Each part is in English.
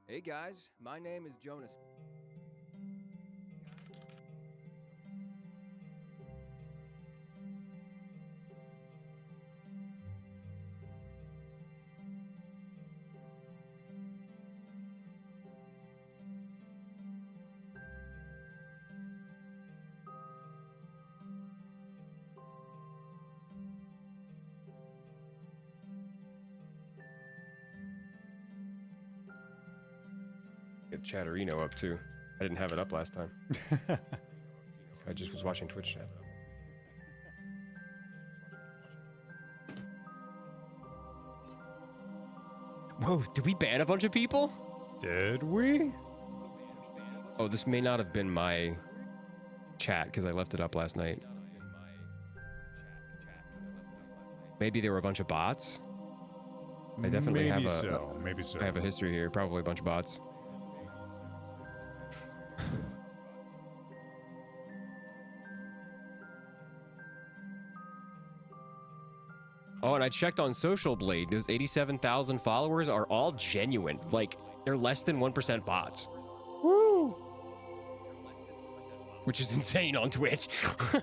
Hey guys, my name is Jonas. Get Chatterino up too. I didn't have it up last time. I just was watching Twitch chat. Whoa, did we ban a bunch of people? Did we? Oh, this may not have been my chat because I left it up last night. Maybe there were a bunch of bots. I definitely maybe have so. Maybe so. I have a history here. Probably a bunch of bots. Oh, and I checked on Social Blade. Those 87,000 followers are all genuine. Like, they're less than 1% bots. Woo! Which is insane on Twitch.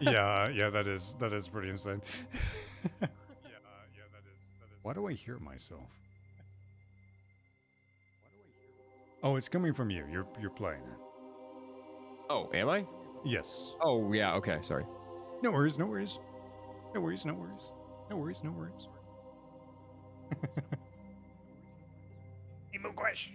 yeah, that is pretty insane. Why do I hear myself? Oh, it's coming from you. You're playing it. Oh, am I? Yes. Oh, yeah, okay, sorry. No worries, no worries. No worries, no worries. No worries, no worries. Emo question.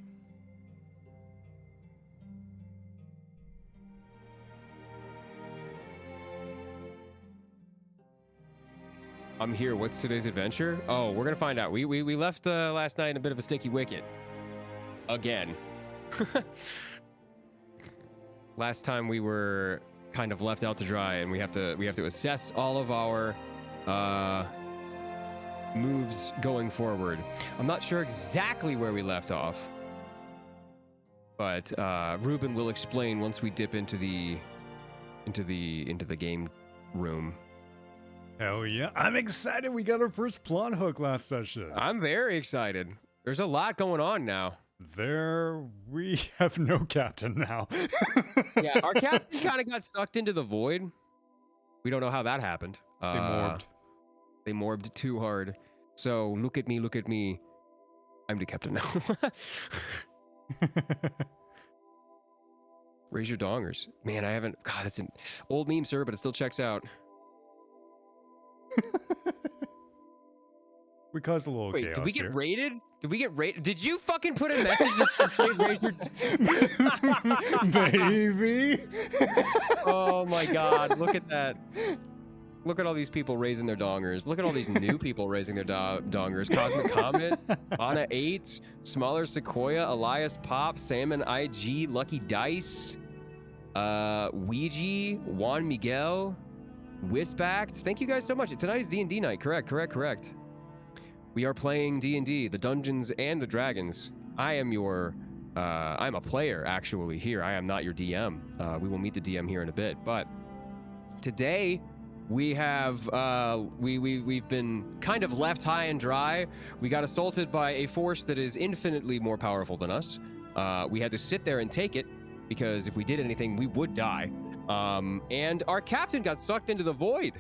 I'm here. What's today's adventure? Oh, we're gonna find out. We left last night in a bit of a sticky wicket. Again. Last time we were kind of left out to dry, and we have to assess all of our moves going forward. I'm not sure exactly where we left off, but Ruben will explain once we dip into the game room. Hell yeah. I'm excited we got our first plot hook last session. I'm very excited. There's a lot going on now. We have no captain now. Yeah, our captain kind of got sucked into the void. We don't know how that happened. They morbed. They morbed too hard. So look at me. I'm the captain now. Raise your dongers. Man, I haven't... God, that's an old meme, sir, but it still checks out. We caused a little Wait, chaos did we get here. raided? Did we get raided? Did you fucking put a message that said raise your... Maybe. Oh my god, look at that. Look at all these people raising their dongers. Look at all these new people raising their dongers. Cosmic Comet, Anna 8, Smaller Sequoia, Elias Pop, Salmon IG, Lucky Dice, Ouija, Juan Miguel, Wispact. Thank you guys so much. Tonight is D&D night. Correct. We are playing D&D, the Dungeons and the Dragons. I am your... I'm a player, actually, here. I am not your DM. We will meet the DM here in a bit. But today... We have we've been kind of left high and dry. We got assaulted by a force that is infinitely more powerful than us. We had to sit there and take it because if we did anything, we would die. And our captain got sucked into the void.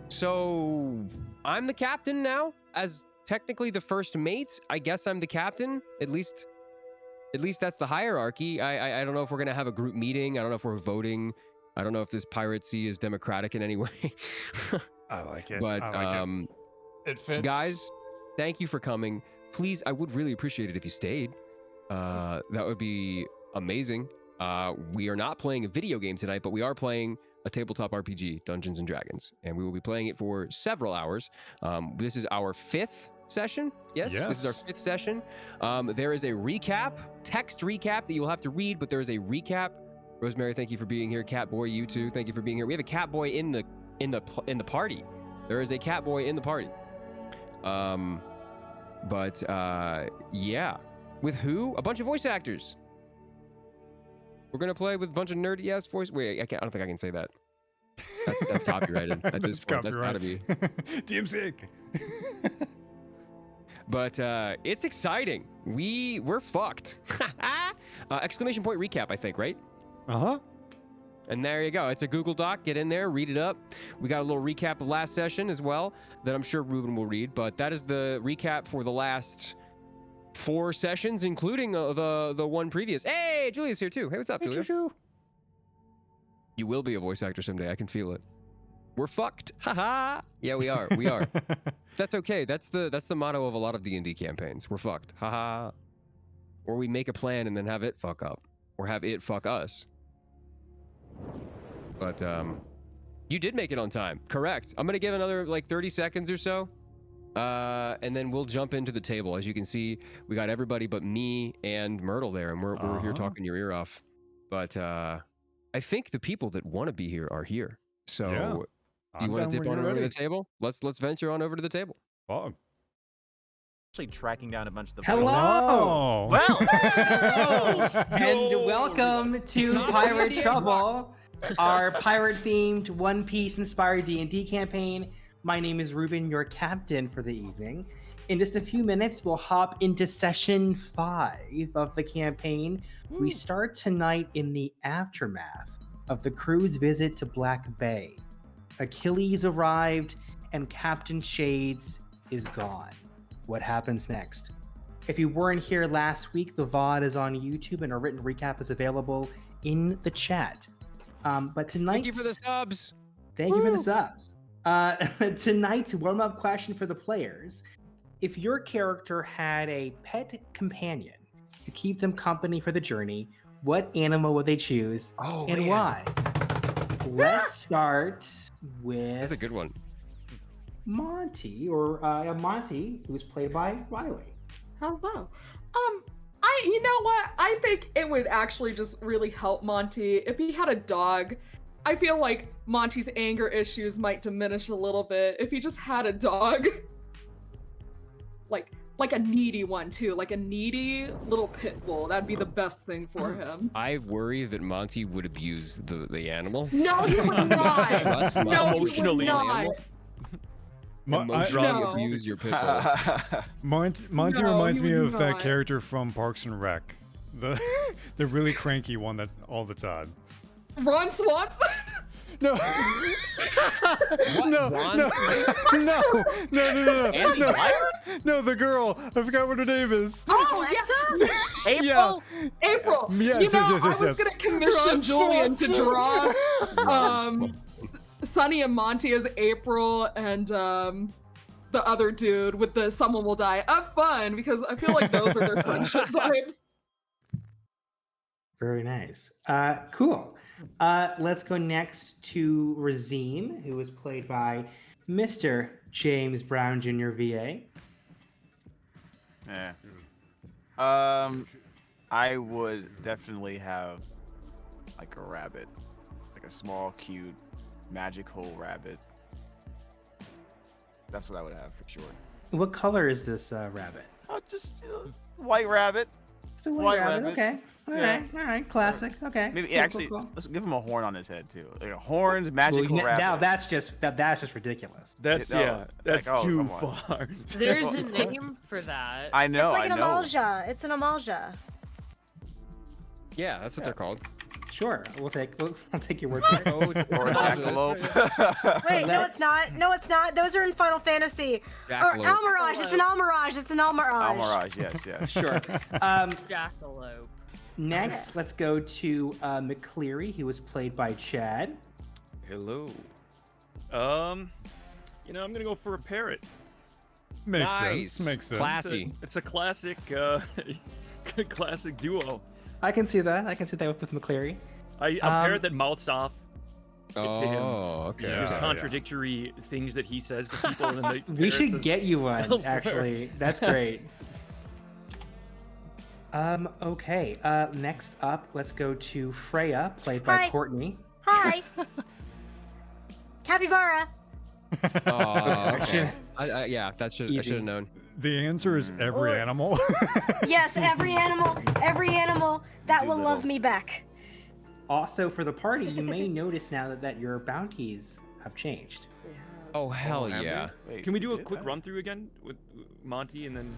So I'm the captain now, as technically the first mate. I guess I'm the captain. At least that's the hierarchy. I don't know if we're gonna have a group meeting. I don't know if we're voting. I don't know if this piracy is democratic in any way. I like it. But I like it fits. Guys, thank you for coming. Please, I would really appreciate it if you stayed. That would be amazing. We are not playing a video game tonight, but we are playing a tabletop RPG, Dungeons and Dragons, and we will be playing it for several hours. This is our 5th session. Yes, this is our 5th session. There is a text recap that you'll have to read, but there is a recap. Rosemary, thank you for being here. Catboy, you too. Thank you for being here. We have a Catboy in the party. There is a Catboy in the party. Yeah. With who? A bunch of voice actors. We're gonna play with a bunch of nerdy ass voice. Wait, I don't think I can say that. That's copyrighted. At this point, that's gotta be. DMC. But it's exciting. We're fucked. Exclamation point recap, I think, right? Uh-huh. And there you go. It's a Google Doc. Get in there, read it up. We got a little recap of last session as well that I'm sure Ruben will read. But that is the recap for the last 4 sessions, including the one previous. Hey, Julia's here too. Hey, what's up, Julia? You will be a voice actor someday. I can feel it. We're fucked. Haha. Yeah, we are. We are. That's okay. That's the motto of a lot of D&D campaigns. We're fucked. Haha. Or we make a plan and then have it fuck up, or have it fuck us. But you did make it on time. Correct. I'm gonna give another like 30 seconds or so, and then we'll jump into the table. As you can see, we got everybody but me and Myrtle there, and we're here talking your ear off. But I think the people that want to be here are here. So Yeah. do you want to dip on over to the table? Let's venture on over to the table. Oh. Actually tracking down a bunch of the Hello. Well, And welcome to Pirate Trouble, our pirate-themed One Piece-inspired D&D campaign. My name is Ruben, your captain for the evening. In just a few minutes, we'll hop into session 5 of the campaign. We start tonight in the aftermath of the crew's visit to Black Bay. Achilles arrived, and Captain Shades is gone. What happens next? If you weren't here last week, the VOD is on YouTube and a written recap is available in the chat. But tonight, Thank you for the subs. Thank you for the subs. Tonight's warm-up question for the players: if your character had a pet companion to keep them company for the journey, what animal would they choose and why? Let's start with That's a good one. Monty, or Monty, who was played by Riley. Hello. You know what? I think it would actually just really help Monty if he had a dog. I feel like Monty's anger issues might diminish a little bit if he just had a dog. Like a needy one too, like a needy little pit bull. That'd be the best thing for him. I worry that Monty would abuse the animal. No, he would not. No, he would not. Emotionally No. abuse your pit bull. Monty No, reminds he me would of that not. character from Parks and Rec. The the really cranky one that's all the time. Ron Swanson? No. No, Ron? no, no, the girl. I forgot what her name is. Oh, yeah. April. April. Yes, you know, yes. I was gonna commission Julian to draw Sunny and Monty as April and the other dude with the someone will die. Have fun, because I feel like those are their friendship vibes. Very nice. Cool. Let's go next to Razine, who was played by Mr. James Brown Jr. VA. Yeah. I would definitely have like a rabbit, like a small, cute, magical rabbit. That's what I would have for sure. What color is this rabbit? Oh, just white rabbit. It's a white White rabbit. rabbit. Okay. All Yeah. right. All right. Classic. Okay. Maybe Cool, actually, cool, cool. let's give him a horn on his head too. Like a horned Well, magical rabbit. now that's just ridiculous. That's No, that's like, oh, too come on. far. There's a name for that. I know. It's like I an know. amalja. It's an amalja. Yeah, that's what they're called. Sure. I'll take your word for it. Or a jackalope. Wait, no, Let's- it's not. No, it's not. Those are in Final Fantasy. Or Jackalope. Almirage. It's an Almirage. It's an Almirage. Almirage, yes, yes. Sure. Jackalope. Next, let's go to McCleary, who was played by Chad. Hello. I'm gonna go for a parrot. Makes Nice. sense. Makes sense. Classy. It's a classic, classic duo. I can see that. with McCleary. A parrot that mouths off to him. Oh, okay. There's Yeah. contradictory things that he says to people, and then the We parrot should says get you one, elsewhere. actually. That's great. Okay. Next up, let's go to Freya, played by Hi. Courtney. Hi. Capybara. Oh, okay. Should- Yeah, I should Easy. have known. The answer is every animal. Yes, every animal that will love me back. Also, for the party, you may notice now that your bounties have changed. Oh hell have we? yeah! Wait, Can we do a did quick that? run through again with Monty and then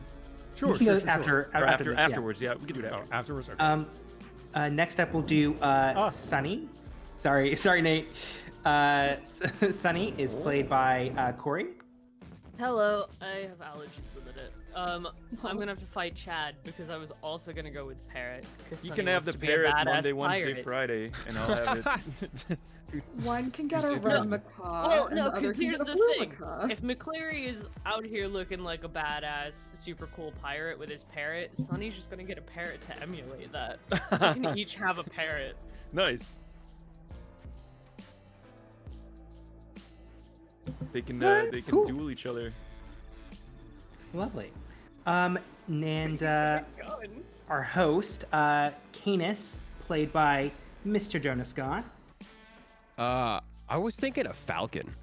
Sure, We can sure, go sure, after, sure. or after this, yeah. afterwards? Yeah, we can do that. Oh, afterwards. Okay. Next up, we'll do Sunny. Sorry, Nate. Sunny is played by Corey. Hello, I have allergies at the minute. I'm gonna have to fight Chad because I was also gonna go with Parrot. You can have the parrot Monday, Wednesday, Friday, and I'll have it. One can get a Tuesday, red Thursday. macaw. Well, and no, the other because can here's get a the blue thing. macaw. If McCleary is out here looking like a badass, super cool pirate with his parrot, Sunny's just gonna get a parrot to emulate that. We can each have a parrot. Nice. They can cool. duel each other. Lovely. And our host, Canis, played by Mr. Jonah Scott. I was thinking a falcon.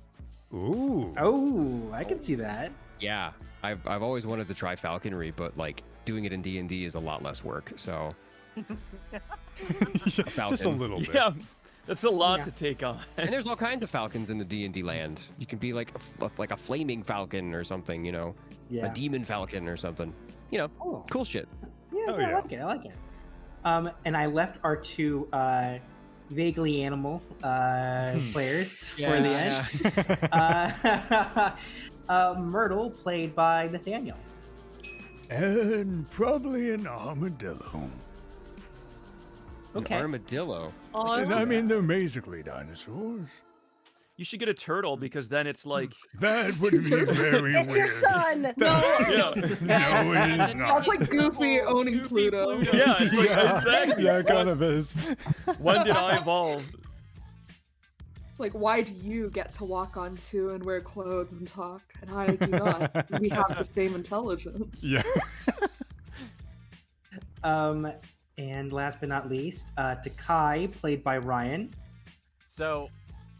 Ooh. Oh, I can see that. Yeah, I've always wanted to try falconry, but like doing it in D&D is a lot less work. So Just a falcon. little bit. Yeah, that's a lot Yeah. to take on. And there's all kinds of falcons in the D&D land. You can be like a flaming falcon or something, you know, Yeah. a demon falcon or something. You know, Oh. cool shit. Yeah, Oh, I yeah. like it. I like it. And I left our two vaguely animal players for the end. Myrtle, played by Nathaniel. And probably an armadillo. An Okay. armadillo. And I mean, they're basically dinosaurs. You should get a turtle because then it's like That would be very It's weird. your son. yeah, No, it is not. That's like Goofy owning Goofy Pluto. Pluto. yeah. It's like Yeah, exactly. yeah, it kind of is. When did I evolve? It's like, why do you get to walk on two and wear clothes and talk, and I do not? We have the same intelligence. Yeah. And last but not least, Takai, played by Ryan. So,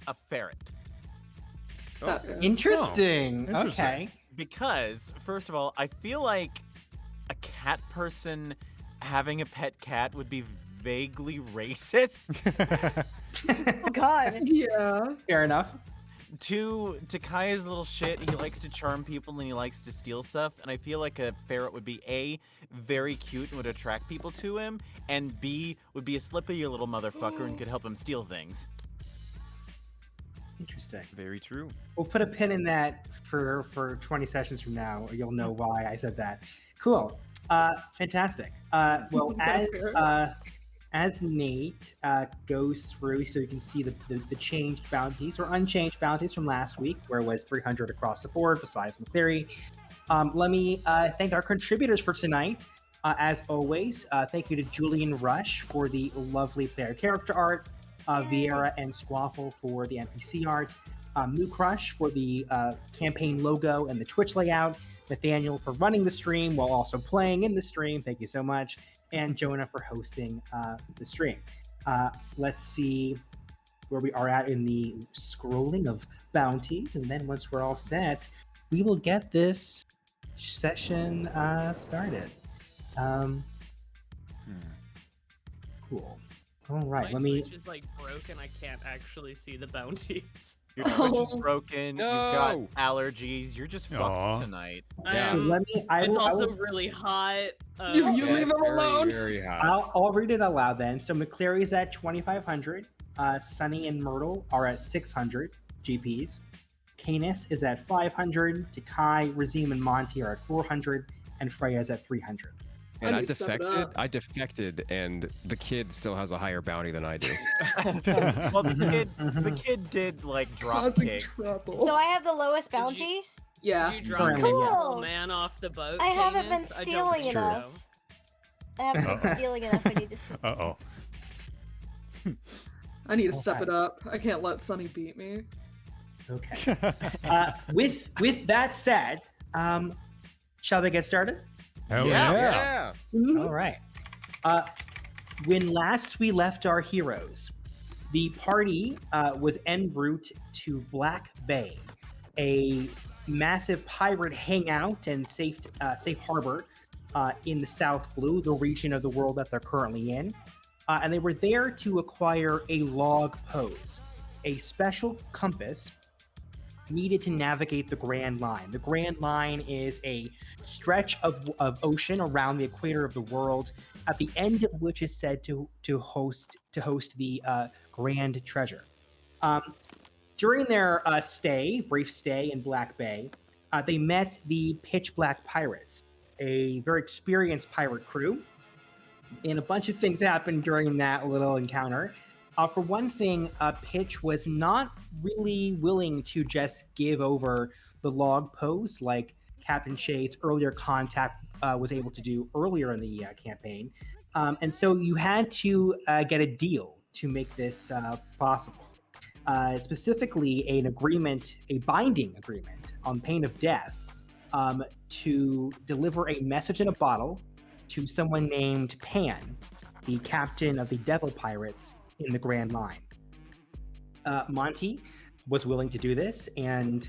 a ferret. That- Interesting. Oh, interesting. Okay. Because, first of all, I feel like a cat person having a pet cat would be vaguely racist. Oh God. Yeah. Fair enough. Two, Takai's little shit. He likes to charm people and he likes to steal stuff. And I feel like a ferret would be A, very cute and would attract people to him, and B, would be a slippery little motherfucker and could help him steal things. Interesting. Very true. We'll put a pin in that for 20 sessions from now, or you'll know why I said that. Cool. Fantastic. Well, as Nate goes through, so you can see the changed bounties or unchanged bounties from last week, where it was 300 across the board besides McCleary. Let me thank our contributors for tonight. As always, thank you to Julian Rush for the lovely player character art, Vieira and Squaffle for the NPC art, Moo Crush for the campaign logo and the Twitch layout, Nathaniel for running the stream while also playing in the stream. Thank you so much. And Jonah for hosting the stream. Let's see where we are at in the scrolling of bounties. And then once we're all set, we will get this session started. Cool. All right, My let me... Twitch is like broken. I can't actually see the bounties. Your Twitch is Oh. broken. No. You've got allergies. You're just Aw. fucked tonight. Yeah. So let me... I It's will, I also will- really hot. You Yeah, leave them very, alone. Very hot. I'll read it aloud then. So McCleary's at 2,500. Sunny and Myrtle are at 600 GPs. Canis is at 500. Takai, Razim, and Monty are at 400. And Freya's at 300. And I need to step it defected. up. I defected, and the kid still has a higher bounty than I do. Well, the kid did like drop Causing kick. trouble. So I have the lowest Did you- bounty. yeah. Did you drop Currently, the yes. little man off the boat? I haven't Canis? been I don't stealing think enough. so. I haven't been stealing enough. I need to see. Uh-oh. I need to step Okay. it up. I can't let Sunny beat me. Okay. With that said, shall we get started? Hell Yeah. yeah. Yeah. All right. When last we left our heroes, the party was en route to Black Bay, a massive pirate hangout and safe harbor in the South Blue, the region of the world that they're currently in. And they were there to acquire a log pose, a special compass needed to navigate the Grand Line. The Grand Line is a stretch of ocean around the equator of the world, at the end of which is said to host the Grand Treasure. During their brief stay in Black Bay, they met the Pitch Black Pirates, a very experienced pirate crew. And a bunch of things happened during that little encounter. For one thing, Pitch was not really willing to just give over the log post like Captain Shade's earlier contact was able to do earlier in the campaign. And so you had to get a deal to make this possible. Specifically, a binding agreement on pain of death to deliver a message in a bottle to someone named Pan, the captain of the Devil Pirates in the Grand Line. Monty was willing to do this, and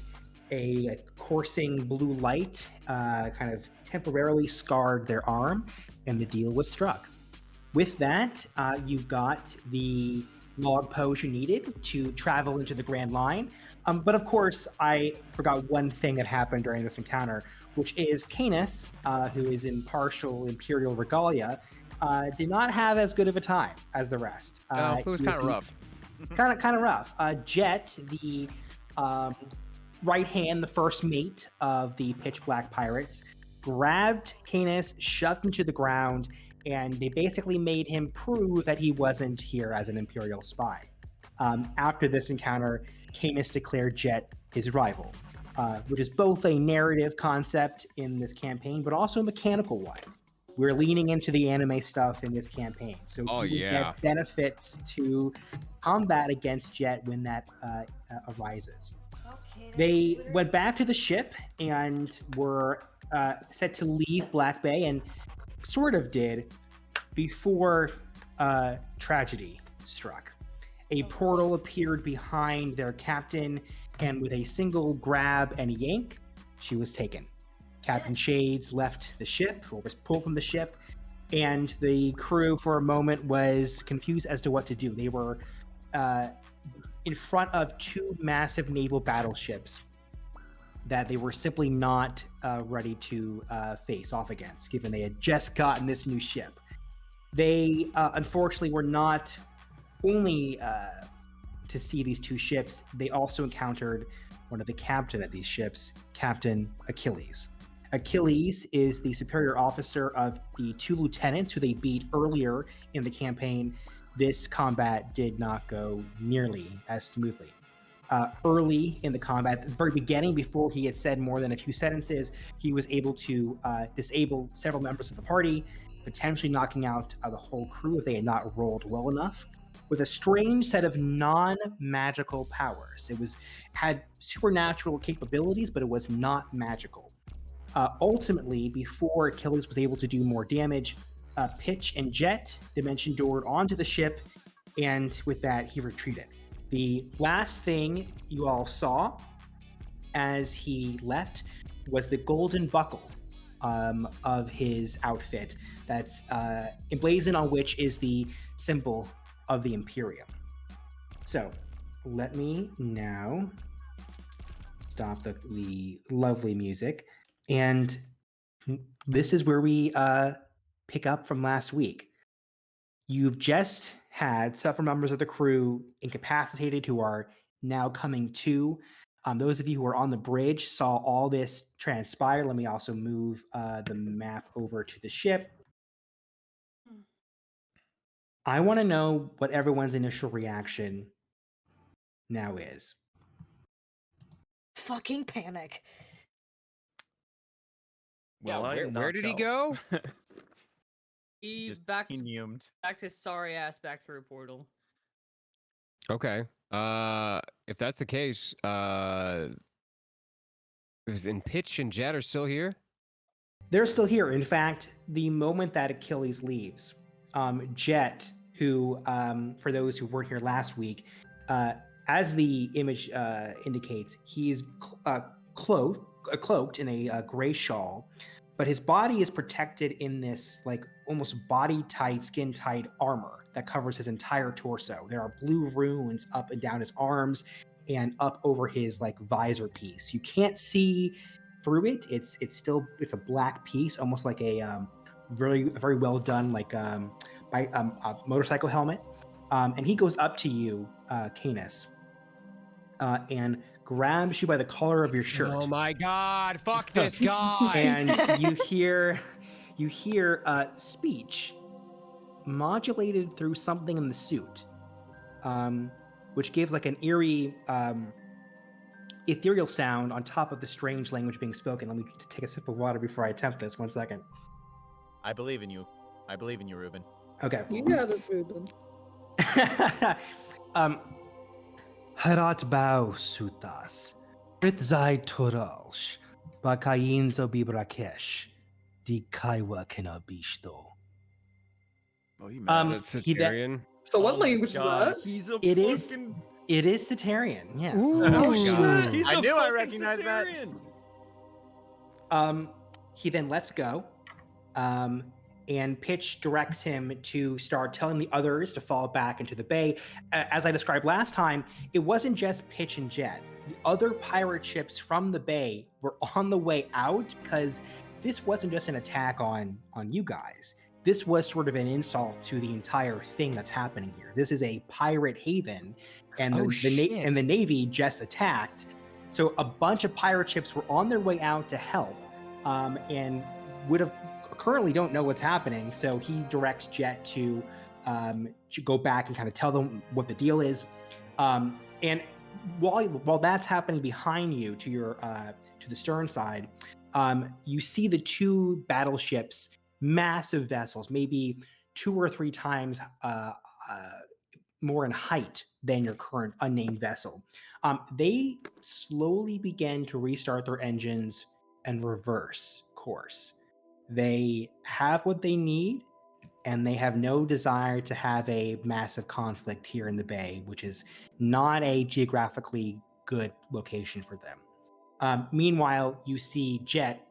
a coursing blue light kind of temporarily scarred their arm, and the deal was struck. With that, you got the log pose you needed to travel into the Grand Line. But of course, I forgot one thing that happened during this encounter, which is Canis, who is in partial Imperial regalia, did not have as good of a time as the rest. It was kind of rough. Kind of rough. Jet, the right hand, the first mate of the Pitch Black Pirates, grabbed Canis, shoved him to the ground, and they basically made him prove that he wasn't here as an Imperial spy. After this encounter, Canis declared Jet his rival, which is both a narrative concept in this campaign, but also a mechanical one. We're leaning into the anime stuff in this campaign, so he would get benefits to combat against Jet when that arises. They went back to the ship and were set to leave Black Bay, and sort of did before tragedy struck. A portal appeared behind their captain, and with a single grab and yank, she was taken. Captain Shades left the ship, or was pulled from the ship, and the crew for a moment was confused as to what to do. They were in front of two massive naval battleships that they were simply not ready to face off against, given they had just gotten this new ship. They unfortunately were not only to see these two ships, they also encountered one of the captain of these ships, Captain Achilles. Achilles is the superior officer of the two lieutenants who they beat earlier in the campaign. This combat did not go nearly as smoothly. Early in the combat, at the very beginning, before he had said more than a few sentences, he was able to disable several members of the party, potentially knocking out the whole crew if they had not rolled well enough, with a strange set of non-magical powers. It had supernatural capabilities, but it was not magical. Ultimately, before Achilles was able to do more damage, Pitch and Jet dimension doored onto the ship, and with that, he retreated. The last thing you all saw as he left was the golden buckle of his outfit that's emblazoned on which is the symbol of the Imperium. So let me now stop the lovely music. And this is where we pick up from last week. You've just had several members of the crew incapacitated who are now coming to. Those of you who are on the bridge saw all this transpire. Let me also move the map over to the ship. I want to know what everyone's initial reaction now is. Fucking panic. Well, yeah, where did he go? He Just back fumed. back to sorry ass back through portal. Okay. If that's the case, is in Pitch and Jet are still here? They're still here. In fact, the moment that Achilles leaves, Jet, who, for those who weren't here last week, as the image indicates, he's cloaked in a gray shawl, but his body is protected in this like almost body-tight, skin-tight armor that covers his entire torso. There are blue runes up and down his arms, and up over his like visor piece. You can't see through it. It's a black piece, almost like a very well done like a motorcycle helmet. And he goes up to you, Canis, and grabs you by the collar of your shirt. Oh my God! Fuck this guy! And you hear speech modulated through something in the suit, which gives like an eerie ethereal sound on top of the strange language being spoken. Let me take a sip of water before I attempt this. 1 second. I believe in you. I believe in you, Ruben. Okay. You got it, Ruben. Harat bau sutas, ritzai turalsh, bakayinzo bibrakesh, di kaiwa kenabishto. Oh, he That's Satarian. So what language is that? He's a It is Satarian, yes. Oh shit! He's I a knew I fucking recognized that. Satarian. He then lets go, and Pitch directs him to start telling the others to fall back into the bay. As I described last time, it wasn't just Pitch and Jet. The other pirate ships from the bay were on the way out because this wasn't just an attack on you guys. This was sort of an insult to the entire thing that's happening here. This is a pirate haven, and the Navy just attacked. So a bunch of pirate ships were on their way out to help, and would have currently don't know what's happening. So he directs Jet to go back and kind of tell them what the deal is. And while that's happening behind you to your to the stern side, you see the two battleships, massive vessels, maybe 2 or 3 times more in height than your current unnamed vessel. They slowly begin to restart their engines and reverse course. They have what they need, and they have no desire to have a massive conflict here in the bay, which is not a geographically good location for them. Meanwhile, you see Jet,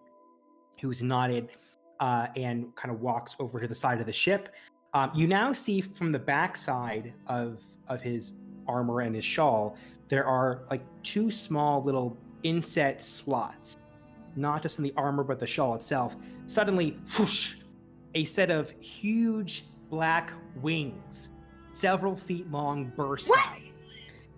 who's nodded and kind of walks over to the side of the ship. You now see from the backside of his armor and his shawl, there are like 2 small little inset slots, not just in the armor, but the shawl itself. Suddenly, whoosh, a set of huge black wings, several feet long, burst out.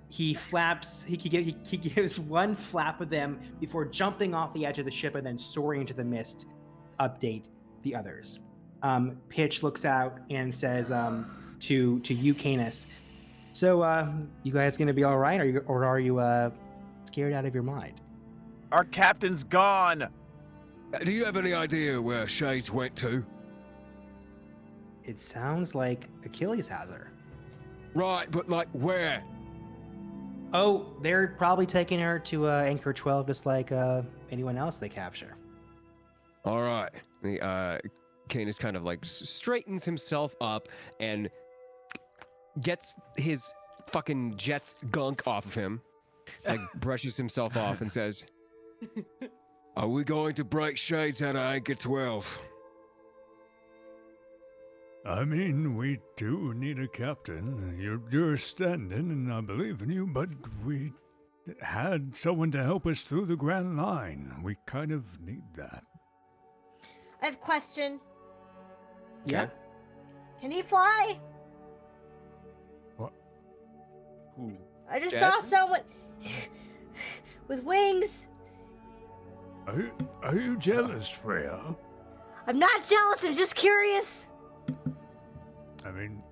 He flaps, he gives one flap of them before jumping off the edge of the ship and then soaring into the mist. Update the others. Pitch looks out and says to you, Canis, so you guys gonna be all right, or are you scared out of your mind? Our captain's gone. Do you have any idea where Shades went to? It sounds like Achilles has her. Right, but like where? Oh, they're probably taking her to Anchor 12, just like anyone else they capture. All right. The Canis kind of like straightens himself up and gets his fucking Jet's gunk off of him, like brushes himself off and says, Are we going to break Shades out of Anchor 12? I mean, we do need a captain. You're standing, and I believe in you, but we had someone to help us through the Grand Line. We kind of need that. I have a question. Yeah. Can he fly? What? Who? I just Jet? saw someone with wings. Are you jealous, Freya? I'm not jealous, I'm just curious. I mean,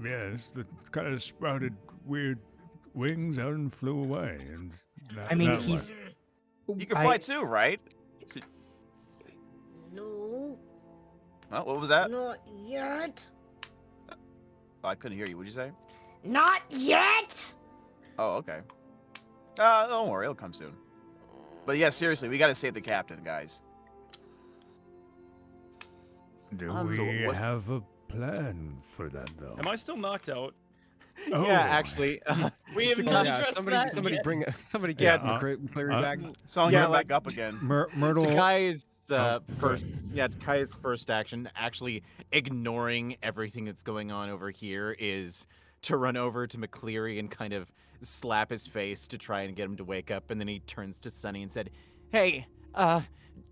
yes, the kind of sprouted weird wings out and flew away. And I mean, he's... You can fly too, right? No, What was that? not yet. Oh, I couldn't hear you. What'd you say? Not yet! Oh, okay. Don't worry, it'll come soon. But yeah, seriously, we gotta save the captain, guys. Do so we what's- have a plan for that, though? Am I still knocked out? Oh. Yeah, actually. We have Oh, not yeah, addressed somebody that somebody yet. bring somebody Yeah, get McCleary back. So I'm Yeah, going like- back up again. Myrtle. Takai's Oh, first, Takai's first action, actually ignoring everything that's going on over here, is to run over to McCleary and kind of slap his face to try and get him to wake up, and then he turns to Sunny and said, "Hey,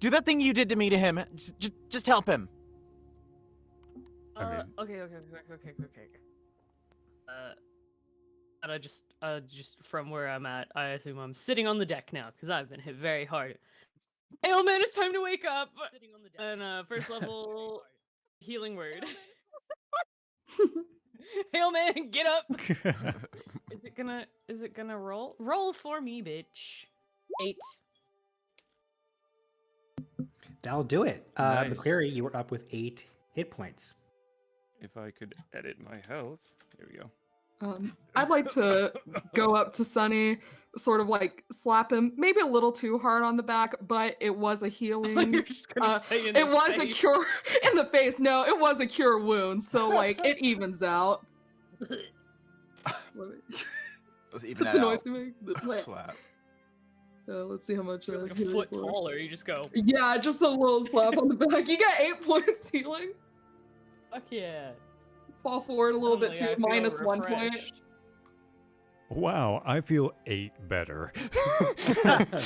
do that thing you did to me to him. Just help him." Okay. And I just from where I'm at, I assume I'm sitting on the deck now because I've been hit very hard. Hey, old man, it's time to wake up. And first level healing word. Hey, old man, get up. Is it gonna roll? Roll for me, bitch. 8. That'll do it. Nice. McCleary, you were up with 8 hit points. If I could edit my health. Here we go. I'd like to go up to Sunny, sort of like slap him, maybe a little too hard on the back, but it was a healing. You're just gonna say in it the was a face. cure in the face. No, it was a cure wound, so like it evens out. Even That's that a noise out. to me. Slap. Let's see how much. You're like a healing foot for. taller. You just go. Yeah, just a little slap on the back. You get 8 points healing. Fuck yeah. Fall forward a little bit Suddenly too. I feel Minus 1 point. refreshed. Wow, I feel 8 better. It's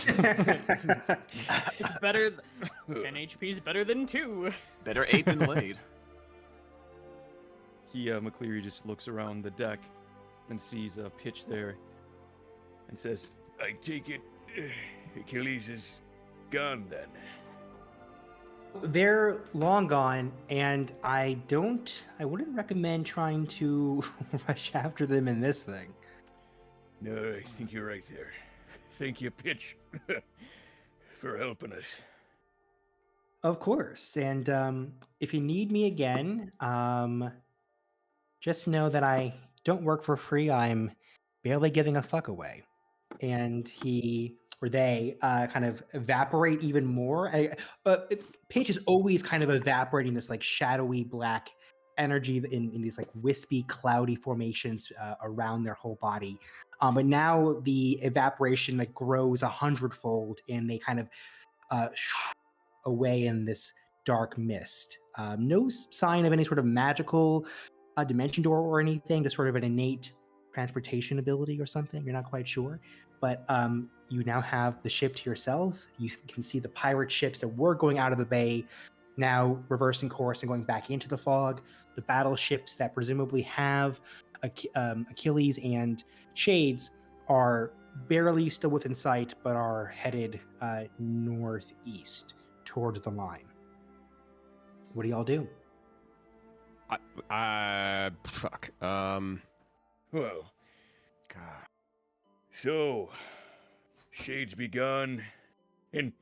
better. 10 HP is better than 2. Better 8 than laid. McCleary just looks around the deck and sees a pitch there and says, I take it Achilles is gone then. They're long gone, and I wouldn't recommend trying to rush after them in this thing. No, I think you're right there. Thank you, Pitch, for helping us. Of course, and if you need me again, just know that I don't work for free. I'm barely giving a fuck away. And they kind of evaporate even more. Paige is always kind of evaporating this like shadowy black energy in these like wispy, cloudy formations around their whole body. But now the evaporation like grows 100-fold, and they kind of away in this dark mist. No sign of any sort of magical dimension door or anything, just sort of an innate transportation ability or something. You're not quite sure. But you now have the ship to yourself. You can see the pirate ships that were going out of the bay now reversing course and going back into the fog. The battleships that presumably have Achilles and Shades are barely still within sight, but are headed northeast towards the line. What do y'all do? Fuck. Well, God. So, Shades be gone, and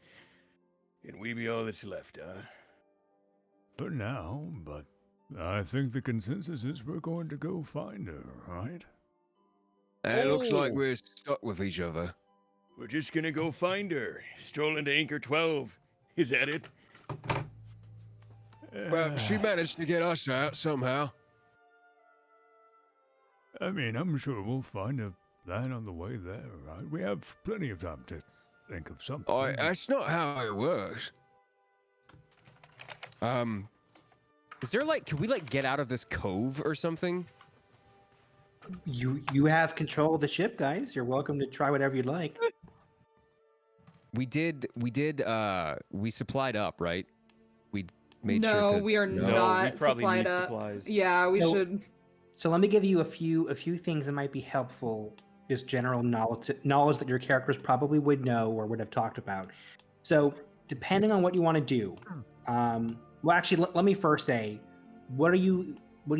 we be all that's left, huh? For now, but I think the consensus is we're going to go find her, right? It looks like we're stuck with each other. We're just gonna go find her. Stroll into Anchor 12. Is that it? Well, she managed to get us out somehow. I mean, I'm sure we'll find a plan on the way there, right? We have plenty of time to think of something. Oh, that's not how it works. Is there like, can we like get out of this cove or something? You have control of the ship, guys. You're welcome to try whatever you'd like. We supplied up, right? We made sure No, to... we are No, not we probably supplied need up. supplies. Yeah, we should. So let me give you a few things that might be helpful, just general knowledge that your characters probably would know or would have talked about. So depending on what you want to do, well, actually, let me first say, what do you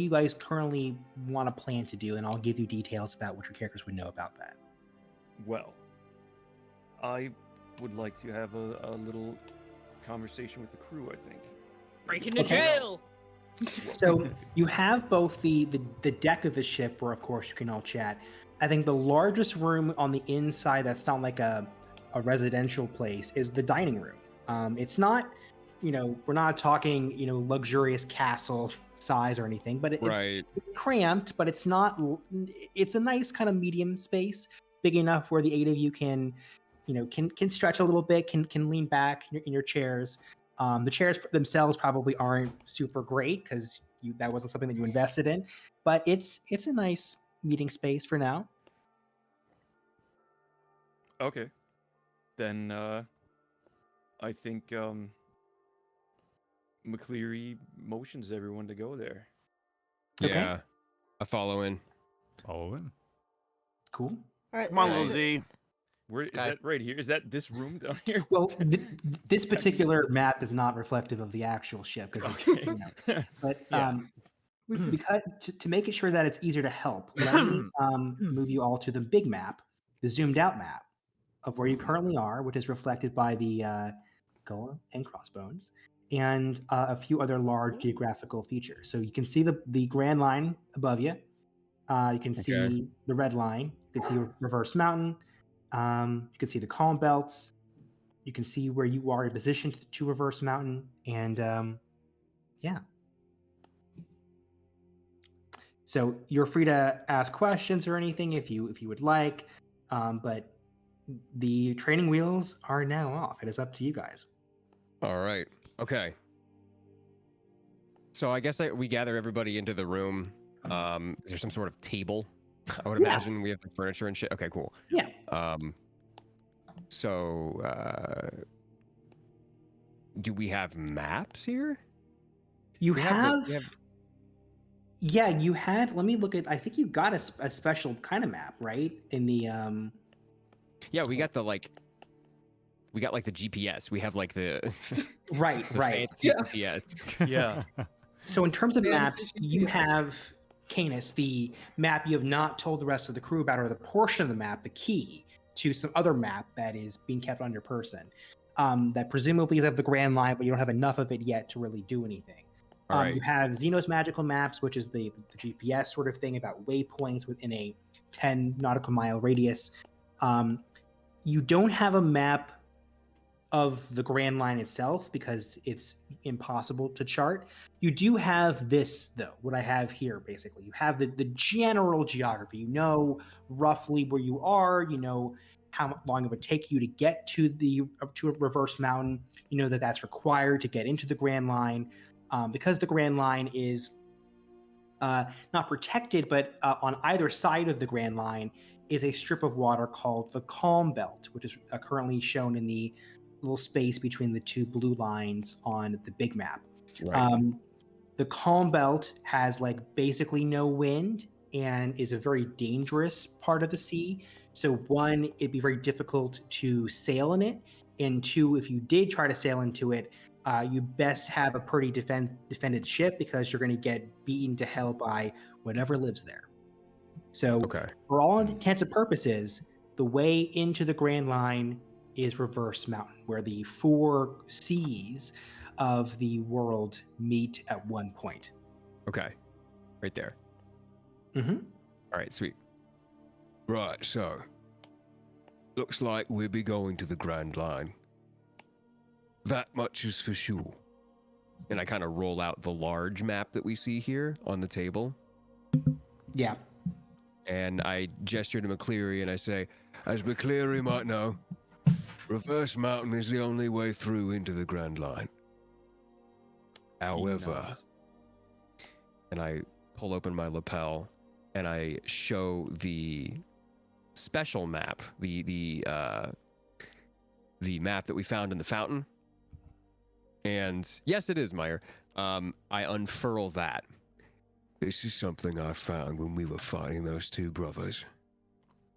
guys currently want to plan to do, and I'll give you details about what your characters would know about that. Well, I would like to have a little conversation with the crew, I think. Break into jail! So you have both the deck of the ship, where of course you can all chat. I think the largest room on the inside that's not like a residential place is the dining room. It's not, we're not talking, luxurious castle size or anything, but it's cramped, but it's not, it's a nice kind of medium space, big enough where the 8 of you can stretch a little bit, can lean back in your chairs. The chairs themselves probably aren't super great because that wasn't something that you invested in, but it's a nice meeting space for now. Okay. Then I think McCleary motions everyone to go there. Okay. Yeah, I follow in. Follow in. Cool. All right, Come on, let's Lil do- Z. Where is Sky. that right here? Is that this room down here? Well, this particular map is not reflective of the actual ship because it's, Okay. you know, but Yeah. because to make it sure that it's easier to help, let me move you all to the big map, the zoomed out map of where you currently are, which is reflected by the skull and crossbones, and a few other large geographical features. So you can see the Grand Line above you. You can see the red line. You can see Reverse Mountain. You can see the Calm Belts. You can see where you are in position to Reverse Mountain, and yeah. So you're free to ask questions or anything if you would like, but the training wheels are now off. It is up to you guys. All right. Okay. So I guess we gather everybody into the room. Is there some sort of table? I would Yeah. imagine we have the furniture and shit. Okay, cool. Yeah. So do we have maps here? You We have, have- yeah, you had. Let me look at. I think you got a special kind of map, right? In the Yeah, we got the we got like the GPS. We have like the right, the right. fancy Yeah. GPS. Yeah. So in terms of maps, Fantasy you GPS. have Canis, the map you have not told the rest of the crew about, or the portion of the map, the key to some other map that is being kept on your person. That presumably is of the Grand Line, but you don't have enough of it yet to really do anything. All right. You have Xeno's magical maps, which is the GPS sort of thing about waypoints within a 10 nautical mile radius. You don't have a map of the Grand Line itself because it's impossible to chart. You do have this, though, what I have here, basically. You have the general geography. You know roughly where you are. You know how long it would take you to get to a Reverse Mountain. You know that that's required to get into the Grand Line. Because the Grand Line is not protected, but on either side of the Grand Line is a strip of water called the Calm Belt, which is currently shown in the little space between the two blue lines on the big map. Right. The Calm Belt has like basically no wind and is a very dangerous part of the sea. So one, it'd be very difficult to sail in it, and two, if you did try to sail into it, you best have a pretty defended ship because you're going to get beaten to hell by whatever lives there. So Okay. for all intents and purposes, the way into the Grand Line is Reverse Mountain, where the 4 seas of the world meet at one point. Okay. Right there. Mm-hmm. All right, sweet. Right, so. Looks like we'll be going to the Grand Line. That much is for sure. And I kind of roll out the large map that we see here on the table. Yeah. And I gesture to McCleary and I say, As McCleary might know, Reverse Mountain is the only way through into the Grand Line. However, knows. and I pull open my lapel and I show the special map, the map that we found in the fountain. And yes, it is, Meyer. I unfurl that. this is something I found when we were fighting those 2 brothers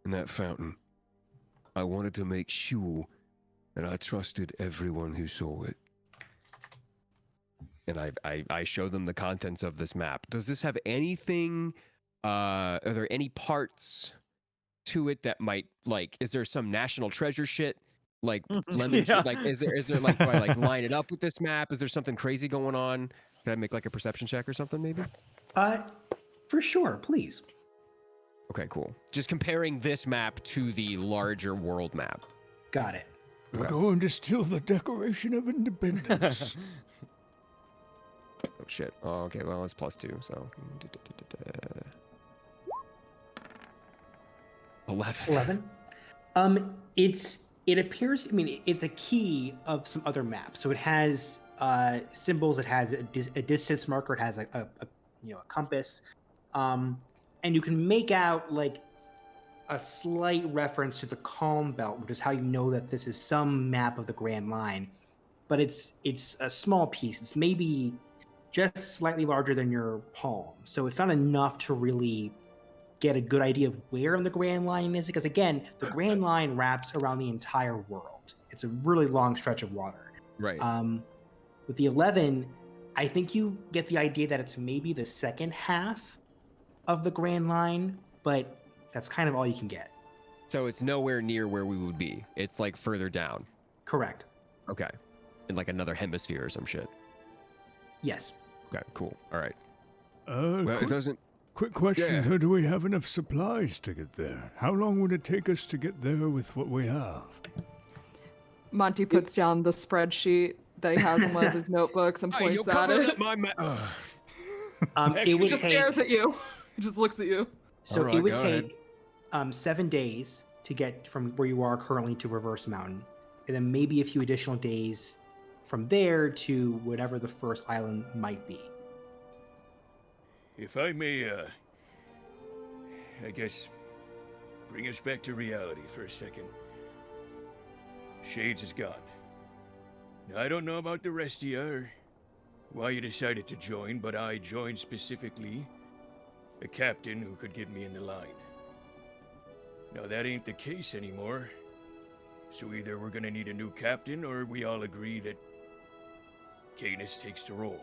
in that fountain. I wanted to make sure that I trusted everyone who saw it. And I show them the contents of this map. Does this have anything? Are there any parts to it that might is there some national treasure shit? Like lemon, Yeah. like is there like do I like line it up with this map? Is there something crazy going on? Can I make like a perception check or something maybe? For sure, please. Okay, cool. Just comparing this map to the larger world map. Got it. We're Okay. going to steal the Declaration of Independence. Oh shit. Oh, okay. Well, it's +2, so 11. 11. It appears. I mean, it's a key of some other maps. So it has symbols. It has a distance marker. It has a compass. and you can make out like a slight reference to the Calm Belt, which is how you know that this is some map of the Grand Line. But it's a small piece. It's maybe just slightly larger than your palm, so it's not enough to really get a good idea of where the Grand Line is. Because again, the Grand Line wraps around the entire world. It's a really long stretch of water. Right. With the 11, I think you get the idea that it's maybe the second half of the Grand Line, but that's kind of all you can get. So it's nowhere near where we would be. It's like further down. Correct. Okay. In like another hemisphere or some shit. Yes. Okay, cool. All right. Well, it doesn't. Quick question, Yeah. do we have enough supplies to get there? How long would it take us to get there with what we have? Monty puts down the spreadsheet that he has in one of his notebooks and Hey, points at it. It would just take, stares at you. He just looks at you. so Alright, it would go ahead. take 7 days to get from where you are currently to Reverse Mountain, and then maybe a few additional days from there to whatever the first island might be. If I may, I guess, bring us back to reality for a second. Shades is gone. Now, I don't know about the rest of you or why you decided to join, but I joined specifically a captain who could get me in the line. Now, that ain't the case anymore. So either we're gonna need a new captain or we all agree that Canis takes the role.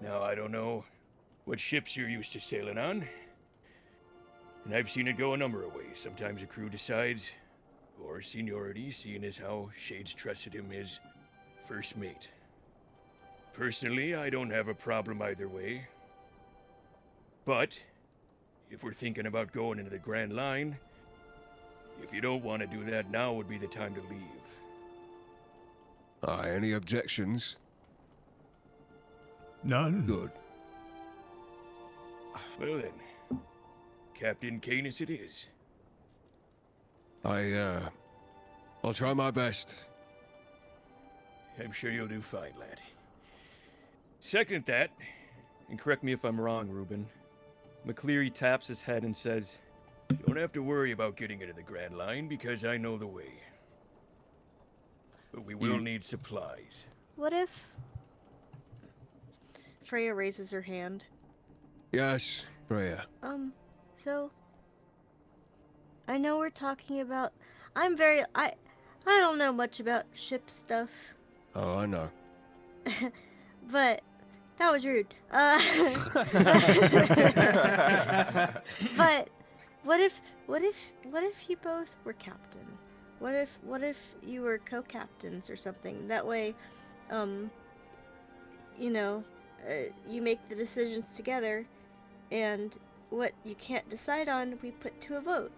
Now, I don't know what ships you're used to sailing on, and I've seen it go a number of ways. Sometimes a crew decides, or seniority, seeing as how Shades trusted him as first mate. Personally, I don't have a problem either way. But, if we're thinking about going into the Grand Line, if you don't want to do that, now would be the time to leave. Any objections? None? Good. Well then, Captain Canis it is. I'll try my best. I'm sure you'll do fine, lad. Second that, and correct me if I'm wrong, Reuben, McCleary taps his head and says, "You don't have to worry about getting into the Grand Line because I know the way. But we will need supplies." What if Freya raises her hand? Yes, Freya. So I know we're talking about I don't know much about ship stuff. Oh, I know. But that was rude. But what if you both were captain? What if you were co-captains or something? That way, you make the decisions together, and what you can't decide on, we put to a vote.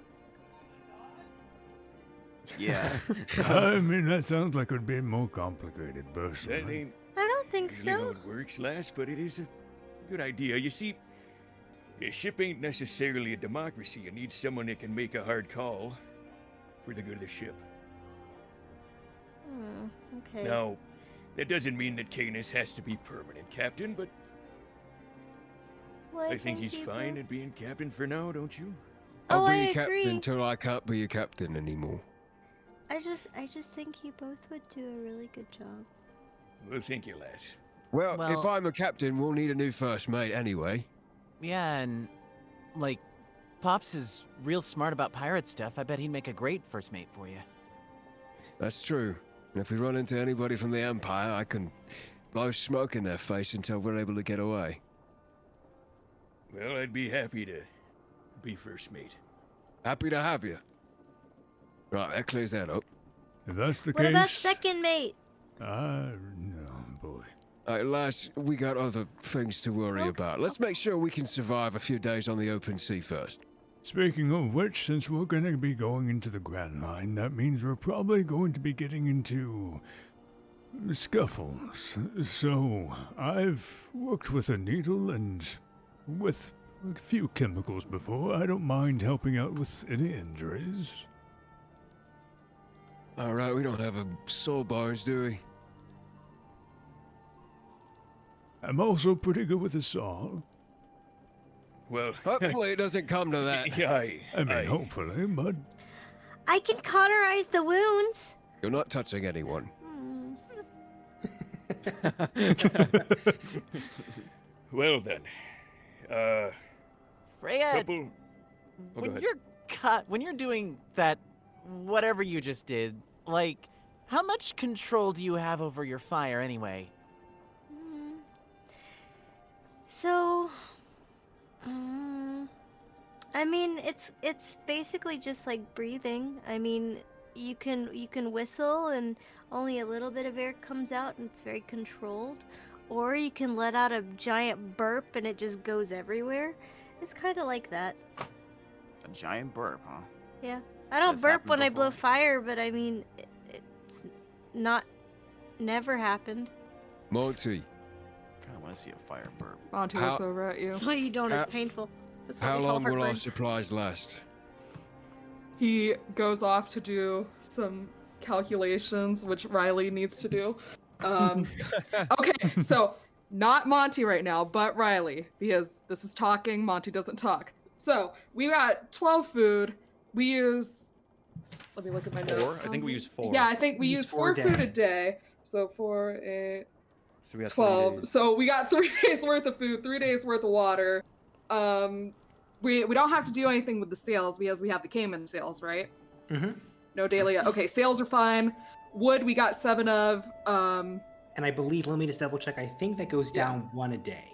Yeah. I mean, that sounds like it would be more complicated, That personally. ain't I don't think usually how so. it works, lass, but it is a good idea. You see, a ship ain't necessarily a democracy. You need someone that can make a hard call for the good of the ship. Okay. Now, that doesn't mean that Canis has to be permanent captain, but Well, I think he's you fine both- at being captain for now, don't you? I'll Oh, be I your captain agree. until I can't be your captain anymore. I just think you both would do a really good job. Well, thank you, lass. Well, Well- if I'm a captain, we'll need a new first mate anyway. Yeah, and like, Pops is real smart about pirate stuff. I bet he'd make a great first mate for you. That's true. And if we run into anybody from the Empire, I can blow smoke in their face until we're able to get away. Well, I'd be happy to be first mate. Happy to have you. Right, that clears that up. If that's the What case... about second mate? No, boy. Lass, we got other things to worry about. Let's make sure we can survive a few days on the open sea first. Speaking of which, since we're going to be going into the Grand Line, that means we're probably going to be getting into scuffles. So, I've worked with a needle and with a few chemicals before. I don't mind helping out with any injuries. All right, we don't have a soul bars, do we? I'm also pretty good with a saw. Well, Hopefully it doesn't come to that. yeah, I mean, hopefully, but I can cauterize the wounds. You're not touching anyone. Well then, Freya, couple. Oh, go ahead. when you're doing that, whatever you just did, like, how much control do you have over your fire anyway? So, I mean, it's basically just like breathing. I mean, you can whistle and only a little bit of air comes out and it's very controlled, or you can let out a giant burp and it just goes everywhere. It's kind of like that. A giant burp, huh? Yeah. I don't That's burp happened when I blow before. fire, but I mean, it's never happened. Monty, Kind of want to see a fire burp. Monty How- looks over at you. No, you don't. How- It's painful. That's what how we call long will our heartburn. supplies last? He goes off to do some calculations, which Riley needs to do. Okay, so not Monty right now, but Riley, because this is talking, Monty doesn't talk. So we got 12 food. We use. Let me look at my notes. I think we use 4. Yeah, I think we use 4 4 food a day. So 4, 8, So we got 12. So we got 3 days worth of food, 3 days worth of water. We don't have to do anything with the sails because we have the Cayman sails, right? Mm-hmm. No daily. Okay, sails are fine. Wood we got 7 of. And I believe, let me just double check. I think that goes Yeah. down 1 a day.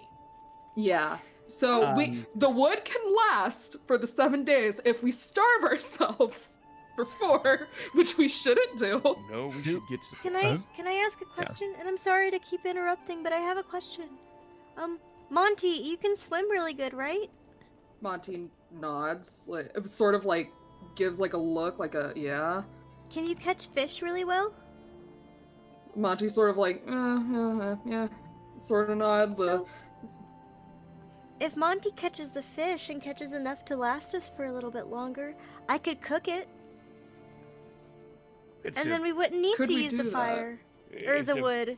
Yeah. So the wood can last for the 7 days if we starve ourselves for 4, which we shouldn't do. No, we should get some. Can I ask a question? And I'm sorry to keep interrupting, but I have a question. Monty, you can swim really good, right? Monty nods, like sort of like gives like a look, like a yeah. Can you catch fish really well? Monty sort of like yeah, sort of nods. So, if Monty catches the fish and catches enough to last us for a little bit longer, I could cook it, and then we wouldn't need Could to we use do the that? fire or the wood.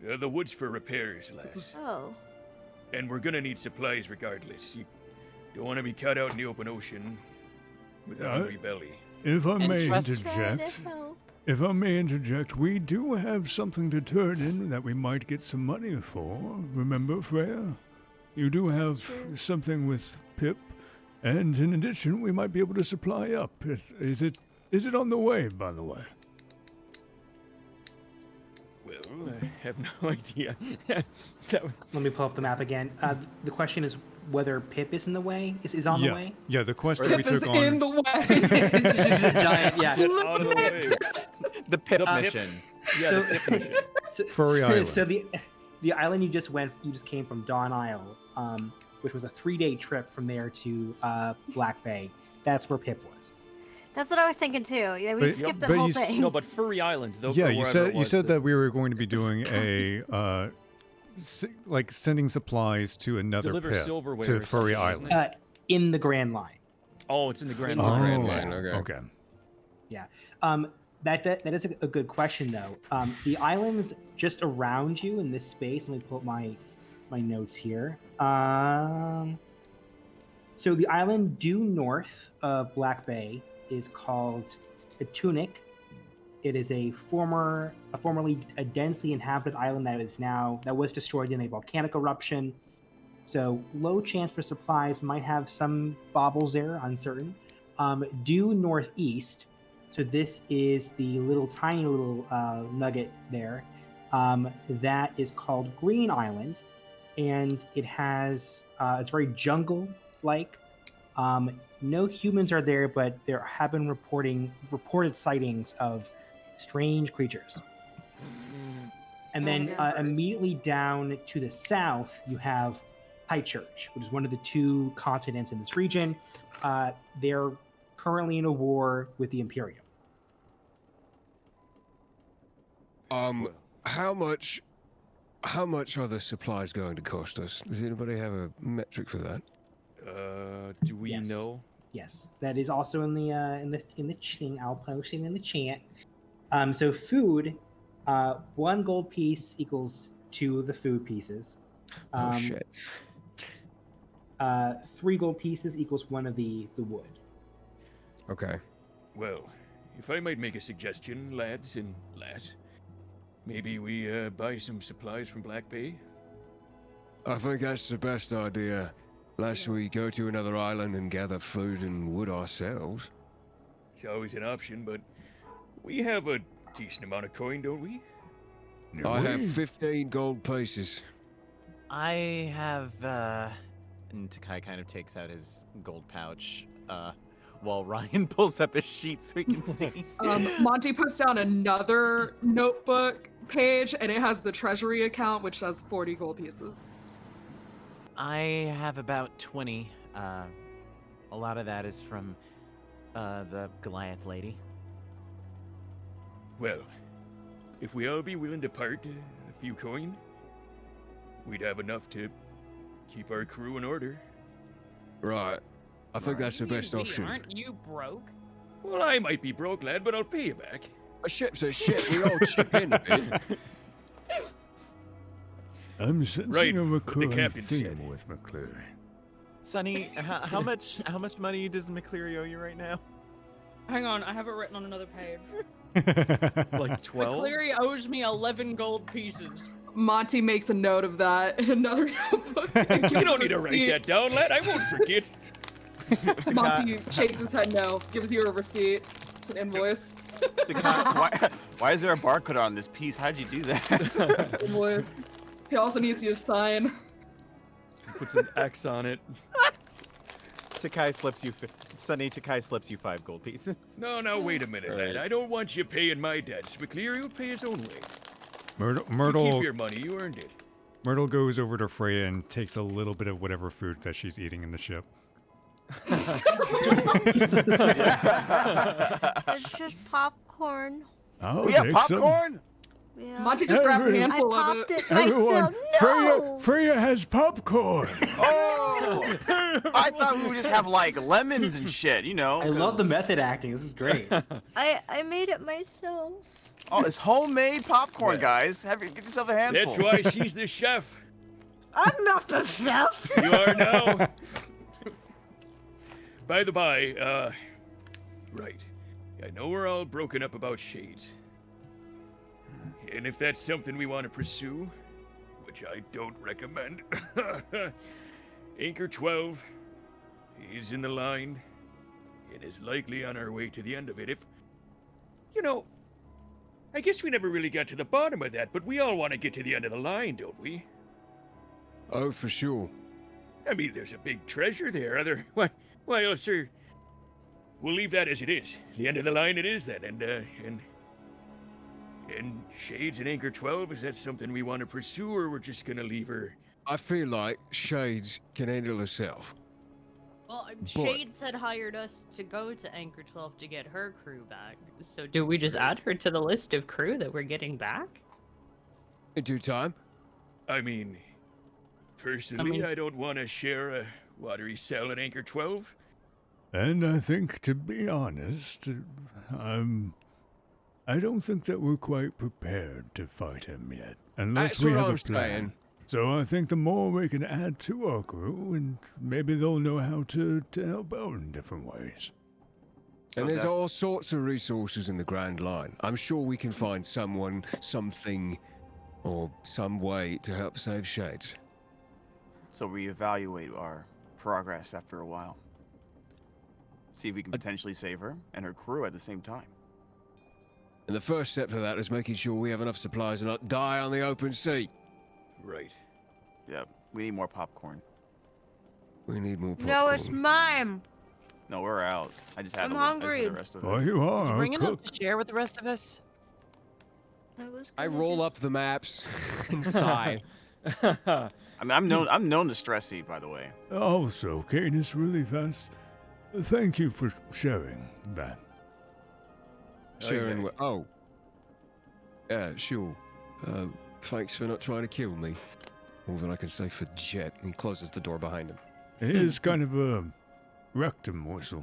The wood's for repairs, lass. Oh. And we're gonna need supplies regardless. You don't want to be caught out in the open ocean with a hungry belly. if I may trust- interject, Try to help. if I may interject, we do have something to turn in that we might get some money for. Remember, Freya? You do have true. something with Pip, and in addition, we might be able to supply up. Is it on the way, by the way? Well, I have no idea. Let me pull up the map again. The question is whether Pip is in the way. Is on the way. Yeah, the quest that we Pip is took in on. the way. It's just a giant. Yeah. Get out of the way. The Pip The Pip. mission. Yeah, So- the Pip mission. So, Furry Island. So the island you just came from, Dawn Isle, which was a 3-day trip from there to Black Bay. That's where Pip was. That's what I was thinking too. Yeah, we But- skipped the but whole you s- thing. No, but Furry Island. They'll Yeah, go you wherever said it you was said that we were going to be doing a like sending supplies to another Deliver pip silverware to or Furry something, isn't Island. In the Grand Line. Oh, it's in the Grand Oh, Line. Line, okay. okay. Yeah. That is a good question though. The islands just around you in this space. Let me pull up my notes here. So the island due north of Black Bay is called Tunic. It is formerly a densely inhabited island that was destroyed in a volcanic eruption. So low chance for supplies, might have some baubles there, uncertain. Due northeast, so this is the tiny little nugget there. That is called Green Island, and it has it's very jungle-like. No humans are there, but there have been reported sightings of strange creatures. And then immediately down to the south, you have High Church, which is one of the 2 continents in this region. They're currently in a war with the Imperium. How much are the supplies going to cost us? Does anybody have a metric for that? Do we Yes. know? Yes, that is also in the thing. I'll post it in the chat. So food, 1 gold piece equals 2 of the food pieces. Oh shit. 3 gold pieces equals 1 of the wood. Okay. Well, if I might make a suggestion, lads and lass, maybe we buy some supplies from Black Bay? I think that's the best idea. Lest we go to another island and gather food and wood ourselves. It's always an option, but we have a decent amount of coin, don't we? I have 15 gold pieces. I have, and Takai kind of takes out his gold pouch, while Ryan pulls up his sheet so he can see. Monty puts down another notebook page, and it has the treasury account, which has 40 gold pieces. I have about 20. A lot of that is from, the Goliath lady. Well, if we all be willing to part a few coin, we'd have enough to keep our crew in order. Right. I think that's the best option. Aren't you broke? Well, I might be broke, lad, but I'll pay you back. A ship's a ship. We all chip in a bit. I'm sensing Right, a what the recurring captain theme said. with McCleary. Sonny, how much money does McCleary owe you right now? Hang on, I have it written on another page. Like 12? McCleary owes me 11 gold pieces. Monty makes a note of that in another notebook. You don't need to write that down, lad. I won't forget. Monty shakes his head no, gives you a receipt. It's an invoice. Why is there a barcode on this piece? How'd you do that? Invoice. He also needs you to sign. Puts an X on it. Takai slips you, Sonny, Takai slips you 5 gold pieces. No, wait a minute, lad. I don't want you paying my debts. McCleary will pay his own way. You Myrtle, keep your money. You earned it. Myrtle goes over to Freya and takes a little bit of whatever food that she's eating in the ship. It's just popcorn. I'll We have take some. popcorn? Yeah. Monty just grabbed a Everyone- I handful of popped it. it myself. No! Freya has popcorn. Oh! I thought we would just have like lemons and shit, you know. I love the method acting. This is great. I made it myself. Oh, it's homemade popcorn, guys. Get yourself a handful. That's why she's the chef. I'm not the chef. You are now. By the by, right. I know we're all broken up about shades. And if that's something we want to pursue, which I don't recommend, Anchor 12 is in the line and is likely on our way to the end of it. If, I guess we never really got to the bottom of that, but we all want to get to the end of the line, don't we? Oh, for sure. I mean, there's a big treasure there. Why else, sir? We'll leave that as it is. The end of the line it is then, and Shades and Anchor 12, is that something we want to pursue, or we're just gonna leave her? I feel like Shades can handle herself. Well, Shades had hired us to go to Anchor 12 to get her crew back. So do we just add her to the list of crew that we're getting back? In due time. I mean, personally, I don't want to share a watery cell at Anchor 12. And I think, to be honest, I don't think that we're quite prepared to fight him yet, unless That's we what have I'm a plan. saying. So I think the more we can add to our crew, and maybe they'll know how to help out in different ways. And there's all sorts of resources in the Grand Line. I'm sure we can find someone, something, or some way to help save Shades. So reevaluate our progress after a while. See if we can potentially save her and her crew at the same time. And the first step to that is making sure we have enough supplies and not die on the open sea. Right. Yeah, we need more popcorn. We need more popcorn. No, it's mine. No, we're out. I just had I'm the hungry. rest of it. Oh, you are. Bring it I'll up to share with the rest of us. I roll up the maps and sigh. I mean, I'm known to stress eat, by the way. Also, Canis, really fast. Thank you for sharing that. Sharing. Oh. Yeah, sure. Thanks for not trying to kill me. More than I can say for Jet. He closes the door behind him. It is kind of a rectum whistle.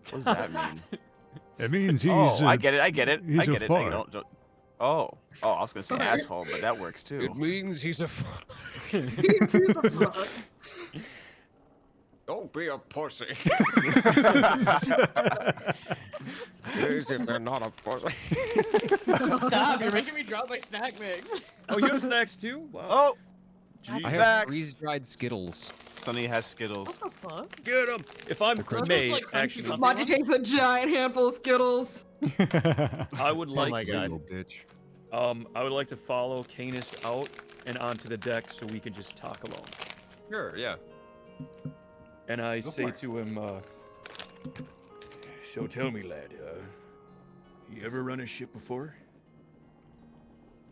What does that mean? It means he's. I get it. He's a Don't- Oh, I was gonna say asshole, but that works too. It means he's a. He's a fox. Don't be a pussy. Is it? They're not a pussy. Stop! You're making me drop my snack mix. Oh, you have snacks too? Wow. Oh, Jeez. I have Snacks. freeze-dried Skittles. Sonny has Skittles. What the fuck? Get him. If I'm crunchy- May, Like crunchy actually, muffin Monty ones? takes a giant handful of Skittles. I would like my to. God. Little bitch. I would like to follow Canis out and onto the deck so we can just talk alone. Sure, yeah. And I Go say for it. to him, so tell me, lad, you ever run a ship before?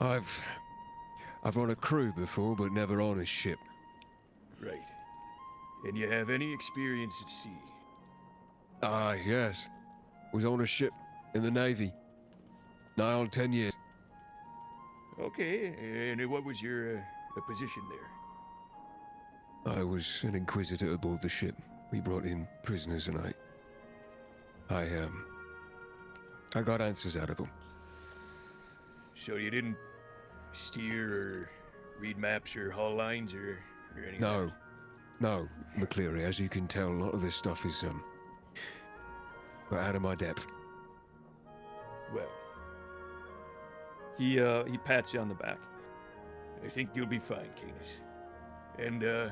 I've run a crew before, but never on a ship. Right. And you have any experience at sea? Ah, yes. Was on a ship in the Navy. Nigh on 10 years. Okay, and what was your position there? I was an inquisitor aboard the ship. We brought in prisoners, and I got answers out of them. So you didn't steer or read maps or hull lines or anything? No, no, McCleary. As you can tell, a lot of this stuff is out of my depth. Well, he pats you on the back. I think you'll be fine, Canis. And if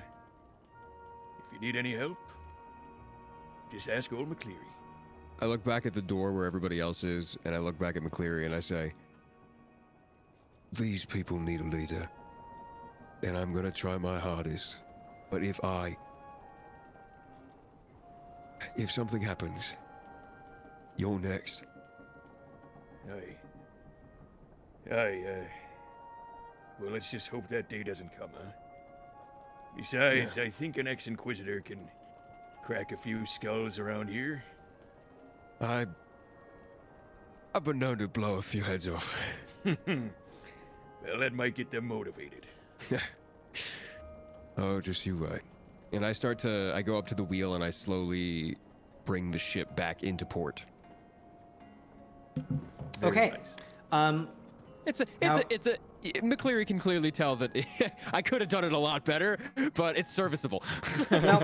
you need any help, just ask old McCleary. I look back at the door where everybody else is, and I look back at McCleary and I say, These people need a leader, and I'm gonna try my hardest. But if something happens, you're next. Well, let's just hope that day doesn't come, huh? Besides, I think an ex-Inquisitor can crack a few skulls around here. I've been known to blow a few heads off. Well, that might get them motivated. Oh, just you right. and I go up to the wheel and I slowly bring the ship back into port. Very Okay. nice. It's a McCleary can clearly tell that I could have done it a lot better, but it's serviceable. well,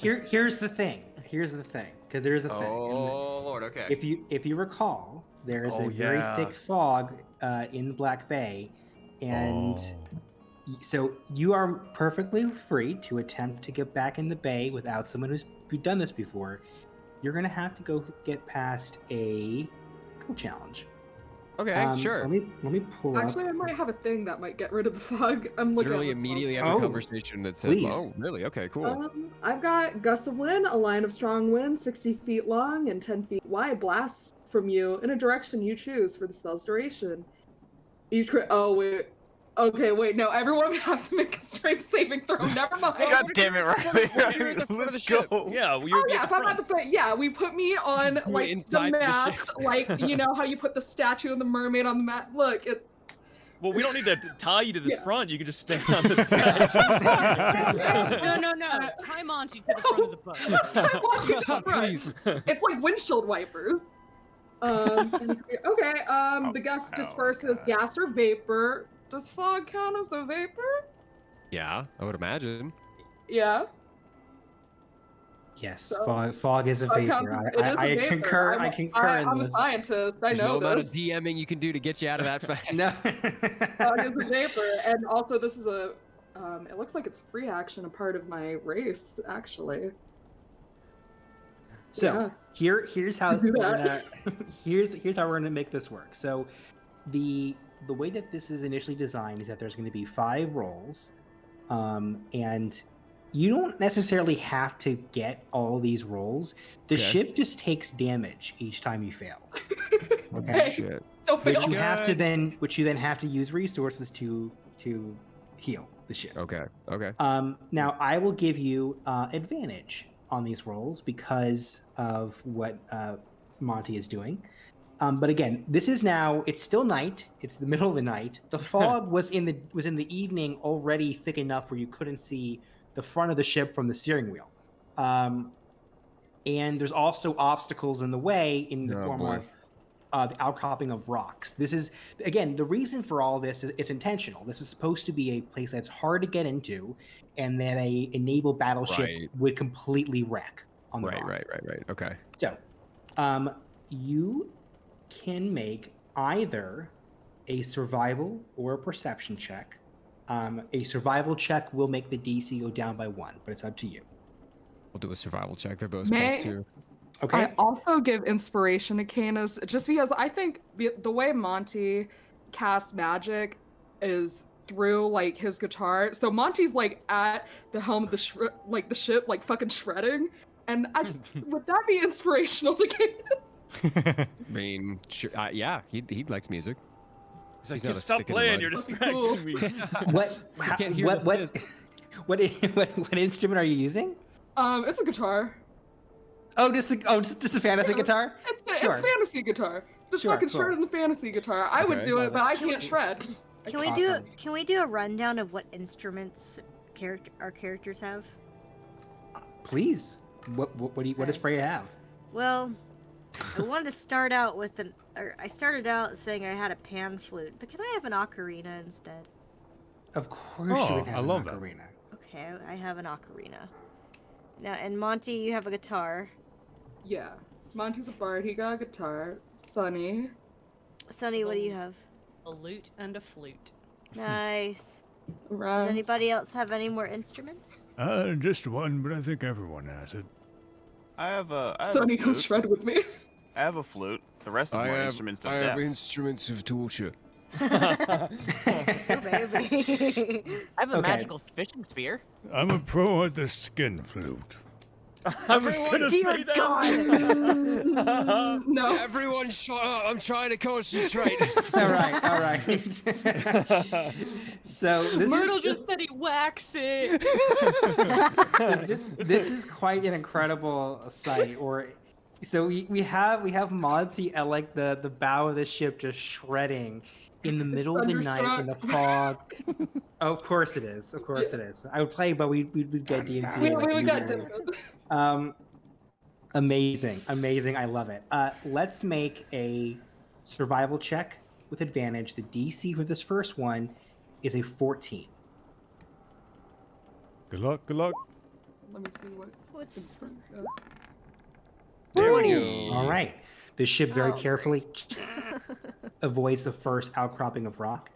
here's the thing. Here's the thing, because there's a thing. Oh Lord, okay. If you recall, there is Oh, a very yeah. thick fog in the Black Bay, and so you are perfectly free to attempt to get back in the bay without someone who's done this before. You're gonna have to go get past a skill challenge. Okay, So sure. let me pull Actually, up. I might have a thing that might get rid of the fog. I'm looking Literally at this immediately fog. after Oh, conversation that said, please. "Oh, really? Okay, cool." I've got gust of wind, a line of strong wind, 60 feet long and 10 feet wide, blasts from you in a direction you choose for the spell's duration. Oh wait. Okay, wait. No, everyone would have to make a strength saving throw. Never mind. God damn it, Riley. You're at the front of the Let's ship. go. Yeah, well, Oh yeah, if I'm at the front, yeah, we put me on Just do it like the inside the mast, ship. like you know how you put the statue and the mermaid on the mat. Look, it's Well, we don't need to tie you to the Yeah. front. You can just stand on the deck. No. Tie Monty to the front of the boat. it's time watching to the front. Please. It's like windshield wipers. Okay. The gas disperses gas or vapor. Does fog count as a vapor? Yeah, I would imagine. Yeah. Yes, So- fog is a Fog counts vapor. as- it is a I vapor. concur. I concur in I'm a this. scientist. I There's no know amount this. of DMing you can do to get you out of that fact. No. Fog is a vapor, and also this is a. It looks like it's free action, a part of my race, actually. So here's how Do we're that. gonna, here's how we're gonna make this work. So the way that this is initially designed is that there's going to be 5 rolls, and you don't necessarily have to get all these rolls. The Okay. ship just takes damage each time you fail. Okay. Hey, Shit. don't fail. Which you then have to use resources to heal the ship. Okay. Okay. Now I will give you advantage on these rolls because of what Monty is doing. But again, it's still night. It's the middle of the night. The fog was in the evening already thick enough where you couldn't see the front of the ship from the steering wheel. And there's also obstacles in the way in the Oh, form boy. of the outcropping of rocks. This is, again, the reason for all this is it's intentional. This is supposed to be a place that's hard to get into, and that a naval battleship Right. would completely wreck on the Right. rocks. Right. Okay. So, you can make either a survival or a perception check. A survival check will make the DC go down by 1, but it's up to you. We'll do a survival check. They're both May- +2. Okay. I also give inspiration to Canis just because I think the way Monty casts magic is through like his guitar. So Monty's like at the helm of the the ship, like fucking shredding, and I just would that be inspirational to Canis? I mean, sure, yeah, he likes music. He's like, He's not "You a stop stick in the playing, mud." you're distracting Cool. me. Can't hear What instrument are you using? It's a guitar. Just a fantasy guitar? It's Sure. fantasy guitar. Just Sure, fucking cool. shredding the fantasy guitar. I would Okay. do Love it, but it. I can't shred. Awesome. Can we do a rundown of what instruments our characters have? Please. What does Freya have? Well, I wanted to start out with I started out saying I had a pan flute, but can I have an ocarina instead? Of course Oh, you would have I love an that. ocarina. Okay, I have an ocarina. Now, and Monty, you have a guitar. Yeah. Monty's a bard. He got a guitar. Sunny. Sonny, what do you have? A lute and a flute. Nice. Does Rhymes. anybody else have any more instruments? Just one, but I think everyone has it. I have a Sunny, come flute. shred with me. I have a flute. The rest of I them are have, instruments of I death. have instruments of torture. Oh, baby. I have a Okay. magical fishing spear. I'm a pro at the skin flute. I was gonna say Dear that. God. No. Everyone shut up. I'm trying to concentrate. all right. So this Myrtle is just said he whacks it. this is quite an incredible sight. So we have Monty at like the bow of the ship just shredding in the middle of the night in the fog. Oh, of course it is. Of course it is. I would play, but we'd get DMC. We like, got immediately. different. Amazing. I love it. Let's make a survival check with advantage. The DC for this first one is a 14. Good luck. Let me see what. What's 20. All right. The ship very Oh, carefully avoids the first outcropping of rock.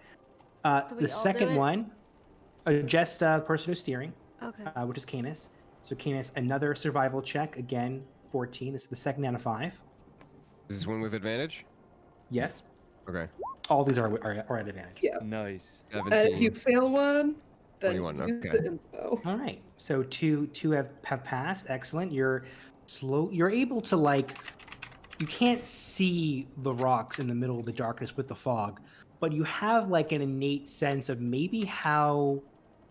we The all do second it? one, just the person who's steering, Okay. which is Canis. So Canis, another survival check. Again, 14. This is the second out of 5. Is this one with advantage? Yes. Okay. All these are at advantage. Yeah. Nice. If 17. you fail one, then 21, use okay. the inspo. All right. So two have passed. Excellent. You're able to you can't see the rocks in the middle of the darkness with the fog, but you have like an innate sense of maybe how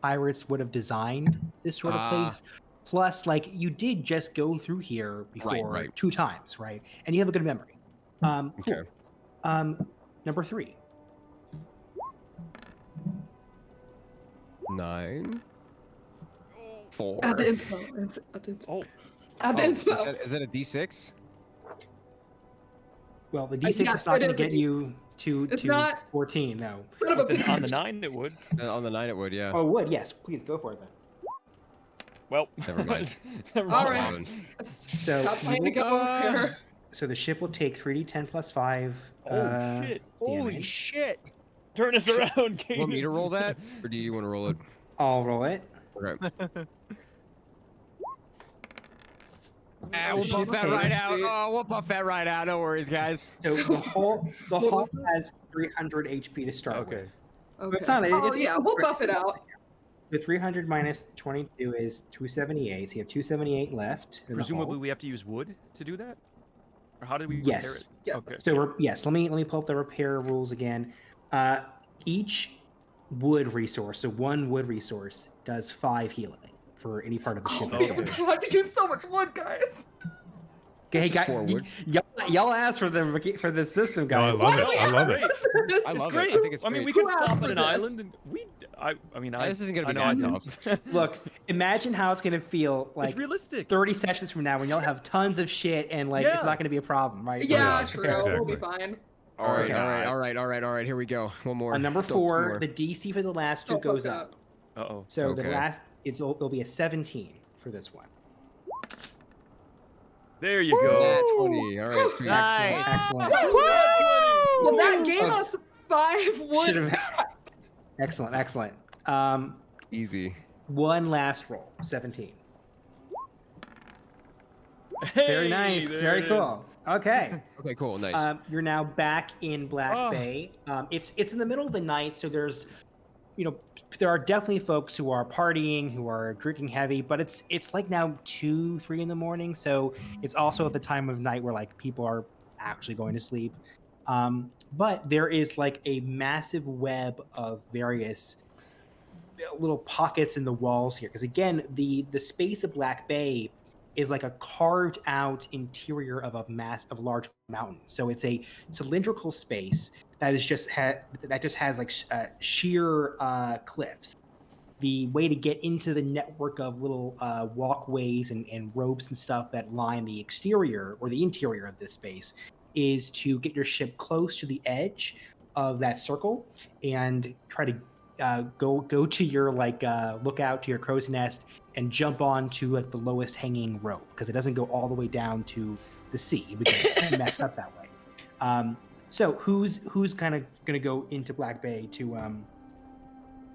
pirates would have designed this sort of place. Plus, like you did just go through here before right. 2 times, right? And you have a good memory. Cool. Okay. Number 3. 9. 4. Add the inspo. Add the inspo. Oh. Add the inspo. Is that a D6? Well, the D6 yes, is not it going is to a get D- you to It's not- 14. No. Son of a On the bitch. 9 it would. On the 9 it would, yeah. Oh, it would. Yes. Please go for it then. Well, Never mind. Never All mind. right. So Stop trying to go over here. So the ship will take 3d10 plus 5. Oh shit. Holy damage. shit! Turn us around, Kate. Want me to roll that? Or do you want to roll it? I'll roll it. Okay. I we'll should buff that take right a out. seat. Oh, we'll buff that right out. No worries, guys. So the hull What was that? has 300 HP to start Okay. with. Okay. It's not. Oh, It's yeah, we'll buff it out. The 300 minus 22 is 278. So you have 278 left. in the Presumably hull. we have to use wood to do that? Or how do we Yes. repair it? Yes. Okay. So yes, let me pull up the repair rules again. Each wood resource, so one wood resource, does 5 healing for any part of the ship. Oh, that's okay. damaged. I have to use so much wood, guys. Okay, Just forward. y'all asked for the system, No, I guys. love it. I love it. This I is love great. it. I think it's I mean, great. we Who could asked stop for at an this? island and I mean, This isn't gonna I be know bad, I Look, imagine how it's gonna feel It's like realistic. 30 sessions from now when y'all have tons of shit and like it's Yeah. not gonna be a problem, right? Yeah, Yeah, true. exactly. We'll be fine. All right, Okay. all right. Here we go. One more. On number Don't- two 4, more. the DC for the last 2 Don't fuck goes it up. Uh-oh. So the Okay. last it'll be a 17 for this one. There you go. Nat 20. All right, sweet. Nice. Excellent. Well, that gave Oh, us 5 wood. Should have. Excellent. Easy. One last roll. 17. Hey, Very nice. there Very it cool. Okay. Okay, cool. Nice. You're now back in Black Oh. Bay. It's in the middle of the night, so there's, there are definitely folks who are partying, who are drinking heavy, but it's like now 2, 3 in the morning, so it's also at the time of night where like people are actually going to sleep. But there is like a massive web of various little pockets in the walls here, because again, the space of Black Bay is like a carved out interior of a large mountain. So it's a cylindrical space that is just has like sheer cliffs. The way to get into the network of little walkways and ropes and stuff that line the exterior or the interior of this space is to get your ship close to the edge of that circle and try to go to your lookout to your crow's nest and jump onto like the lowest hanging rope, because it doesn't go all the way down to the sea. It would get messed up that way. So who's kind of gonna go into Black Bay to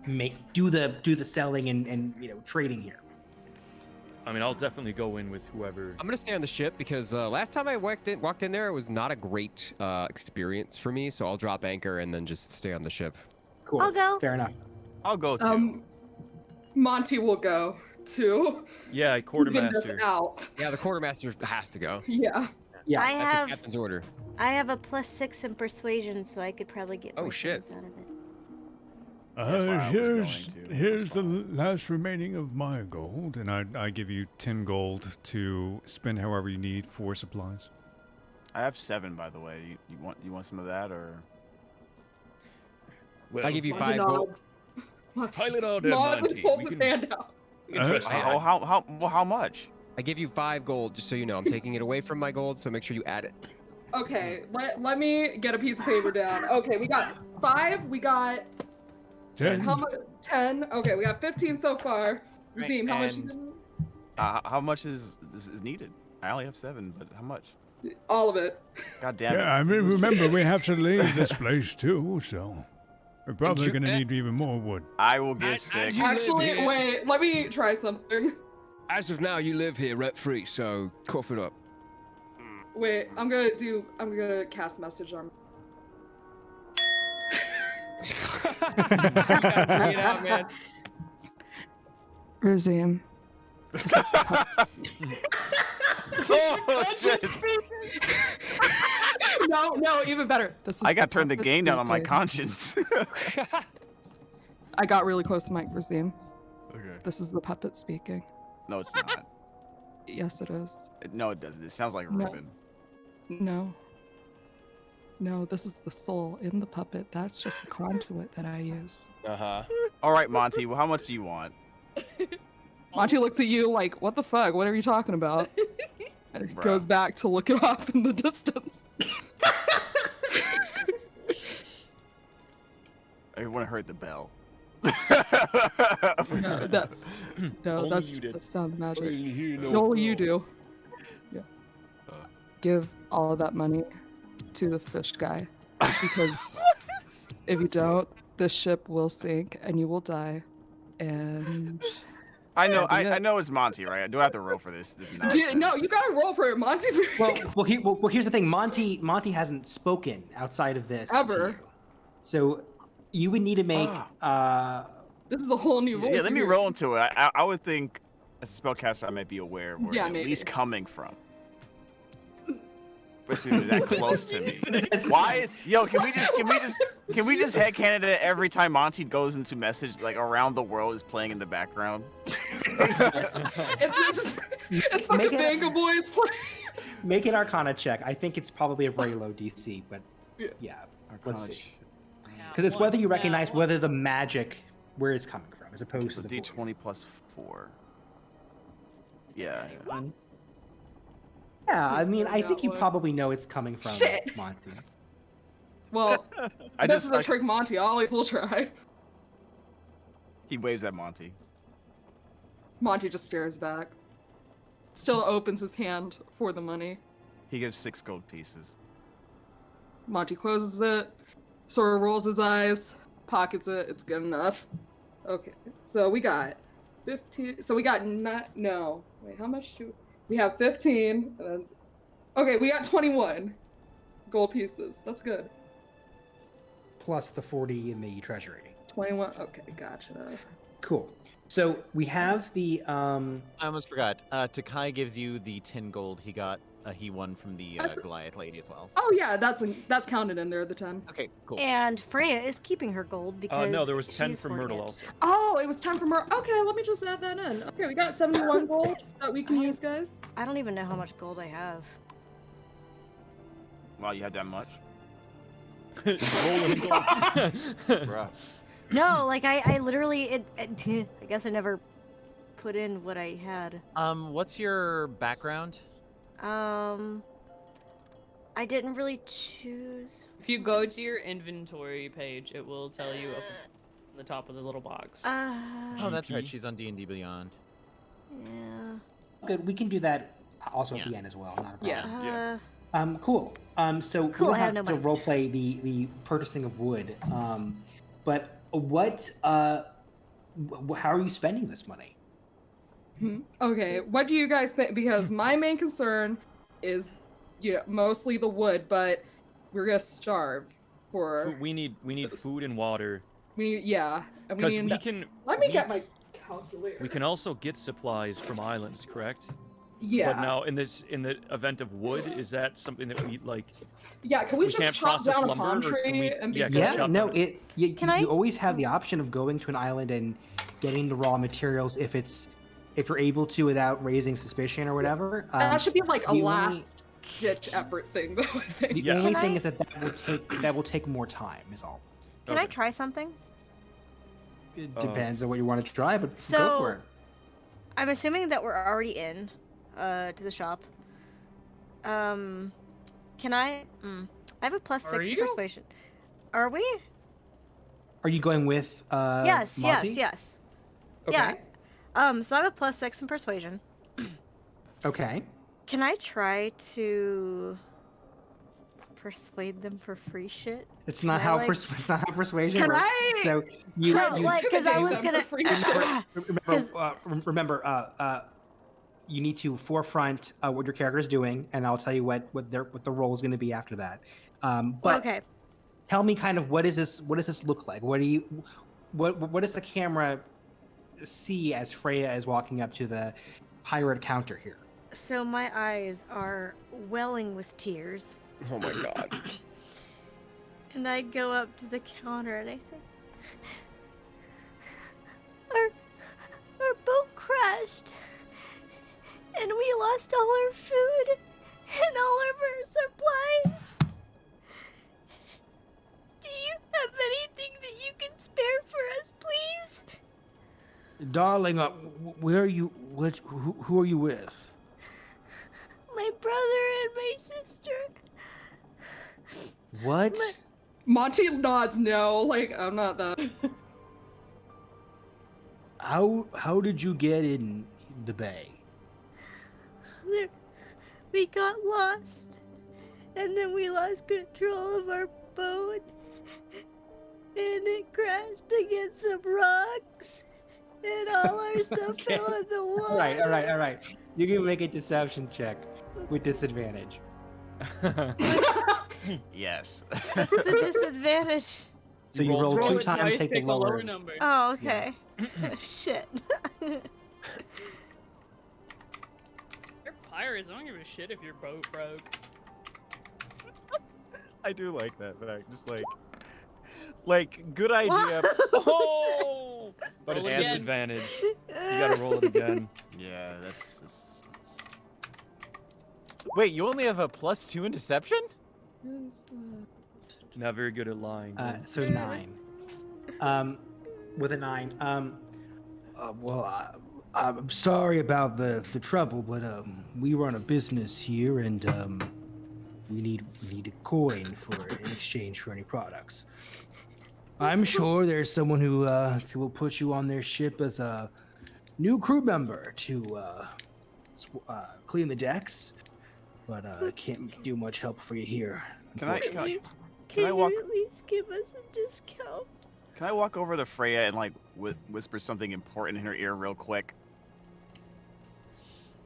do the selling and trading here? I mean, I'll definitely go in with whoever. I'm gonna stay on the ship because last time I walked in there, it was not a great experience for me. So I'll drop anchor and then just stay on the ship. Cool. I'll go. Fair enough. I'll go too. Monty will go too. Yeah, Even this quartermaster. out. Yeah, the quartermaster has to go. Yeah. Yeah. I That's the have captain's order. I have a +6 in persuasion, so I could probably get Oh, more shit. things out of it. That's where I was Here's going to. here's That's the fine. last remaining of my gold, and I give you 10 gold to spend however you need for supplies. I have 7, by the way. You want some of that, or? Well, I give you Monty 5 gold. nods. Pilot all day, Nods Monty. and holds We his can- hand out. we can trust I- that. How much? I give you 5 gold, just so you know. I'm taking it away from my gold, so make sure you add it. Okay, let me get a piece of paper down. Okay, we got 5. We got 10. how much? 10. Okay, we got 15 so far. Razim, how much? and- How much is needed? I only have 7, but how much? All of it. God damn it. Yeah, I mean, remember, we have to leave this place too, so we're probably you- going to need even more wood. I will give 6. you live Actually, here. wait. Let me try something. As of now, you live here rent free, so cough it up. Wait, I'm gonna cast message on. Bring it out, man. Razim. Oh shit! No, even better. This is I got to turn the puppet game down on my speaking. conscience. I got really close to Mike Razim. Okay. This is the puppet speaking. No, it's not. Yes, it is. No, it doesn't. It sounds like No. Ruben. No, this is the soul in the puppet. That's just a conduit that I use. Uh-huh. All right, Monty. Well, how much do you want? Monty looks at you like, what the fuck? What are you talking about? And he Bruh. goes back to look it off in the distance. Everyone heard the bell. No, Only that's you did. that's sound magic. No, Only you do. Yeah. Uh. Give all of that money to the fish guy. Because if you don't, the ship will sink and you will die. And I know. Yeah. I know it's Monty, right? Do I have to roll for this? This nonsense. Dude, no, you gotta roll for it. Monty's Well, here's the thing. Monty hasn't spoken outside of this to Ever. you. So you would need to make This is a whole new rule. Yeah, let me roll into it. I would think as a spellcaster I might be aware of where Yeah, it's maybe. at least coming from. Especially that close to me. Why is can we just headcanon it every time Monty goes into message like around the world is playing in the background? It's fucking Make it- Banga Boys playing. Make an Arcana check. I think it's probably a very low DC, but yeah. Let's see. Because it's whether you recognize whether the magic, where it's coming from, as opposed to the D20 voice. plus 4. Yeah. Yeah, I mean, I think you probably know it's coming from Shit. Monty. Well, this is a trick Monty always will try. He waves at Monty. Monty just stares back. Still opens his hand for the money. He gives 6 gold pieces. Monty closes it, sort of rolls his eyes, pockets it. It's good enough. Okay, so we got 15. So we got no. Wait, how much do we have? 15. And then, okay, we got 21 gold pieces. That's good. Plus the 40 in the treasury. 21. Okay, gotcha. Cool. So we have the I almost forgot. Takai gives you the 10 gold he got. He won from the Goliath lady as well. Oh yeah, that's counted in there. The 10. Okay, cool. And Freya is keeping her gold because no, there was 10 she's from hoarding Myrtle it. also. Oh, it was 10 from her. Okay, let me just add that in. Okay, we got 71 gold that we can use, guys. I don't even know how much gold I have. Wow, you had that much? Rolling gold. Bruh. No, like I literally I guess I never put in what I had. What's your background? I didn't really choose. If you go to your inventory page, it will tell you up at the top of the little box. Oh, that's right. She's on D&D Beyond. Yeah. good. We can do that also at the end as well. Not a problem. Yeah. Cool. So Cool, we'll I have have no to money. roleplay the purchasing of wood. But what how are you spending this money? Okay, what do you guys think? Because my main concern is, mostly the wood, but we're gonna starve for. We need food and water. And we Because need. we can. Let me get my calculator. We can also get supplies from islands, correct? Yeah. But now, in the event of wood, is that something that we like? Yeah, can we just can't chop process down a lumber, palm or can tree we- and be yeah, good? can we chop No, down- you always have the option of going to an island and getting the raw materials if you're able to without raising suspicion or whatever. That should be like a the only- last ditch effort thing, though. I think. The only thing is that will take more time. Is all. Can I try something? It depends on what you want to try, but So, go for it. I'm assuming that we're already in to the shop. Can I? I have a plus 6 Are in you? persuasion. Are we? Are you going with Yes, Monty? yes. Okay. Yeah. So I have a plus 6 in persuasion. Okay. Can I try to persuade them for free shit? It's not Can I, how like- it's not how persuasion Can works. I So you, No, you like, because I was intimidate them gonna. for free remember, you need to forefront what your character is doing, and I'll tell you what the role is going to be after that. But Okay. tell me kind of what does this look like? What does the camera see as Freya is walking up to the pirate counter here? So my eyes are welling with tears, Oh my god. and I go up to the counter and I say, "Our boat crashed, and we lost all our food and all of our supplies. Do you have anything that you can spare for us, please?" Darling, where are you? Who are you with? My brother and my sister. What? Monty nods no, like I'm not that. How did you get in the bay? We got lost, and then we lost control of our boat, and it crashed against some rocks, and all our stuff fell in the water. All right. You can make a deception check with disadvantage. Yes. What's the disadvantage? So you roll two times, take the lower. number. Oh, okay. Shit. You're pirates. I don't give a shit if your boat broke. I do like that fact. Just like good idea. Oh! But it's Roll again. disadvantage. You gotta roll it again. Yeah, that's Wait, you only have a +2 in deception? Not very good at lying. So 9. With a 9. Well, I'm sorry about the trouble, but we run a business here, and we need a coin for in exchange for any products. I'm sure there's someone who will put you on their ship as a new crew member to clean the decks, but can't do much help for you here. Can I Can walk? you at least give us a discount? Can I walk over to Freya and like whisper something important in her ear real quick?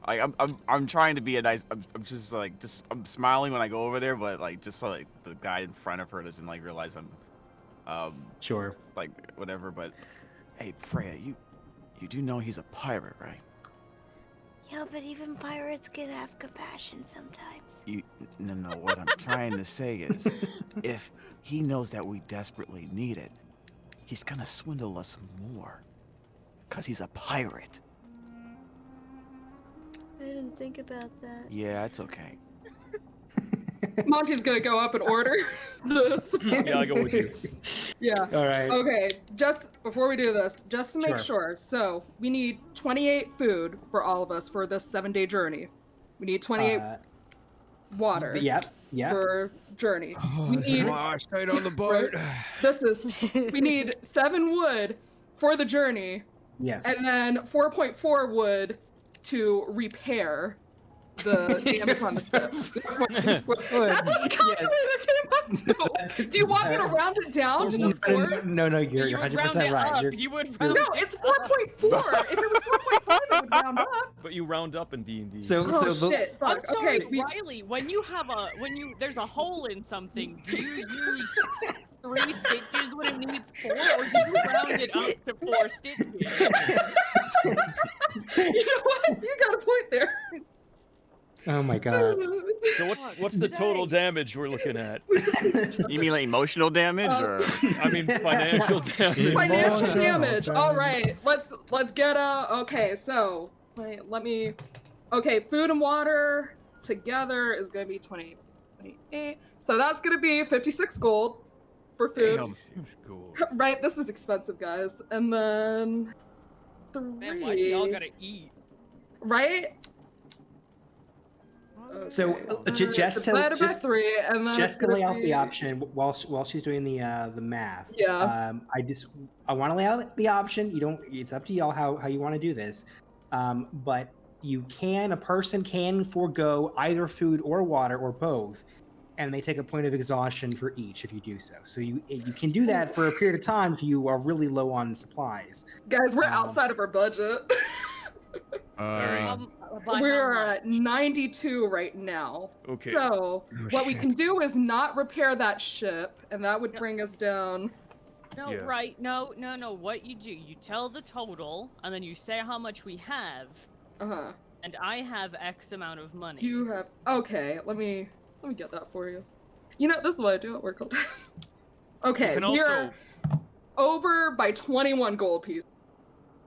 I'm trying to be a nice. I'm just like I'm smiling when I go over there, but like just so like the guy in front of her doesn't like realize I'm Sure. like whatever. But hey, Freya, you do know he's a pirate, right? Yeah, but even pirates can have compassion sometimes. No. What I'm trying to say is, if he knows that we desperately need it, he's gonna swindle us more, cause he's a pirate. I didn't think about that. Yeah, it's okay. Monty's gonna go up and order this. Yeah, I'll go with you. Yeah. All right. Okay, just before we do this, just to make sure. So we need 28 food for all of us for this 7-day journey. We need 28 water. Yep. For journey. We This is need. why I stayed on the boat. This is. We need 7 wood for the journey, Yes. and then 4.4 wood to repair the damage on the ship. That's what the calculator came up to. Do you want me to round it down to just 4? No, you're you would 100% round it right. up. You're- You would No, round it's 4.4. If it was 4.5, it would round up. But you round up in D&D. So, Oh so the, shit! I'm Fuck. sorry, Okay. Riley. When there's a hole in something, do you use 3 stitches when it needs 4, or do you round it up to 4 stitches? You know what? You got a point there. oh my god. So what's the total damage we're looking at? You mean like emotional damage or? I mean financial damage. Financial damage. All right. Let's get okay, so let me. Okay, food and water together is gonna be 28. So that's gonna be 56 gold for food. Damn. Cool. Right. This is expensive, guys. And then 3. Man, why do y'all gotta eat? Right. So Okay. just Divided by to 3, and then just it's to gonna lay out be- the option while she's doing the math. Yeah. I want to lay out the option. You don't. It's up to y'all how you want to do this. But a person can forego either food or water or both, and they take a point of exhaustion for each if you do so. So you can do that for a period of time if you are really low on supplies. Guys, we're outside of our budget. Alright. By We're how at much? 92 right now. Okay. So what we shit. can do is not repair that ship, and that would bring us down. No, Yeah. right? No. What you do, you tell the total, and then you say how much we have, Uh-huh. and I have X amount of money. You have okay, let me get that for you. You know, this is what I do at work all day. Okay, You can we're over by 21 gold pieces.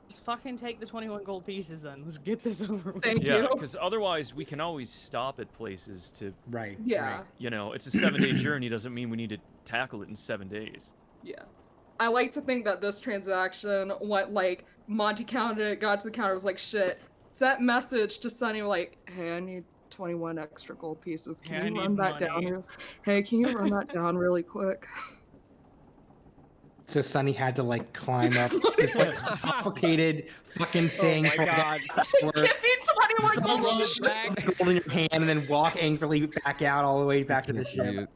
Just fucking take the 21 gold pieces then. Let's get this over with. Thank Yeah, you. because otherwise we can always stop at places to, Right. Yeah. you know, it's a 7-day journey. Doesn't mean we need to tackle it in 7 days. Yeah. I like to think that this transaction went like Monty counted it, got to the counter, was like shit. Sent message to Sunny like, hey, I need 21 extra gold pieces. Yeah, I Can you need run that down? money." Hey, can you run that down really quick? So Sunny had to like climb up this like complicated fucking thing. Oh my god. Give me 21 gold pieces. Gold in your hand and then walk angrily back out all the way back to the ship.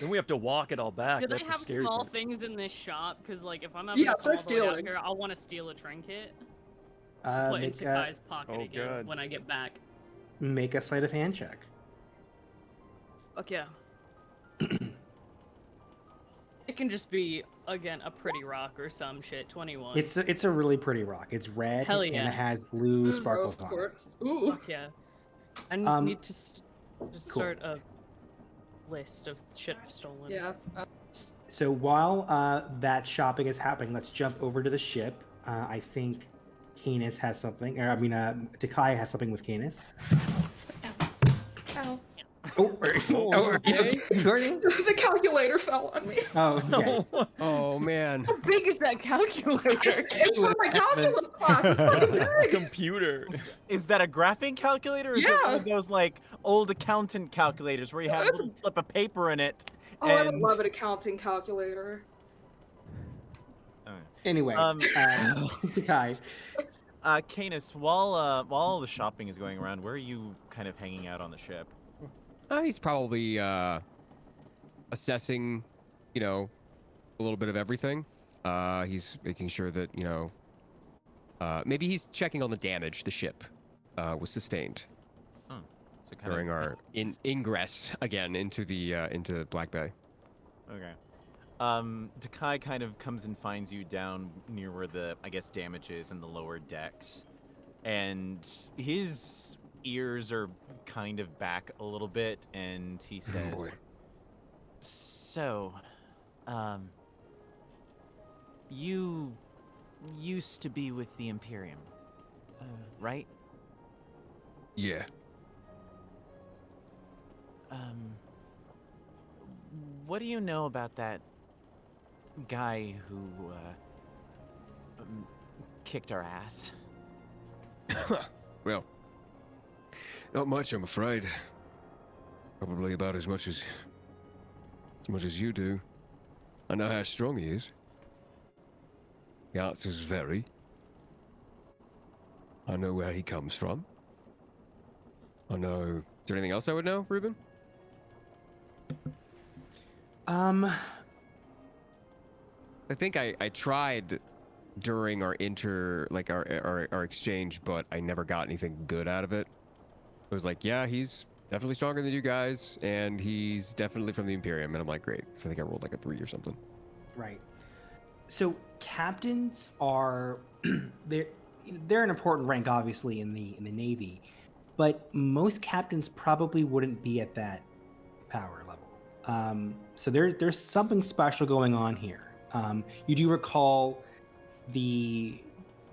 Then we have to walk it all back. Do they That's the have scary small part. things in this shop? Because like if I'm having Yeah, to come start all the way out stealing. here, I'll want to steal a trinket. Put Make into Kai's pocket Oh, again God. when I get back. make a sleight of hand check. Fuck yeah. It can just be again a pretty rock or some shit. 21. It's a really pretty rock. It's red Hell and yeah. it has blue Rose sparkles on it. quartz. Ooh. Fuck yeah. I need to just cool. start a list of shit I've stolen. Yeah. So while that shopping is happening, let's jump over to the ship. I think Canis has something, or I mean, Takai has something with Canis. Ow. Oh, okay. recording? The calculator fell on me. Oh, okay. Oh man. How big is that calculator? It's from my calculus class. It's fucking big. Computer. Is that a graphing calculator? Or is it one Yeah. of those like old accountant calculators where you have a It's- little slip of paper in it? Oh, I would and... love an accounting calculator. Anyway, Takai. Canis, while all the shopping is going around, where are you kind of hanging out on the ship? He's probably assessing, you know, a little bit of everything. He's making sure that, you know, maybe he's checking on the damage the ship was sustained So kind during of... our ingress again into the into Black Bay. Okay. Takai kind of comes and finds you down near where the, I guess, damage is in the lower decks. And his ears are kind of back a little bit, and he says, boy. So, you used to be with the Imperium, right? Yeah. What do you know about that guy who kicked our ass? Well, not much, I'm afraid. Probably about as much as you do. I know how strong he is. The answer's very. I know where he comes from. I know. Is there anything else I would know, Ruben? I think I tried during our our exchange, but I never got anything good out of it. It was like, yeah, he's definitely stronger than you guys, and he's definitely from the Imperium. And I'm like, great. So I think I rolled like a 3 or something. Right. So captains are they're an important rank, obviously, in the Navy, but most captains probably wouldn't be at that power level. So there's something special going on here. You do recall the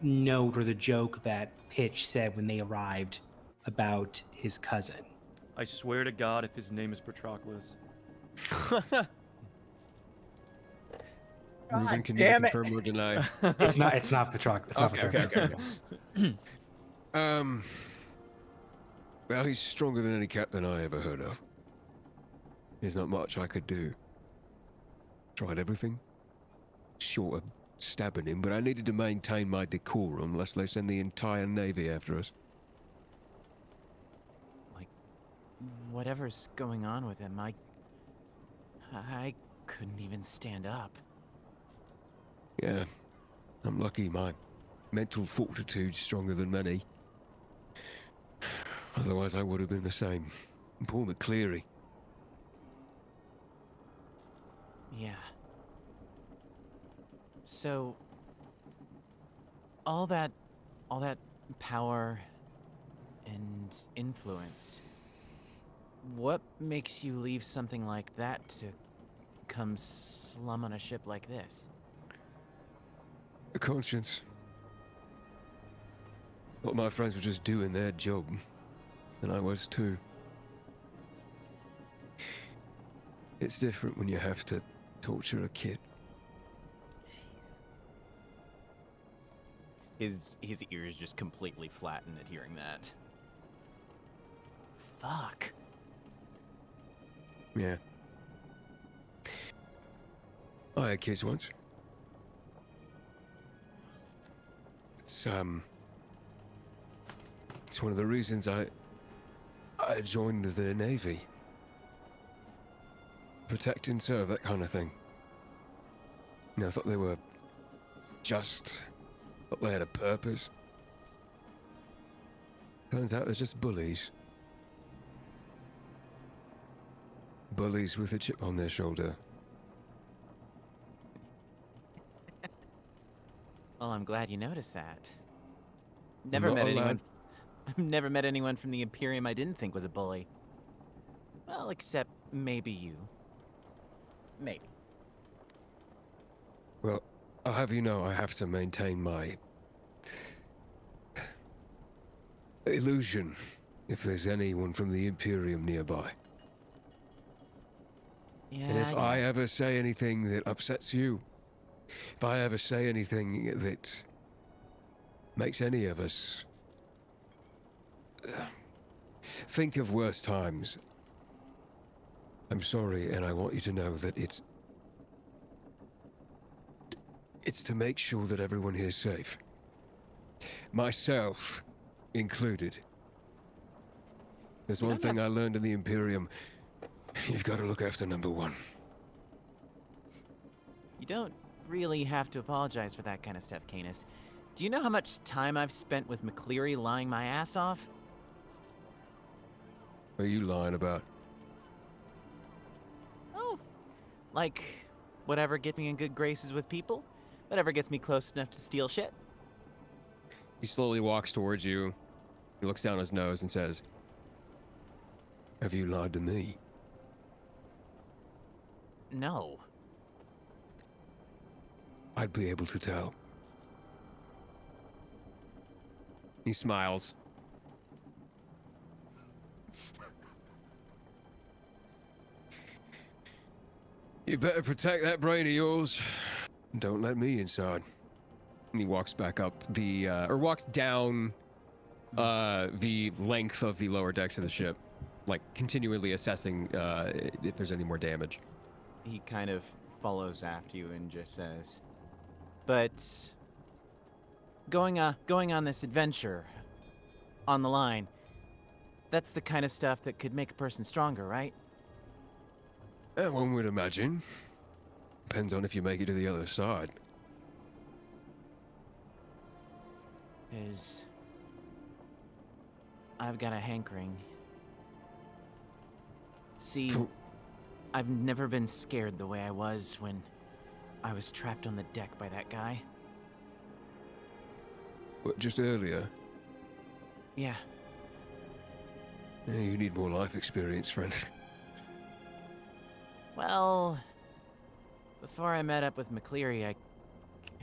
note or the joke that Pitch said when they arrived about his cousin. I swear to God, if his name is Patroclus. Ruben, can damn you it. confirm or deny? It's not Patroclus. It's not Okay, Patroclus. okay. Well, he's stronger than any captain I ever heard of. There's not much I could do. Tried everything. Short of stabbing him, but I needed to maintain my decorum lest they send the entire Navy after us. Whatever's going on with him, I couldn't even stand up. Yeah, I'm lucky my mental fortitude's stronger than many. Otherwise I would have been the same. Poor McCleary. Yeah. So all that power and influence, what makes you leave something like that to come slum on a ship like this? A conscience. What my friends were just doing their job, and I was too. It's different when you have to torture a kid. His ears just completely flatten at hearing that. Fuck. Yeah. I had kids once. It's one of the reasons I joined the Navy. Protect and serve, that kind of thing. You know, I thought they were just, thought they had a purpose. Turns out they're just bullies. Bullies with a chip on their shoulder. Well, I'm glad you noticed that. Never Not met allowed. anyone. I've never met anyone from the Imperium I didn't think was a bully. Well, except maybe you. Maybe. Well, I'll have you know I have to maintain my illusion if there's anyone from the Imperium nearby. Yeah. And if know. I ever say anything that upsets you, if I ever say anything that makes any of us think of worse times, I'm sorry, and I want you to know that it's to make sure that everyone here is safe. Myself included. There's You one don't thing have- I learned in the Imperium. You've got to look after number one. You don't really have to apologize for that kind of stuff, Canis. Do you know how much time I've spent with McCleary lying my ass off? What are you lying about? Oh, like whatever gets me in good graces with people, whatever gets me close enough to steal shit. He slowly walks towards you. He looks down his nose and says, Have you lied to me? No. I'd be able to tell. he smiles. You better protect that brain of yours. Don't let me inside. And he walks back up or walks down the length of the lower decks of the ship, like continually assessing if there's any more damage. He kind of follows after you and just says, but going on this adventure on the line, that's the kind of stuff that could make a person stronger, right? One would imagine. Depends on if you make it to the other side. Is I've got a hankering. See, For- I've never been scared the way I was when I was trapped on the deck by that guy. What, just earlier? Yeah, Yeah, you need more life experience, friend. well, before I met up with McCleary, I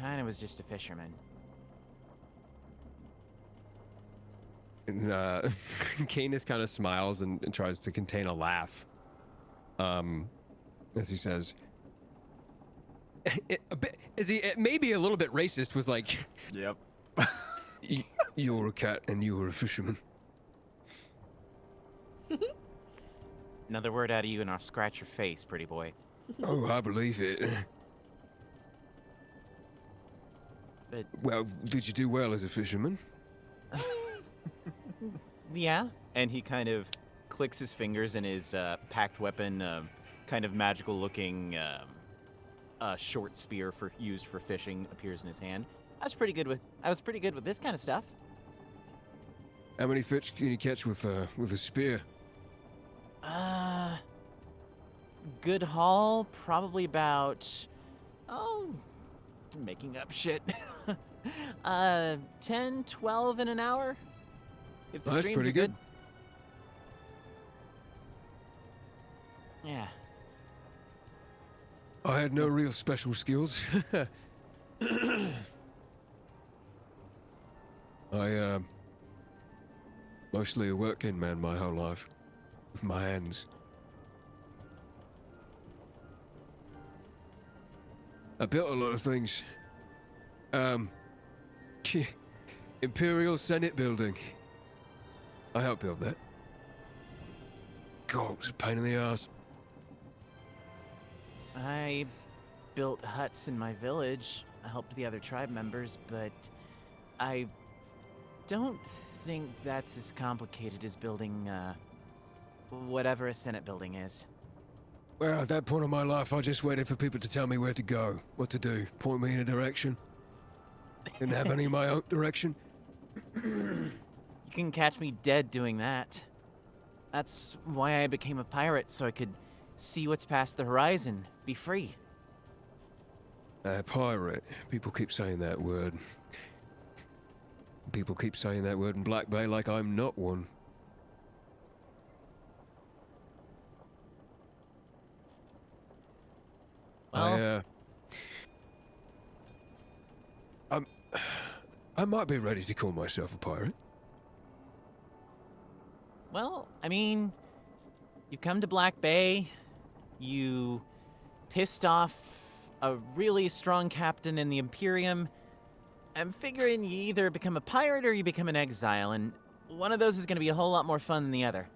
kind of was just a fisherman. And Canis kind of smiles and tries to contain a laugh. As he says, it may be a little bit racist, was like, Yep. You're a cat and you were a fisherman. Another word out of you and I'll scratch your face, pretty boy. Oh, I believe it. But Well, did you do well as a fisherman? yeah, and he kind of clicks his fingers and his packed weapon, kind of magical-looking short spear used for fishing appears in his hand. I was pretty good with this kind of stuff. How many fish can you catch with a spear? Good haul, probably about, making up shit. 10, 12 in an hour. If the That's streams pretty are good. Yeah. I had no real special skills. I mostly a working man my whole life, with my hands. I built a lot of things. Imperial Senate building. I helped build that. God, it was a pain in the ass. I built huts in my village. I helped the other tribe members, but I don't think that's as complicated as building, whatever a Senate building is. Well, at that point in my life, I just waited for people to tell me where to go, what to do, point me in a direction. Didn't have any of my own direction. You can catch me dead doing that. That's why I became a pirate, so I could see what's past the horizon, be free. Pirate. People keep saying that word. People keep saying that word in Black Bay like I'm not one. Well, I might be ready to call myself a pirate. I mean, you come to Black Bay, you pissed off a really strong captain in the Imperium. I'm figuring you either become a pirate or you become an exile, and one of those is going to be a whole lot more fun than the other.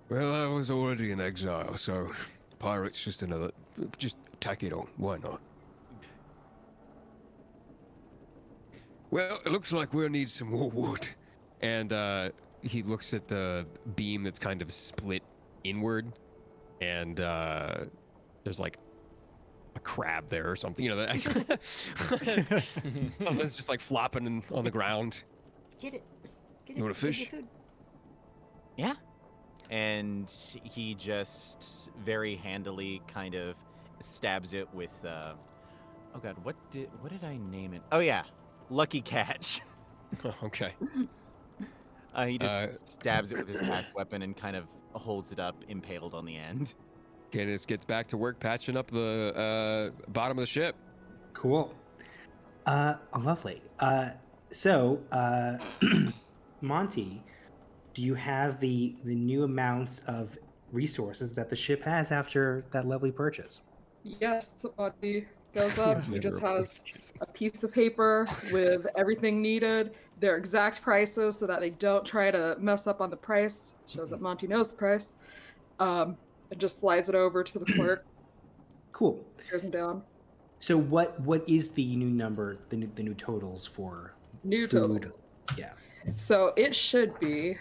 Well, I was already in exile, so pirate's just another. Just tack it on. Why not? Well, it looks like we'll need some more wood. And he looks at the beam that's kind of split inward, and there's like a crab there or something. You know, that it's just like flopping on the ground. Get it. Get You want a Get your fish? food. Yeah. And he just very handily kind of stabs it with oh god, what did I name it? Oh yeah, Lucky Catch. Okay. He just stabs it with his pack weapon and kind of holds it up impaled on the end. Candace gets back to work patching up the bottom of the ship. Cool. Lovely. So, Monty, do you have the new amounts of resources that the ship has after that lovely purchase? Yes, Monty goes up. He just has a piece of paper with everything needed, their exact prices, so that they don't try to mess up on the price. Shows that Monty knows the price. And just slides it over to the clerk. Cool. Tears them down. So, what is the new number? The new totals for New food? total. Yeah. So it should be.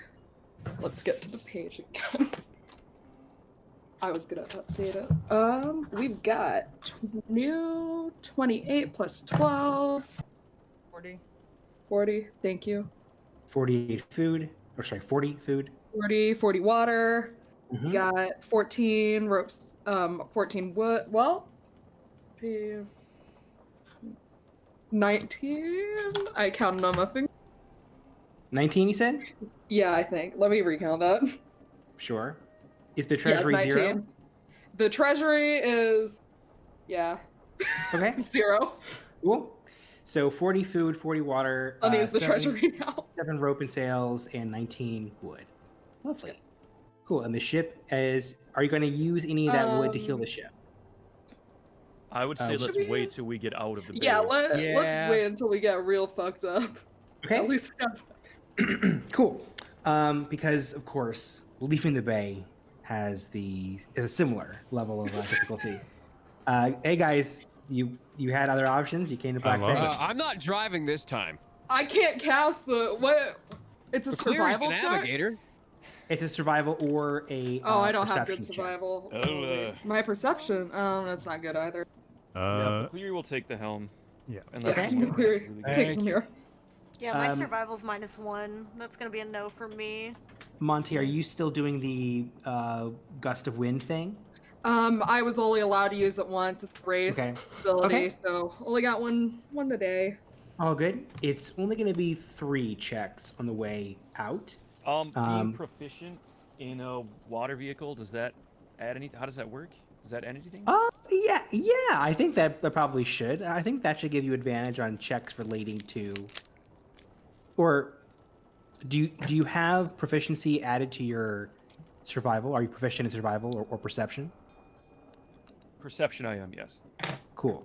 Let's get to the page again. I was gonna update it. We've got new 28 plus 12. 40. 40. Thank you. 48 food. Or sorry, 40 food. 40 water. Mhm. Got 14 ropes. 14 wood. Well, 19. I counted on my finger. 19, you said? Yeah, I think. Let me recount that. Sure. Is the treasury yeah, 0? The treasury is, yeah, Okay. 0. Cool. So 40 food, 40 water. Let me use the 7 treasury now. 7 rope and sails, and 19 wood. Lovely. Cool. And the ship is. Are you going to use any of that wood to heal the ship? I would say Should let's we- wait till we get out of the bay. Yeah, let's Yeah. wait until we get real fucked up. Okay. At least we have. Cool. Because of course, leaving the bay is a similar level of difficulty. Hey guys, you had other options. You came to Black love Bay. it. I'm not driving this time. I can't cast the what? It's a McCleary's survival the check. navigator. It's a survival or a. Oh, I don't have good perception check. survival. Oh, My perception. That's not good either. Yeah, McCleary will take the helm. Yeah. Unless Okay. someone McCleary, really take good. it from here. Yeah, my Um, survival's -1. That's gonna be a no for me. Monty, are you still doing the gust of wind thing? I was only allowed to use it once. It's race Okay. ability, Okay. so only got one today. Oh, good. It's only going to be 3 checks on the way out. Being proficient in a water vehicle, does that add anything? How does that work? Does that add anything? Yeah. I think that probably should. I think that should give you advantage on checks relating to. Or do you have proficiency added to your survival? Are you proficient in survival or perception? Perception, I am, yes. Cool.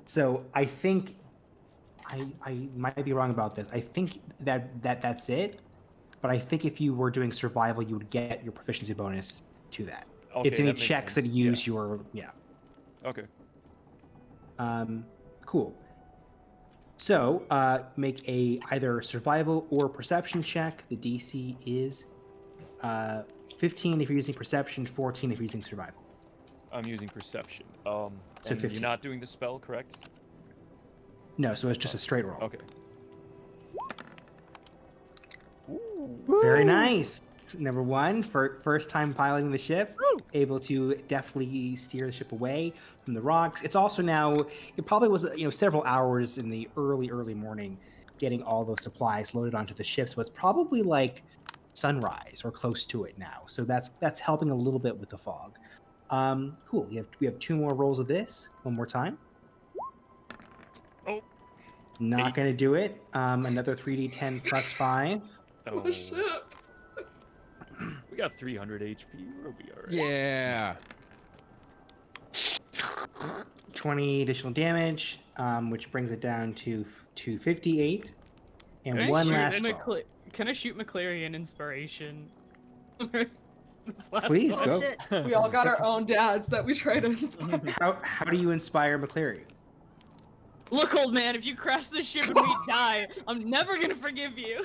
So I think I might be wrong about this. I think that's it. But I think if you were doing survival, you would get your proficiency bonus to that. Okay, It's any that makes checks sense. that use Yeah. your Okay. Cool. So make a either survival or perception check. The DC is 15 if you're using perception, 14 if you're using survival. I'm using perception. So And 15. you're not doing the spell, correct? No, so it's just a straight roll. Okay. Very nice. Number 1, first time piloting the ship, able to deftly steer the ship away from the rocks. It's also now, it probably was several hours in the early morning getting all those supplies loaded onto the ship. So it's probably like sunrise or close to it now. So that's helping a little bit with the fog. Cool. We have 2 more rolls of this. One more time. Oh. Not going to do it. Another 3d10 plus 5. Oh, shit. We got 300 HP. We'll be alright. Yeah. 20 additional damage, which brings it down to 258. And Can I one shoot last roll. Can I shoot McCleary an inspiration? This last Please, one? go. Shit. We all got our own dads that we try to inspire. How do you inspire McCleary? Look, old man, if you crash this ship and we die, I'm never gonna forgive you.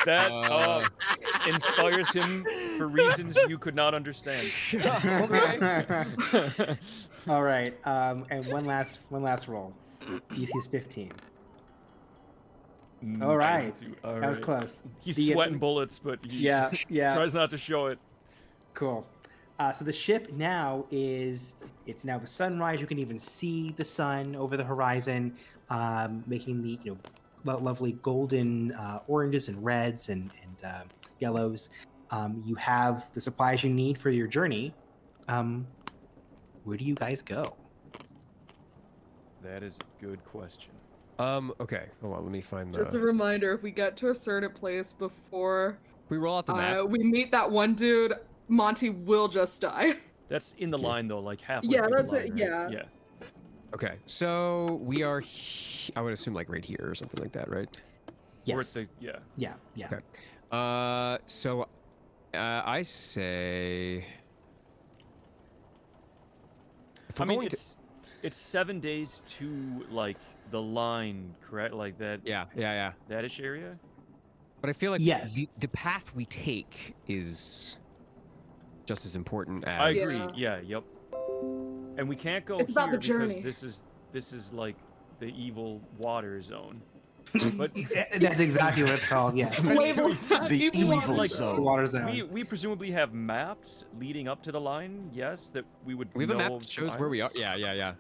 That inspires him for reasons you could not understand. All right, and one last roll. DC is 15. All right, All that was right. close. He's The- sweating bullets, but he Yeah. tries not to show it. Cool. So the ship now it's now the sunrise. You can even see the sun over the horizon, making the lovely golden oranges and reds and yellows. You have the supplies you need for your journey. Where do you guys go? That is a good question. Okay, hold on, let me find Just a the... reminder, if we get to a certain place before We roll out the map. we meet that one dude, Monty will just die. That's in the line though, like halfway. Yeah, through the that's line, it, right? yeah. Yeah. Okay, so we are... I would assume like right here or something like that, right? Or Yes. at the, yeah. Yeah. Okay. So I say... If I we're mean, going to- it's 7 days to like the line, correct? Like that. Yeah. That-ish area. But I feel like Yes. the path we take is just as important as... I agree. Yeah. Yep. And we can't go It's about here the journey. because this is like the evil water zone. But That's exactly what it's called. Yes. Label that The evil evil water. The zone. water zone. we presumably have maps leading up to the line. Yes, that we would. We have a know map of that some shows where we are. islands. Yeah.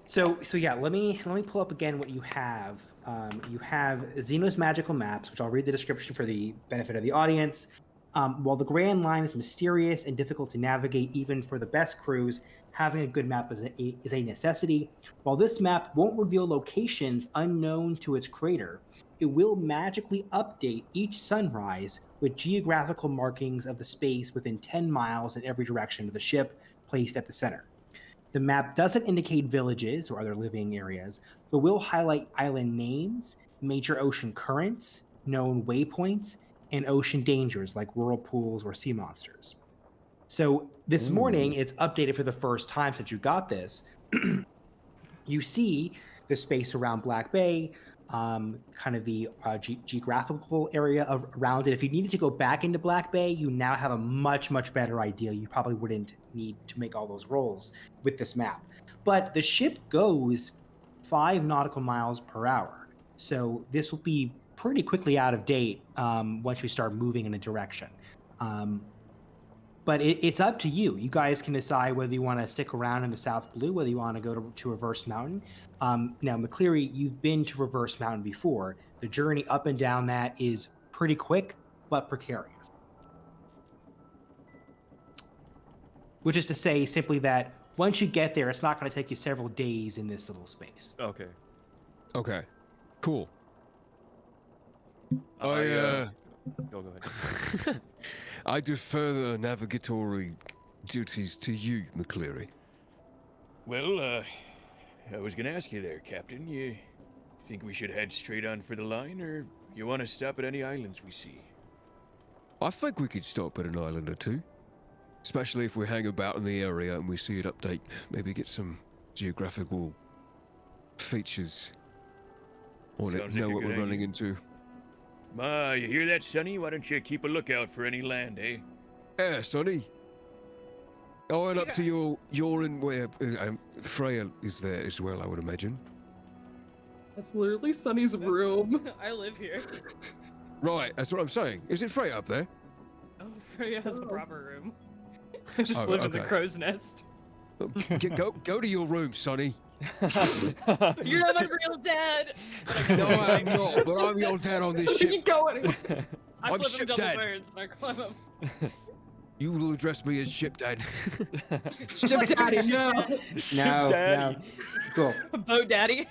So yeah, let me pull up again what you have. You have Xeno's magical maps, which I'll read the description for the benefit of the audience. While the Grand Line is mysterious and difficult to navigate even for the best crews, having a good map is a necessity. While this map won't reveal locations unknown to its creator, it will magically update each sunrise with geographical markings of the space within 10 miles in every direction of the ship, placed at the center. The map doesn't indicate villages or other living areas, but will highlight island names, major ocean currents, known waypoints, and ocean dangers like whirlpools or sea monsters. So this morning, it's updated for the first time since you got this. You see the space around Black Bay, kind of the geographical area around it. If you needed to go back into Black Bay, you now have a much, much better idea. You probably wouldn't need to make all those rolls with this map. But the ship goes 5 nautical miles per hour. So this will be pretty quickly out of date once you start moving in a direction. But it's up to you. You guys can decide whether you want to stick around in the South Blue, whether you want to go to Reverse Mountain. Now, McCleary, you've been to Reverse Mountain before. The journey up and down that is pretty quick, but precarious. Which is to say simply that once you get there, it's not going to take you several days in this little space. Okay. Okay. Cool. Go ahead. I defer the navigatory duties to you, McCleary. Well, I was gonna ask you there, Captain. You think we should head straight on for the line, or you want to stop at any islands we see? I think we could stop at an island or two. Especially if we hang about in the area and we see it update. Maybe get some geographical features on it, Sounds like know a what good we're running idea. into. Ma, you hear that, Sonny? Why don't you keep a lookout for any land, eh? Yeah, Sonny. I went up to your in where Freya is there as well, I would imagine. That's literally Sunny's room. I live here. Right, that's what I'm saying. Is it Freya up there? Oh, Freya has a proper room. I just Oh, live in the okay. crow's nest. Go to your room, Sonny. You're not my real dad. No, I'm not, but I'm your dad on this You ship. go anyway. I I'm flip ship him double dad. birds and I climb him. You will address me as ship dad. Ship daddy, no. No, Daddy. Cool. Boat daddy.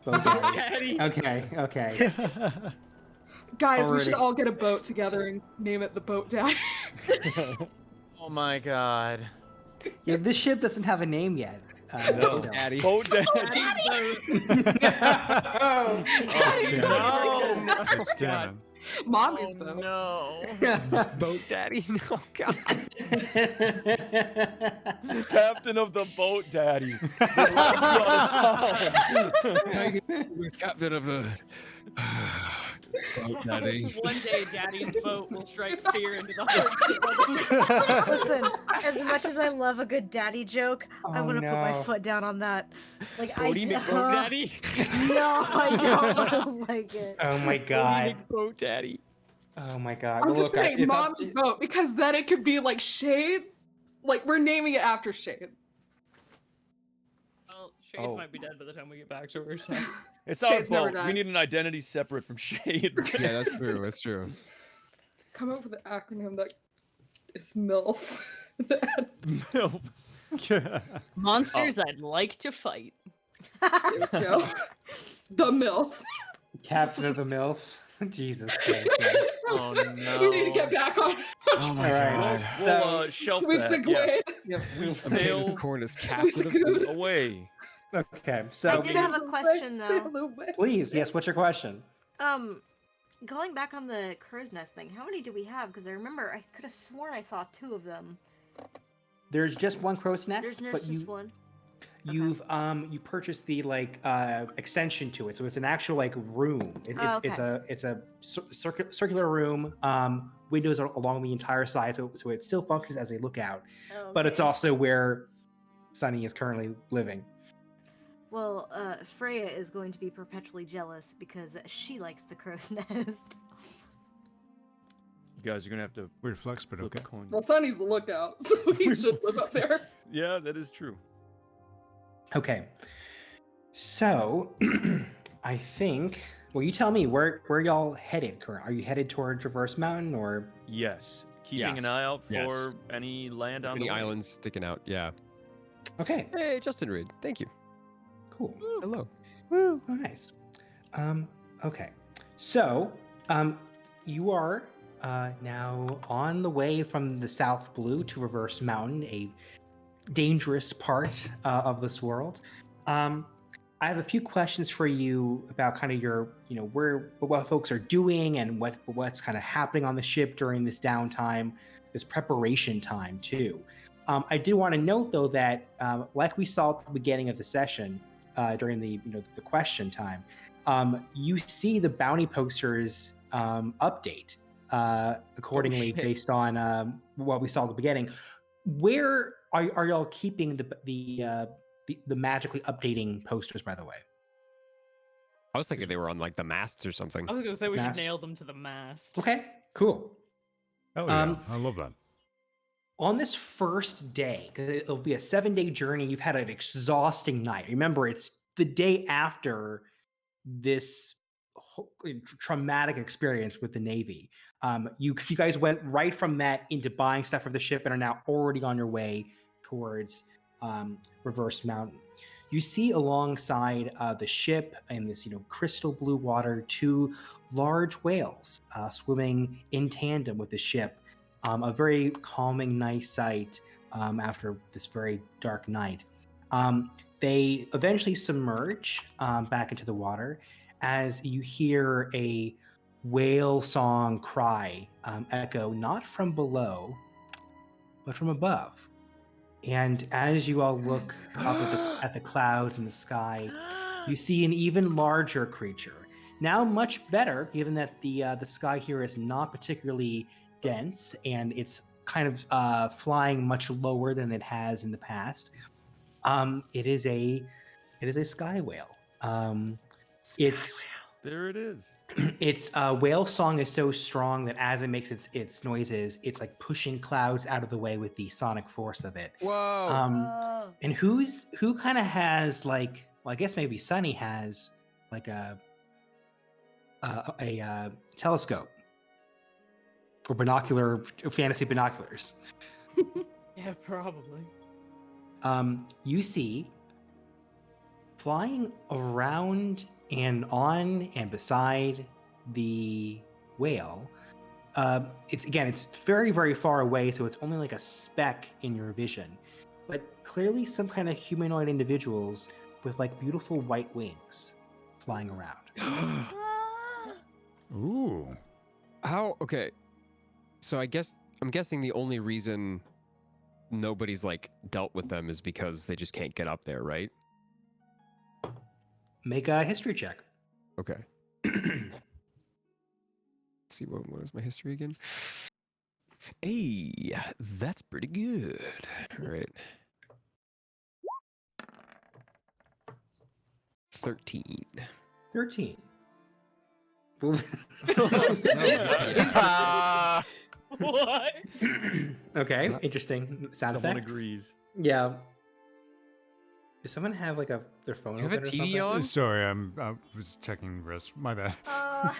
Boat daddy. Daddy. Okay. Guys, we should Alrighty. all get a boat together and name it the Boat Daddy. Oh my god. Yeah, this ship doesn't have a name yet. No. no. Daddy. Boat Daddy. Oh, Daddy's canon. boat. It's canon. Mommy's Oh, boat. no. Boat daddy? No, God. Captain of the Boat Daddy. They left you out of town. With captain of the boat daddy. One day, Daddy's boat will strike fear into the hearts of Listen, as much as I love a good daddy joke, I Oh, want to put my no. foot down on that. Like Bodie McBoat daddy? No, I don't like it. Oh my god. Boat daddy. Oh my god. I'm Well, just look, saying Mom's boat because then it could be like Shade. Like we're naming it after Shade. Well, Shades Oh. might be dead by the time we get back to her. So. It's our Shades never boat. We dies. need an identity separate from Shades. Yeah, that's true. That's true. Come up with an acronym that is MILF. No. Monsters I'd like to fight. There we go. The MILF. Captain of the MILF. Jesus Christ. guys. Oh, no. We need to get back on. Oh my All right. god. We'll shelf We've that. segued. Yeah. We'll Sail sail corn is We captain of segued. away. Okay, so I did have a question though. please, yes. What's your question? Going back on the crow's nest thing, how many do we have? Because I remember I could have sworn I saw 2 of them. There's just one crow's nest, There's but just one. you've you purchased the extension to it, so it's an actual room. It's a circular room. Windows are along the entire side, so it still functions as a lookout, Oh, but it's okay. also where Sunny is currently living. Well, Freya is going to be perpetually jealous because she likes the crow's nest. You guys are gonna have to Weird flex, but flip okay. a coin. Well, Sonny's the lookout, so he should live up there. Yeah, that is true. Okay, so I think. Well, you tell me where y'all headed. Current? Are you headed towards Reverse Mountain or? Yes. Keeping Yes. an eye out Yes. for any land on Any the way. islands sticking out? Yeah. Okay, Hey, Justin Reed. Thank you. cool. Hello. Oh, nice. Okay. So, you are now on the way from the South Blue to Reverse Mountain, a dangerous part of this world. I have a few questions for you about kind of your, what folks are doing and what's kind of happening on the ship during this downtime, this preparation time too. I do want to note though that, like we saw at the beginning of the session, during the the question time, you see the bounty posters update accordingly shit. based on what we saw at the beginning. Where are y'all keeping the magically updating posters? By the way, I was thinking they were on like the masts or something. I was gonna say we should Mast. nail them to the mast. okay, cool. Oh yeah, Um, I love that. On this first day, because it'll be a 7-day journey, you've had an exhausting night. Remember, it's the day after this traumatic experience with the Navy. You guys went right from that into buying stuff for the ship and are now already on your way towards Reverse Mountain. You see alongside the ship in this crystal blue water 2 large whales swimming in tandem with the ship. A very calming, nice sight after this very dark night. They eventually submerge back into the water as you hear a whale song cry echo not from below, but from above. And as you all look up at the clouds in the sky, you see an even larger creature. Now much better, given that the sky here is not particularly dense and it's kind of flying much lower than it has in the past. It is a sky whale. There it is. Its whale song is so strong that as it makes its noises, it's like pushing clouds out of the way with the sonic force of it. Whoa. And who kind of has I guess maybe Sunny has like a telescope or fantasy binoculars. Yeah, probably. You see flying around and on and beside the whale. It's very, very far away, so it's only like a speck in your vision. but clearly some kind of humanoid individuals with like beautiful white wings flying around. Ooh. How? Okay. So I'm guessing the only reason nobody's like dealt with them is because they just can't get up there, right? Make a history check. Okay. Let's see what is my history again? Hey, that's pretty good. All right. 13. 13. What? Okay, interesting sound effect. agrees. Yeah. Does someone have like their phone You have a open or TV something? on? Sorry, I was checking wrist. My bad.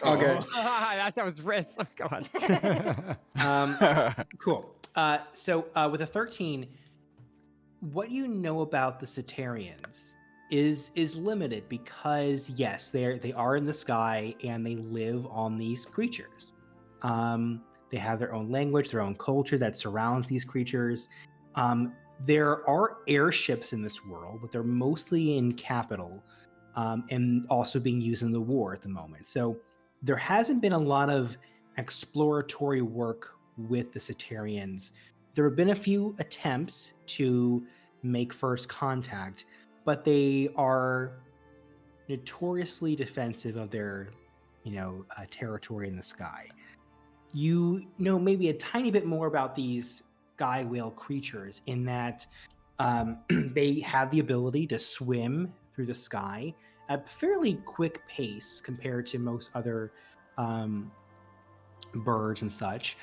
Okay. That was wrist. Oh, God. Cool. So with a 13, what you know about the Cetarians is limited because yes, they are in the sky and they live on these creatures. They have their own language, their own culture that surrounds these creatures. There are airships in this world, but they're mostly in capital and also being used in the war at the moment. So there hasn't been a lot of exploratory work with the Cetarians. There have been a few attempts to make first contact, but they are notoriously defensive of their, territory in the sky. You know maybe a tiny bit more about these sky whale creatures in that they have the ability to swim through the sky at a fairly quick pace compared to most other birds and such.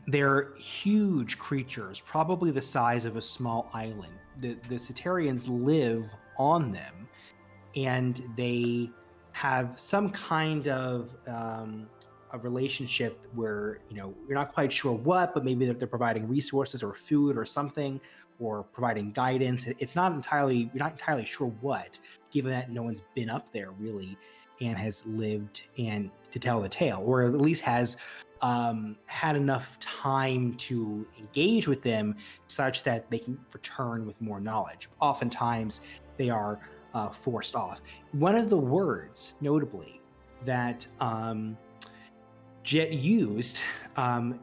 They're huge creatures, probably the size of a small island. The Cetarians live on them, and they have some kind of a relationship where you're not quite sure what, but maybe they're providing resources or food or something, or providing guidance. You're not entirely sure what, given that no one's been up there really and has lived and to tell the tale, or at least has had enough time to engage with them such that they can return with more knowledge. Oftentimes they are forced off. One of the words, notably, that Jet used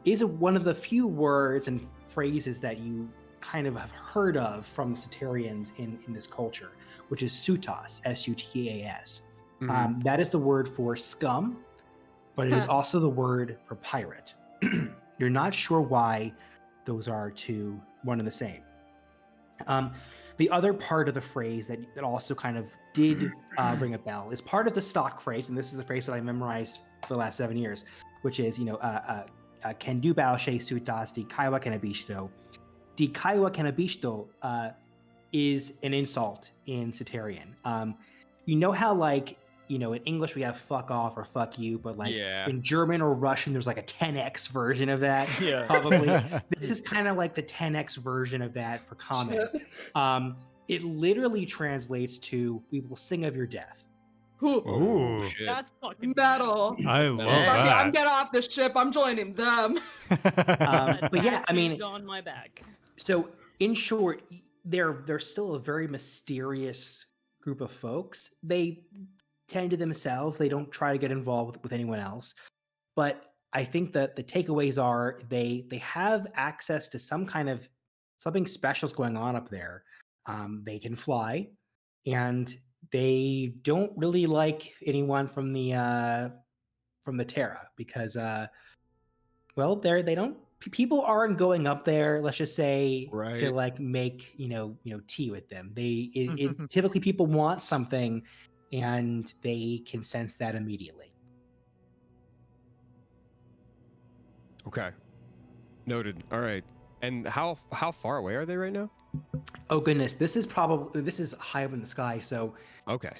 is one of the few words and phrases that you kind of have heard of from the Cetarians in this culture, which is sutas, S-U-T-A-S. That is the word for scum, but it is also the word for pirate. You're not sure why those are one and the same. The other part of the phrase that also kind of did ring a bell is part of the stock phrase, and this is the phrase that I memorized for the last 7 years, which is, Kendu Baoshe Sutas di Kaiwa Kenabisto. Di Kaiwa Kenabisto is an insult in Cetarian. You know how, in English we have fuck off or fuck you, but in German or Russian, there's like a 10x version of that. Yeah. Probably. This is kind of like the 10x version of that for comment. It literally translates to, we will sing of your death. Ooh. Shit. That's fucking Metal. I love Fuck it, I'm that. getting off the ship. I'm joining them. But yeah, I mean, tattooed on my back. so in short, they're still a very mysterious group of folks. They tend to themselves. They don't try to get involved with anyone else. But I think that the takeaways are they have access to something special's going on up there. They can fly, and they don't really like anyone from the Terra because they don't. People aren't going up there. Let's just say to Right. make tea with them. Typically people want something, and they can sense that immediately. Okay. Noted. All right. And how far away are they right now? Oh goodness, this is high up in the sky. So Okay.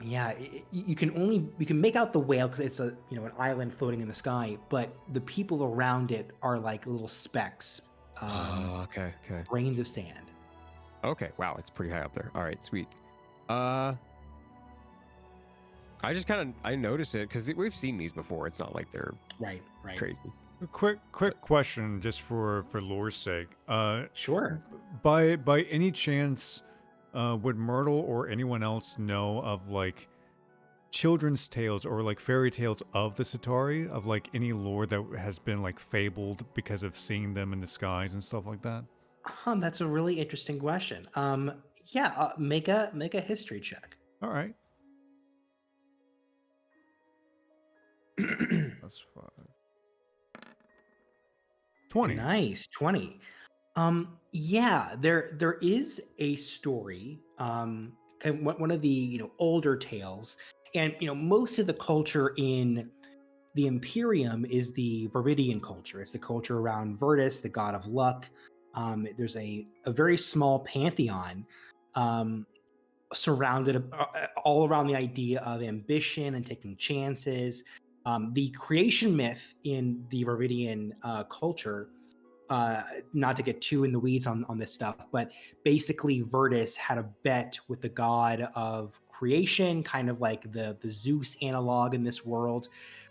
yeah, you can make out the whale because it's an island floating in the sky, but the people around it are like little specks. Okay. Grains of sand. Okay. Wow, it's pretty high up there. All right, sweet. I just I notice it because we've seen these before. It's not like they're Right. crazy. A quick question, just for lore's sake. Sure. By any chance, would Myrtle or anyone else know of like children's tales or like fairy tales of the Centauri, of like any lore that has been like fabled because of seeing them in the skies and stuff like that? That's a really interesting question. Yeah, make a history check. All right. That's 5. 20. Nice, 20. Yeah, there is a story, kind of one of the older tales, and most of the culture in the Imperium is the Viridian culture. It's the culture around Virtus, the god of luck. There's a very small pantheon surrounded all around the idea of ambition and taking chances. The creation myth in the Viridian culture, not to get too in the weeds on this stuff, but basically Virtus had a bet with the god of creation, kind of like the Zeus analog in this world.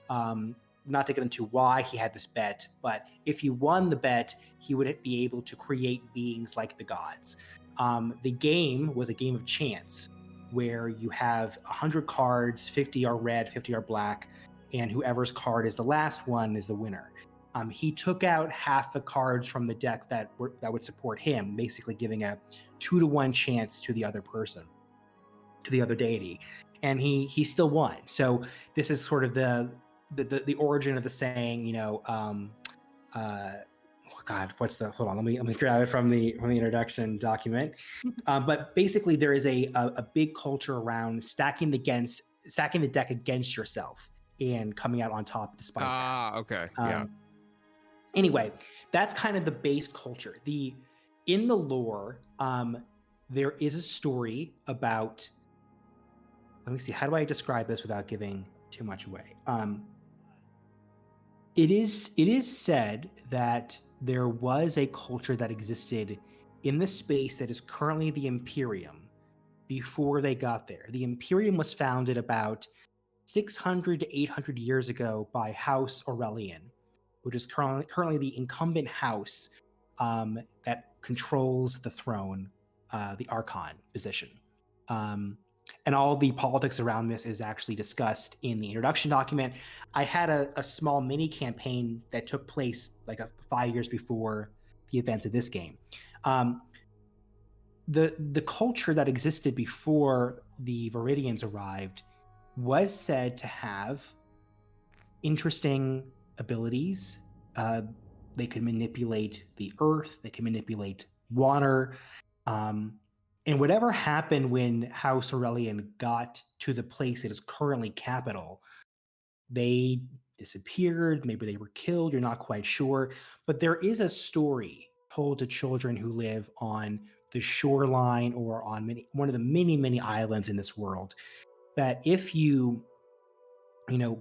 Not to get into why he had this bet, but if he won the bet, he would be able to create beings like the gods. The game was a game of chance, where you have 100 cards, 50 are red, 50 are black, and whoever's card is the last one is the winner. He took out half the cards from the deck that would support him, basically giving a 2-to-1 chance to the other person, to the other deity, and he still won. So this is sort of the origin of the saying, God, what's the? Hold on, let me grab it from the introduction document. But basically, there is a big culture around stacking the deck against yourself and coming out on top despite that. Okay. Yeah. Anyway, that's kind of the base culture. In the lore, there is a story about. Let me see. How do I describe this without giving too much away? It is said that there was a culture that existed in the space that is currently the Imperium before they got there. The Imperium was founded about 600 to 800 years ago by House Aurelian, which is currently the incumbent house that controls the throne, the Archon position. And all the politics around this is actually discussed in the introduction document. I had a small mini campaign that took place like 5 years before the events of this game. The culture that existed before the Viridians arrived was said to have interesting abilities. They could manipulate the earth, they could manipulate water. And whatever happened when House Aurelian got to the place that is currently capital, they disappeared, maybe they were killed, you're not quite sure. But there is a story told to children who live on the shoreline or on one of the many islands in this world, that if you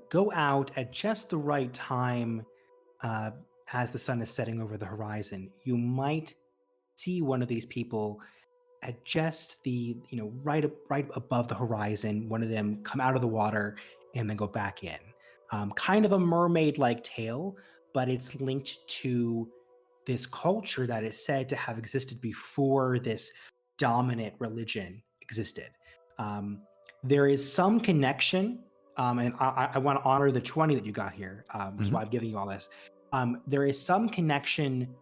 go out at just the right time, as the sun is setting over the horizon, you might see one of these people at just the right above the horizon. One of them come out of the water and then go back in. Kind of a mermaid-like tale, but it's linked to this culture that is said to have existed before this dominant religion existed. There is some connection, and I want to honor the 20 that you got here, which is why I'm giving you all this. There is some connection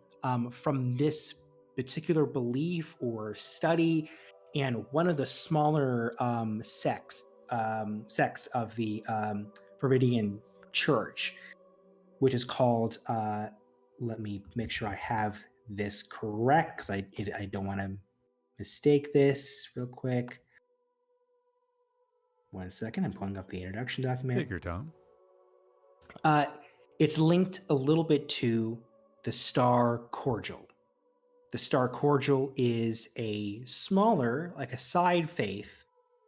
from this particular belief or study, and one of the smaller sects of the Viridian Church, which is called. Let me make sure I have this correct, because I don't want to mistake this real quick. 1 second, I'm pulling up the introduction document. Take your time. It's linked a little bit to the Star Cordial. The Star Cordial is a smaller, like a side faith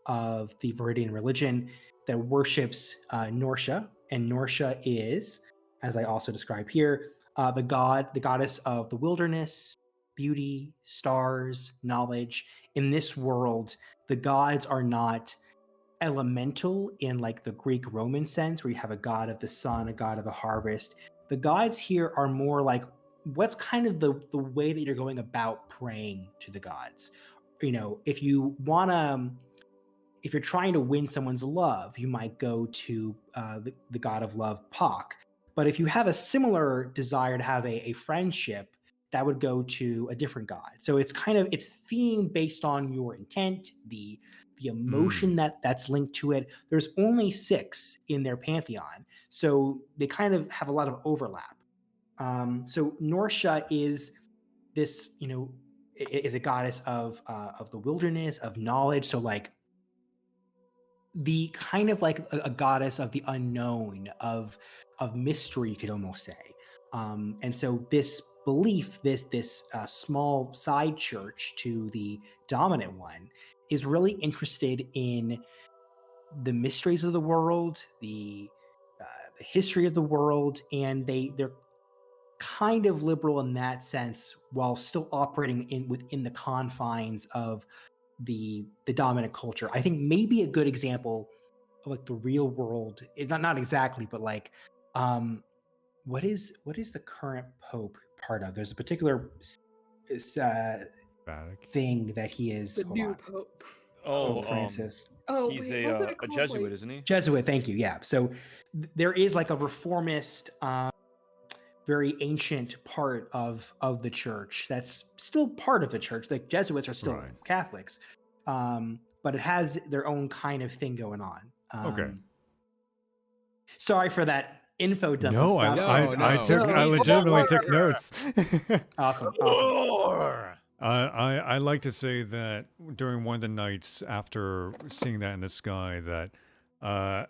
of the Viridian religion that worships Norcia, and Norcia is, as I also describe here, the goddess of the wilderness, beauty, stars, knowledge. In this world, the gods are not elemental in like the Greek Roman sense, where you have a god of the sun, a god of the harvest. The gods here are more like what's kind of the way that you're going about praying to the gods. You know, if you want to, if you're trying to win someone's love, you might go to the god of love, Pak. But if you have a similar desire to have a friendship, that would go to a different god. So it's kind of it's themed based on your intent, the emotion that's linked to it. There's only 6 in their pantheon, so they kind of have a lot of overlap. So Norsha is this, you know, is a goddess of the wilderness, of knowledge. So like the kind of like a goddess of the unknown, of mystery, you could almost say. And so this belief, this small side church to the dominant one, is really interested in the mysteries of the world, the history of the world, and they're kind of liberal in that sense, while still operating within the confines of the dominant culture. I think maybe a good example of like the real world, not exactly, but like what is the current pope part of? There's a particular thing that he is. The hold new on. pope. Pope Francis. Oh, He's wait, wasn't it a called, Jesuit, like- isn't he? Jesuit, thank you. Yeah. So there is like a reformist, very ancient part of the church that's still part of the church. Like Jesuits are still Catholics, but it has their own kind of thing going on. Okay. Sorry for that info dump. No, stuff. I legitimately took notes. Awesome. I like to say that during one of the nights after seeing that in the sky, that I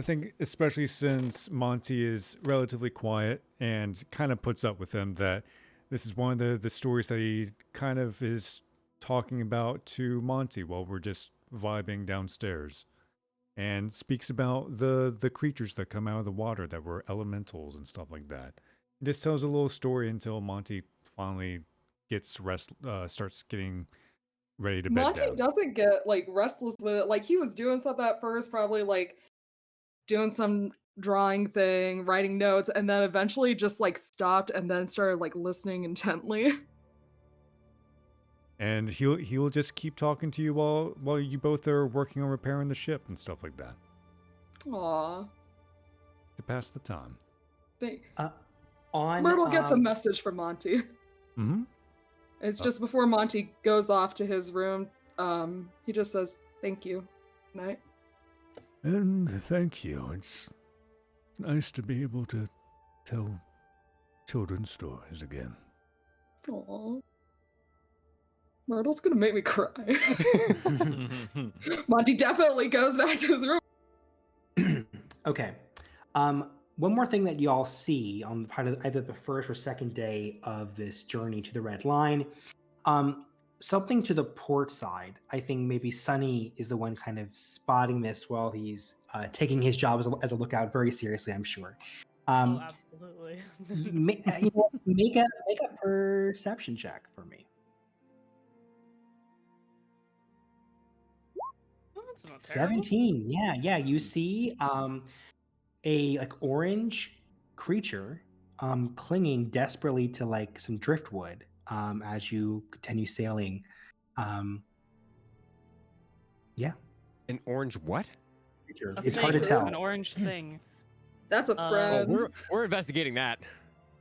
think especially since Monty is relatively quiet and kind of puts up with him, that this is one of the stories that he kind of is talking about to Monty while we're just vibing downstairs, and speaks about the creatures that come out of the water that were elementals and stuff like that. Just tells a little story until Monty finally gets starts getting ready to bed Monty down. doesn't get like restless with it. Like he was doing stuff at first, probably like doing some drawing thing, writing notes, and then eventually just like stopped and then started like listening intently. And he'll just keep talking to you while you both are working on repairing the ship and stuff like that Aw. to pass the time. Myrtle gets a message from Monty. Mm-hmm. It's just before Monty goes off to his room. He just says, "Thank you. Night." And thank you. It's nice to be able to tell children's stories again. Aww. Myrtle's gonna make me cry. Monty definitely goes back to his room. Okay. One more thing that y'all see on part of either the first or second day of this journey to the Red Line, something to the port side. I think maybe Sunny is the one kind of spotting this while he's taking his job as a lookout very seriously, I'm sure. Oh, absolutely. Make a perception check for me. Oh, that's not terrible. 17. Yeah. You see a like orange creature clinging desperately to like some driftwood as you continue sailing. Yeah. An orange what? Creature. A It's thing, hard to tell. An orange thing. That's a friend. We're investigating that.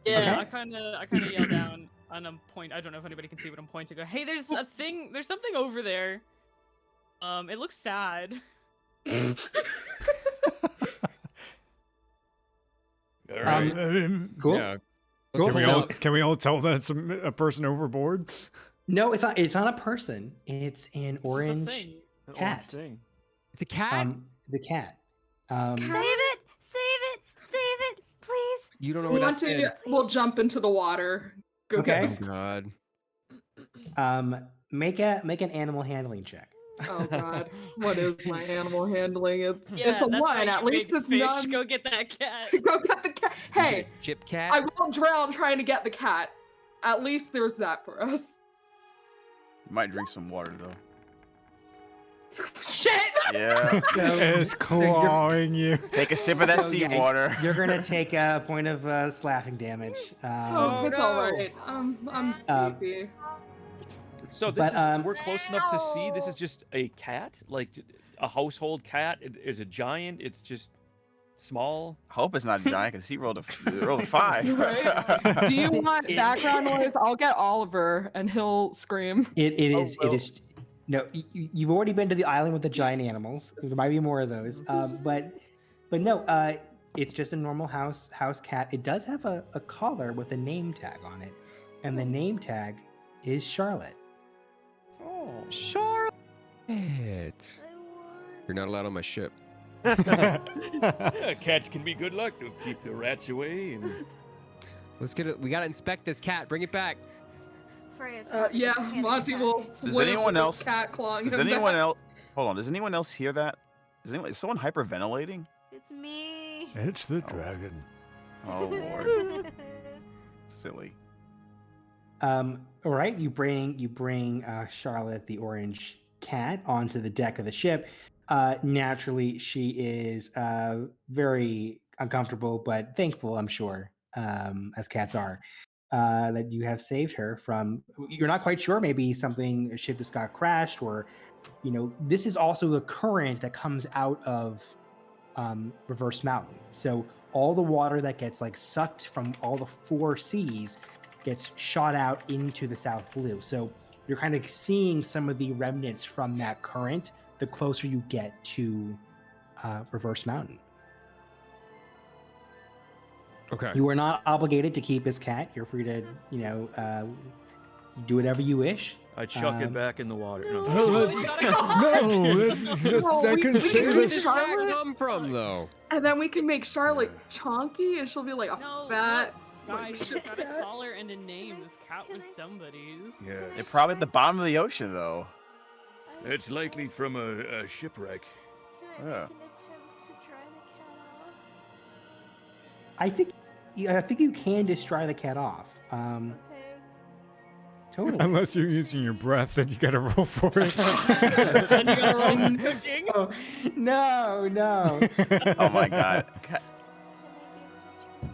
Yeah, Okay. I kind of yell down and I'm I don't know if anybody can see what I'm pointing. Go, hey, there's a thing. There's something over there. It looks sad. All right. Cool. Yeah. Cool. Can we all tell that's a person overboard? No, it's not. It's not a person. It's an It's just a orange thing. cat. It's a cat. The cat. Save it, please. You don't know what that's Monty in. will jump into the water. Go Okay. get Oh God. Make an animal handling check. Oh God, what is my animal handling? It's Yeah, it's a that's one. right, At you least big it's fish. none. Go get that cat. Go get the cat. Hey, Chip cat. I won't drown trying to get the cat. At least there's that for us. Might drink some water though. Shit! Yeah. It's clawing you. Take a sip of that So, yeah, seawater. You're gonna take a point of slashing damage. Oh, it's all right. I'm beefy. So this But, is we're close enough to see. This is just a cat, like a household cat. It is a giant. It's just small. I hope it's not giant because he rolled a 5. Right? Do you want background noise? I'll get Oliver and he'll scream. It is. Oh, It is. No, you've already been to the island with the giant animals. There might be more of those. But no. It's just a normal house cat. It does have a collar with a name tag on it, and the name tag is Charlotte. Oh, Charlotte. You're not allowed on my ship. yeah, cats can be good luck. They'll keep the rats away. And Let's get it. We gotta inspect this cat. Bring it back. Freya's Yeah, candy Monty will cat. swim anyone with his else- cat clawing Does him anyone back. else? Hold on. Does anyone else hear that? Is someone hyperventilating? It's me. It's the dragon. Oh lord, silly. All right, you bring Charlotte, the orange cat, onto the deck of the ship. Naturally, she is very uncomfortable, but thankful, I'm sure, as cats are, that you have saved her from. You're not quite sure. Maybe a ship just got crashed, or this is also the current that comes out of Reverse Mountain. So all the water that gets sucked from all the 4 seas gets shot out into the South Blue. So you're kind of seeing some of the remnants from that current the closer you get to Reverse Mountain. Okay. You are not obligated to keep his cat. You're free to, do whatever you wish. I chuck it back in the water. No, Oh, that can we save can us. do Charlotte come from though? And then we can make Charlotte chonky, and she'll be like a No, fat. Guys, ship she's got a cat. collar and a name. This cat was somebody's. yeah, They're probably at the bottom of the ocean though. it's likely from a shipwreck. Can I Yeah. make an attempt to dry the cat off? I think you can just dry the cat off. Okay. Totally. Unless you're using your breath, then you gotta roll for it. Then you gotta roll for cooking. Oh, no. Oh my god. Can I give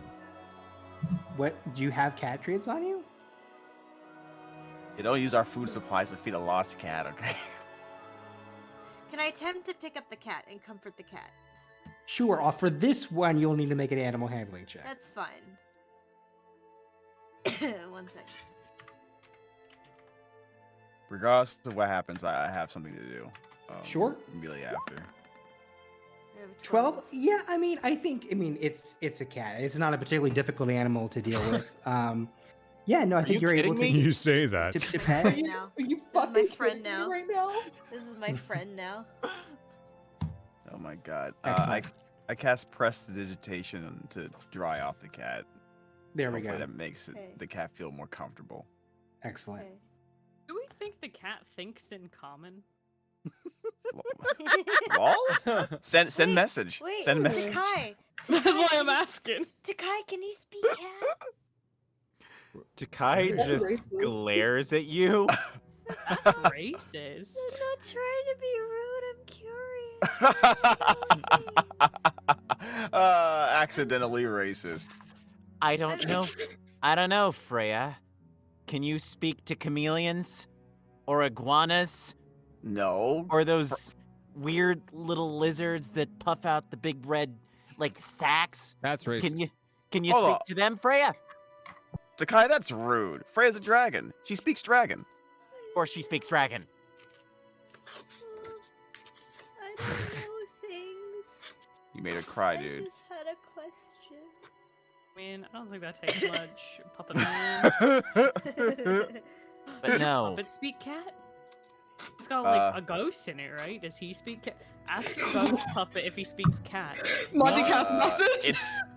What, do you have cat treats on you? You don't use our food supplies to feed a lost cat, okay? Can I attempt to pick up the cat and comfort the cat? Sure. For this one, you'll need to make an animal handling check. That's fine. 1 second. Regardless of what happens, I have something to do. Sure. Immediately after. I have 12? Yeah, it's a cat. It's not a particularly difficult animal to deal with. Yeah, no, I think you you're able kidding to, me? You say that. to pet. Now. Are you This is my fucking friend kidding me now. right now? This is my friend now. Oh my god. Excellent. I cast prestidigitation to dry off the cat. There we Hopefully go. that makes Okay. the cat feel more comfortable. Excellent. Okay. Do we think the cat thinks in common? Lol? Send Wait, message. Wait, Send message. Takai. That's Takai, why can I'm you- asking. Takai, can you speak cat? Takai That's just racist. glares at you. That's racist. I'm not trying to be rude. I'm curious. Accidentally racist. I don't know. I don't know, Freya. Can you speak to chameleons? Or iguanas? No. Or those weird little lizards that puff out the big red, sacks? That's racist. Can you Hold speak on. to them, Freya? Takai, that's rude. Freya's a dragon. She speaks dragon. Or she speaks dragon? I don't know things. You made her cry, I dude. just had a question. I mean, I don't think that takes much. Puppet man. But no. Puppet speak cat? It's got a ghost in it, right? Does he speak cat? Ask your ghost puppet if he speaks cat. Monty cast message.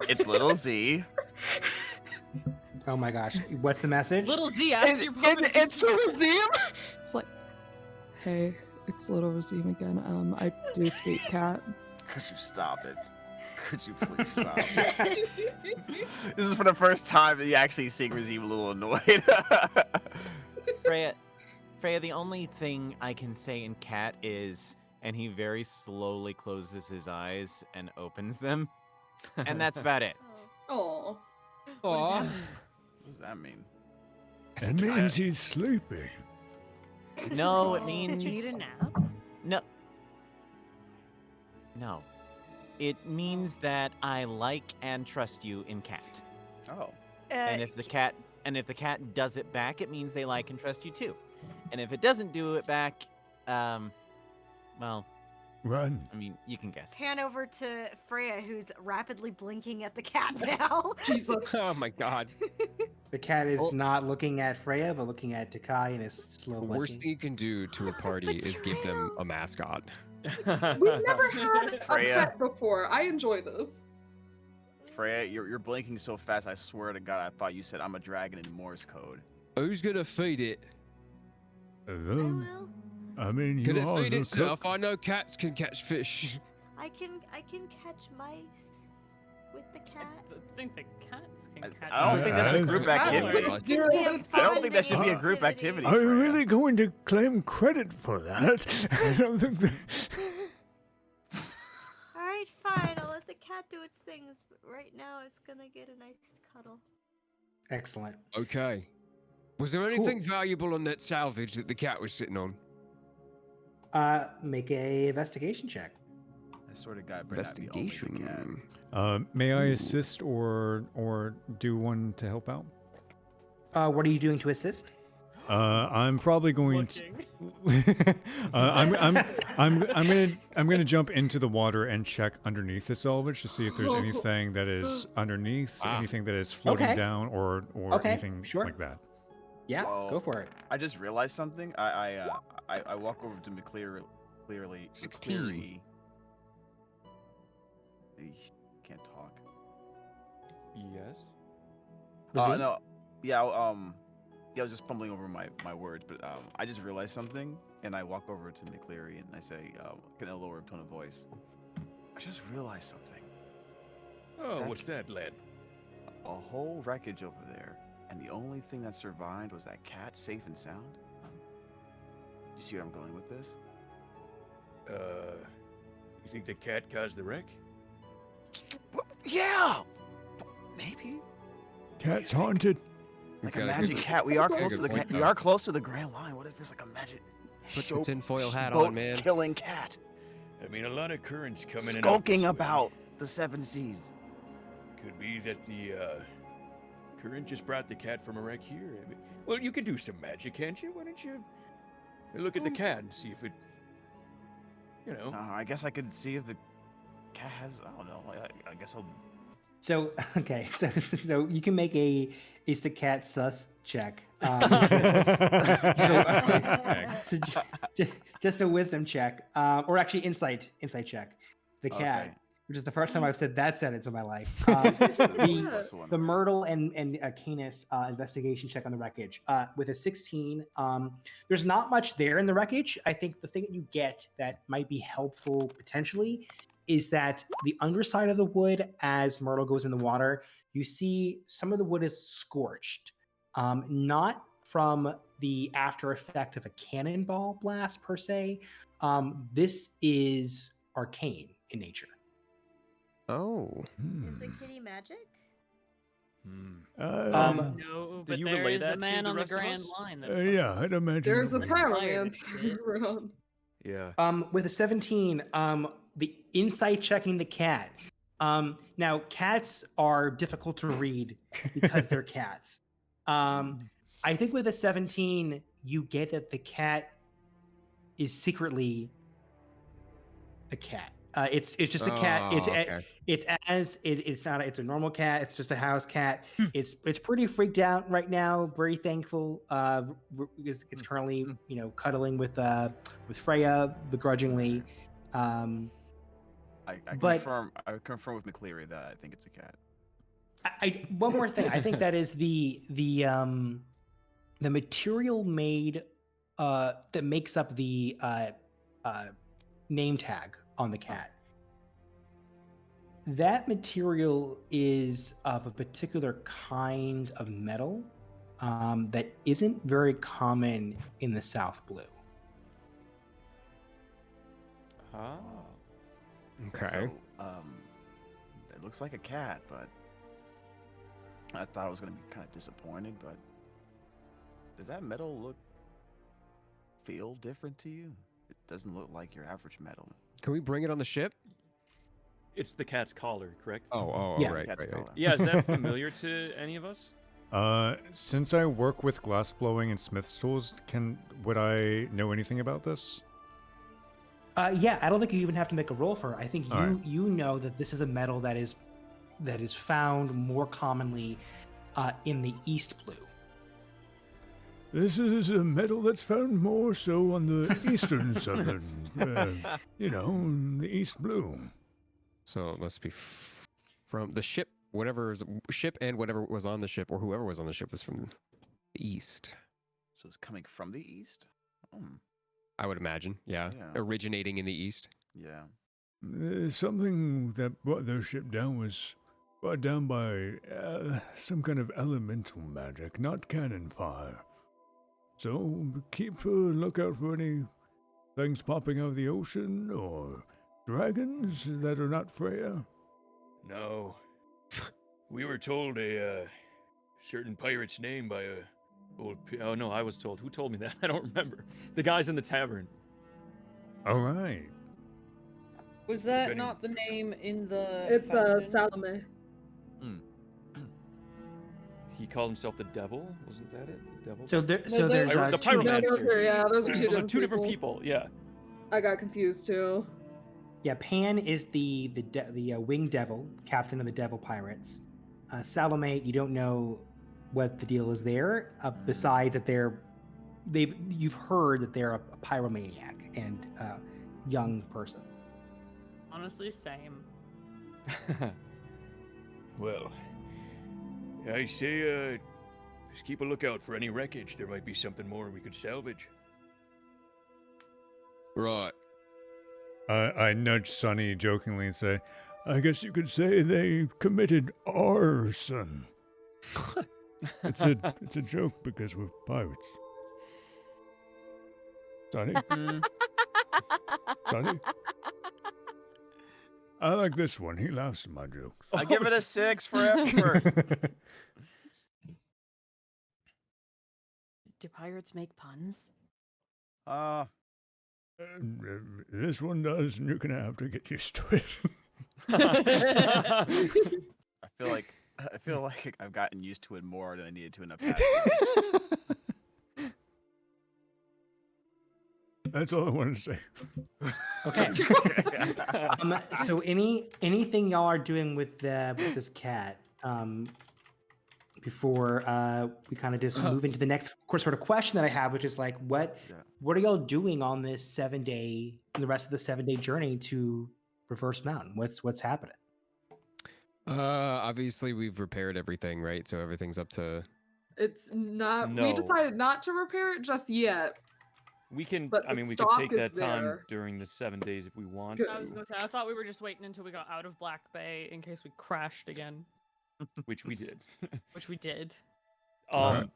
It's little Z. Oh my gosh. What's the message? Little Z, ask your puppet. if he It's speaks cat. Razim. It's like, hey, it's little Razim again. I do speak cat. Could you stop it? Could you please stop? This is for the first time that you actually see Razim a little annoyed. Freya, the only thing I can say in cat is and he very slowly closes his eyes and opens them. And that's about it. Oh. Aw. What does that mean? It means he's sleepy. No, it Did means you need a nap? no. No. It means that I like and trust you in cat. Oh. And if the cat does it back, it means they like and trust you too. And if it doesn't do it back, well, Run. I mean, you can guess. Pan over to Freya, who's rapidly blinking at the cat now. Jesus. Oh my god. The cat is not looking at Freya, but looking at Takai and is slow The blinking. worst thing you can do to a party is give them a mascot. We've never had a Freya. pet before. I enjoy this. Freya, you're blinking so fast, I swear to God, I thought you said I'm a dragon in Morse code. Who's gonna feed it? I will. I mean, you Can are it feed the itself? cook. I know cats can catch fish. I can catch mice with the cat. I think the cats can catch. I don't think that's a group activity. It can be a I don't think that should be a bonding group activity. Are you Freya. really going to claim credit for that? I don't think that... All right, fine. I'll let the cat do its things, but right now it's gonna get a nice cuddle. Excellent. Okay. Was there anything valuable on that salvage that the cat was sitting on? Make a investigation check. I swear to God, better not be only the cat. Investigation. May I assist or do one to help out? What are you doing to assist? I'm probably going to. Looking. I'm gonna jump into the water and check underneath the salvage to see if there's anything that is underneath, anything that is floating Okay. down, or Okay, anything sure. like that. Yeah, Well, go for it. I just realized something. I walk over to McCleary. 16. McCleary. Can't talk. Yes. Razine? No. Yeah. Yeah. I was just fumbling over my words, but I just realized something, and I walk over to McCleary and I say, in a lower tone of voice, I just realized something. Oh, That- what's that, lad? A whole wreckage over there, and the only thing that survived was that cat, safe and sound. You see where I'm going with this? You think the cat caused the wreck? Yeah. Maybe. Cat's haunted. Like Got a a magic good- cat. We are got a close good to the point, we though. are close to the Grand Line. What if it's like a magic Put your tinfoil hat boat on, man. killing cat I mean, a lot of currents coming in. skulking about the seven seas? Could be that the current just brought the cat from a wreck here. I mean, well, you could do some magic, can't you? Why don't you look at the cat and see if it, you know? I guess I could see if the cat has. I don't know. I guess I'll. So okay, so you can make a is the cat sus check. Just a wisdom check, or actually insight check. The cat, Okay. which is the first time I've said that sentence in my life. The The Myrtle and Canis investigation check on the wreckage with a 16. There's not much there in the wreckage. I think the thing that you get that might be helpful potentially is that the underside of the wood, as Myrtle goes in the water, you see some of the wood is scorched. Not from the after effect of a cannonball blast per se. This is arcane in nature. Oh. Is the kitty magic? No, but you there relay is that a to man the on the rest of Grand us? Line. That Yeah, I'd imagine. There's the it would. pyromancer around. Yeah. With a 17, the insight checking the cat. Now cats are difficult to read because they're cats. I think with a 17, you get that the cat is secretly a cat. It's just a cat. Oh, okay. It's not it's a normal cat. It's just a house cat. It's pretty freaked out right now. Very thankful. It's currently cuddling with Freya begrudgingly. I But- confirm with McCleary that I think it's a cat. One more thing. I think that is the material made that makes up the name tag on the cat. That material is of a particular kind of metal that isn't very common in the South Blue. Ah. Okay. So, it looks like a cat, but I thought I was gonna be kind of disappointed. But does that metal feel different to you? It doesn't look like your average metal. Can we bring it on the ship? It's the cat's collar, correct? Oh, Yeah. right, Cat's right, right. collar. Yeah, is that familiar to any of us? Since I work with glass blowing and smith's tools, would I know anything about this? Yeah, I don't think you even have to make a roll for it. I think All right. you know that this is a metal that is found more commonly in the East Blue. This is a metal that's found more so on the eastern southern, the East Blue. So it must be from the ship, ship and whatever was on the ship, or whoever was on the ship was from the east. So it's coming from the east. I would imagine, yeah. Originating in the east. Yeah. Something that brought their ship down was brought down by some kind of elemental magic, not cannon fire. So keep a lookout for any things popping out of the ocean or dragons that are not Freya. No. We were told a certain pirate's name by a oh no, I was told. Who told me that? I don't remember. The guys in the tavern. All right. Was that not the name in the? It's fountain? Salome. He called himself the devil. Wasn't that it? The devil. So there's the two No, pyromancer. those are Those are two different different people. people. Yeah. I got confused too. Yeah, Pan is the winged devil, captain of the devil pirates. Salome, you don't know what the deal is there. Besides that, you've heard that they're a pyromaniac and young person. Honestly, same. Well, I say, just keep a lookout for any wreckage. There might be something more we could salvage. Right. I nudge Sonny jokingly and say, I guess you could say they committed arson. It's a joke because we're pirates. Sonny? Sonny? I like this one. He laughs at my jokes. I give it a 6 for effort. Do pirates make puns? This one does, and you're gonna have to get used to it. I feel like I've gotten used to it more than I needed to in the past. That's all I wanted to say. Okay. So anything y'all are doing with this cat before we kind of just move into the next sort of question that I have, which is like, what are y'all doing on this the rest of the 7-day journey to Reverse Mountain? What's happening? Obviously we've repaired everything, right? So everything's up to. It's not. No. We decided not to repair it just yet. We can. But I the mean, we could stock take is that time there. during the 7 days if we want Good. to. I was gonna say, I thought we were just waiting until we got out of Black Bay in case we crashed again. Which we did. Which we did. And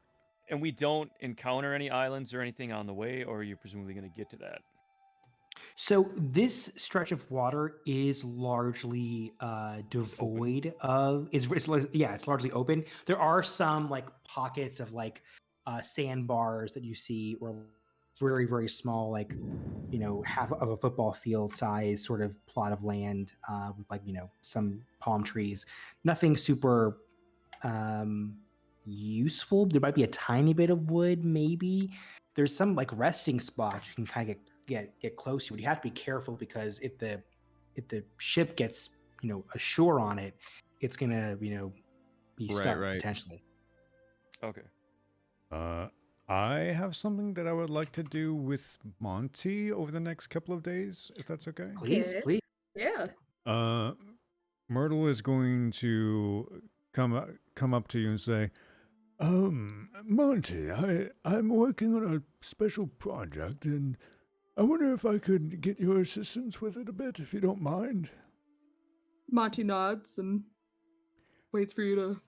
we don't encounter any islands or anything on the way, or are you presumably going to get to that? So this stretch of water is largely devoid of. It's largely open. There are some like pockets of like sandbars that you see, or very very small, like half of a football field size sort of plot of land with like some palm trees. Nothing super useful. There might be a tiny bit of wood, maybe. There's some like resting spots you can kind of get close to, but you have to be careful because if the ship gets ashore on it, it's gonna be stuck potentially. Okay. I have something that I would like to do with Monty over the next couple of days, if that's okay. Please. Yeah. Myrtle is going to come up to you and say, Monty, I'm working on a special project, and I wonder if I could get your assistance with it a bit, if you don't mind. Monty nods and waits for you to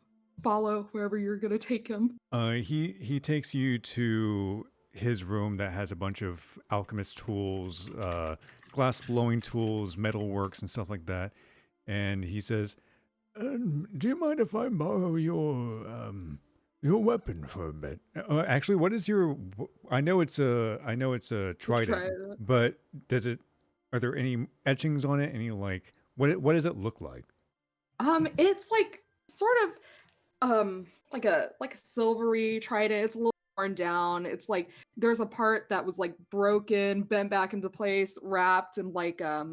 follow wherever you're gonna take him. He takes you to his room that has a bunch of alchemist tools, glass blowing tools, metalworks, and stuff like that. And he says, "Do you mind if I borrow your weapon for a bit? Actually, what is your? I know it's a trident, but does it? Are there any etchings on it? Any like what does it look like? It's like sort of like a silvery trident. It's a little worn down. It's like there's a part that was like broken, bent back into place, wrapped in like a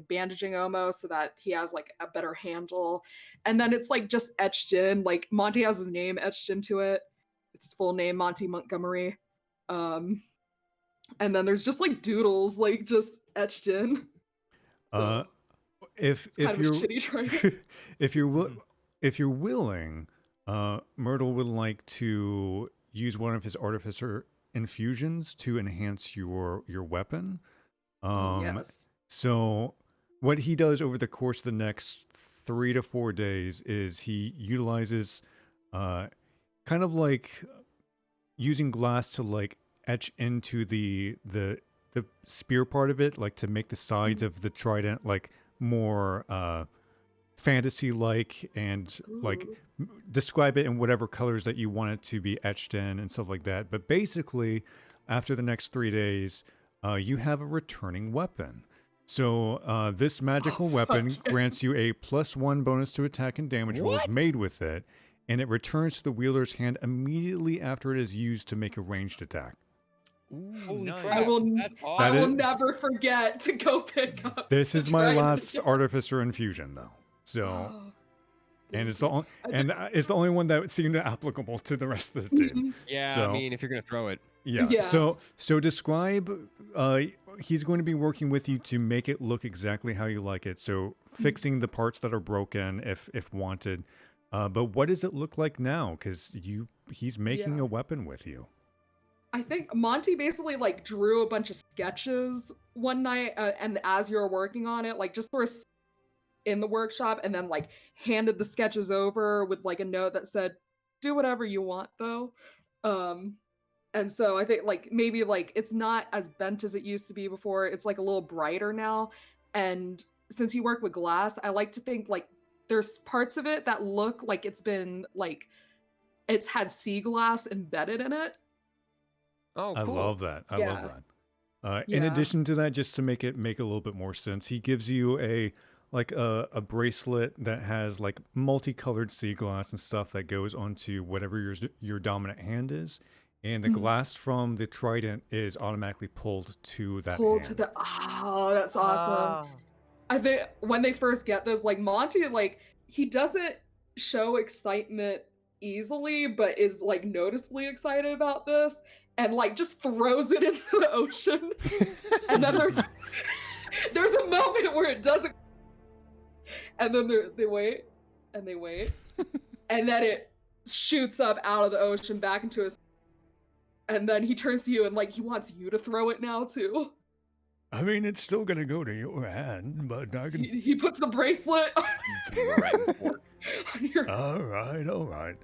bandaging almost, so that he has like a better handle. And then it's like just etched in. Like Monty has his name etched into it. It's his full name, Monty Montgomery. And then there's just like doodles like just etched in. So, if kind of a you're shitty trident. if you're willing, Myrtle would like to use one of his artificer infusions to enhance your weapon. Yes. So what he does over the course of the next 3 to 4 days is he utilizes kind of like using glass to like etch into the spear part of it, like to make the sides of the trident like more fantasy like, and like describe it in whatever colors that you want it to be etched in and stuff like that. But basically after the next 3 days, you have a returning weapon. So this magical weapon grants you a +1 bonus to attack and damage rolls made with it, and it returns to the wielder's hand immediately after it is used to make a ranged attack. Ooh, nice. I will That is- never forget to go pick up. This is my trident last again. artificer infusion, though. So, Oh, and it's the only one that seemed applicable to the rest of the team. Yeah, So- I mean, if you're gonna throw it, Yeah. Yeah. So describe. He's going to be working with you to make it look exactly how you like it. So fixing the parts that are broken, if wanted. But what does it look like now? Because he's making Yeah. a weapon with you. I think Monty basically like drew a bunch of sketches one night, and as you were working on it, like just sort of in the workshop, and then like handed the sketches over with like a note that said, "Do whatever you want, though." And so I think like maybe like it's not as bent as it used to be before. It's like a little brighter now. And since you work with glass, I like to think like there's parts of it that look like it's been like it's had sea glass embedded in it. oh, I cool. love that. I love Yeah. that. In Yeah. addition to that, just to make a little bit more sense, he gives you a bracelet that has like multicolored sea glass and stuff that goes onto whatever your dominant hand is, and the Mhm. glass from the trident is automatically pulled to that Pull hand. to the that's awesome. Ah. I think when they first get this, like Monty, like he doesn't show excitement easily, but is like noticeably excited about this, and like just throws it into the ocean. And then there's a moment where it doesn't, and then they wait, and they wait, and then it shoots up out of the ocean back into his, and then he turns to you and like he wants you to throw it now too. I mean, it's still gonna go to your hand, but I can. He puts the bracelet on your. All right.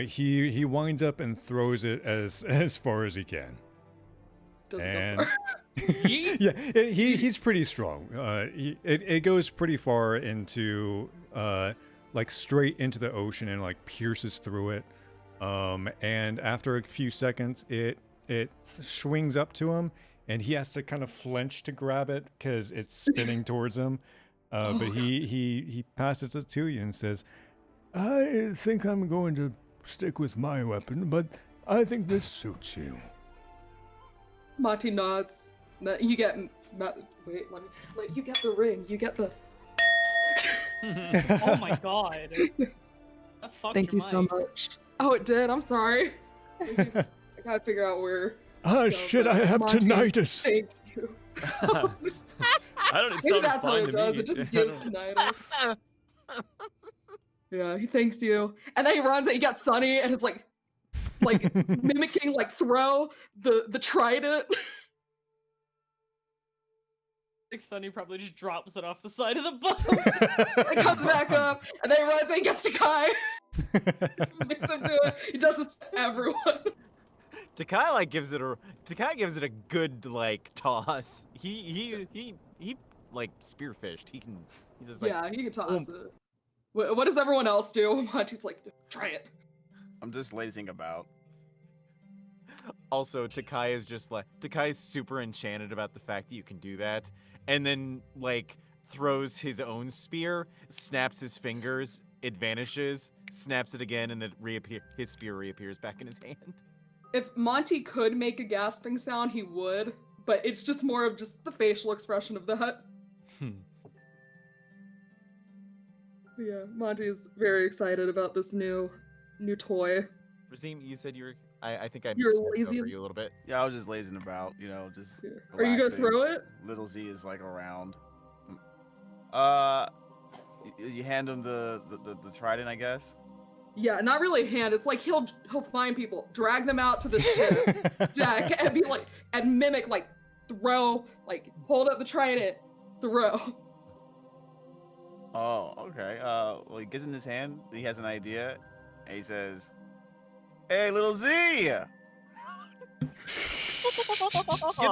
He winds up and throws it as far as he can. Doesn't And go far. yeah, he's pretty strong. It goes pretty far into like straight into the ocean and like pierces through it. And after a few seconds, it swings up to him, and he has to kind of flinch to grab it because it's spinning towards him. But he passes it to you and says, "I think I'm going to stick with my weapon, but I think this suits you." Monty nods. You get wait. You get the ring. You get the. Oh my god. That fucked Thank your you so mic. much. Oh, it did. I'm sorry. I gotta figure out where. Ah, go, shit! but I have Monty, tinnitus. Thanks you. I don't. It Maybe sounded that's what fine it to does. me. It just I gives don't- tinnitus. Yeah, he thanks you, and then he runs and he gets Sunny and is like mimicking like throw the trident. I think Sunny probably just drops it off the side of the boat. It comes back up, and then he runs and he gets to Kai. Makes him do it. He does this to everyone. Takai gives it a good like toss. He like spearfished. He just like Yeah, he can toss boom. it. What does everyone else do? Monty's like, try it. I'm just lazing about. Also, Takai is super enchanted about the fact that you can do that, and then like throws his own spear, snaps his fingers, it vanishes, snaps it again, and his spear reappears back in his hand. If Monty could make a gasping sound, he would, but it's just more of just the facial expression of that. Yeah, Monty is very excited about this new toy. Razim, you said you were. I think I You're stepped lazy. over you a little bit. Yeah, I was just lazing about, just. Yeah. Are you gonna relaxing. throw it? Little Z is like around. You hand him the trident, I guess. Yeah, not really hand. It's like he'll find people, drag them out to the ship deck, and be like, and mimic like throw, like hold up the trident, throw. Oh, okay. Well, he gets in his hand. He has an idea, and he says, "Hey, little Z, give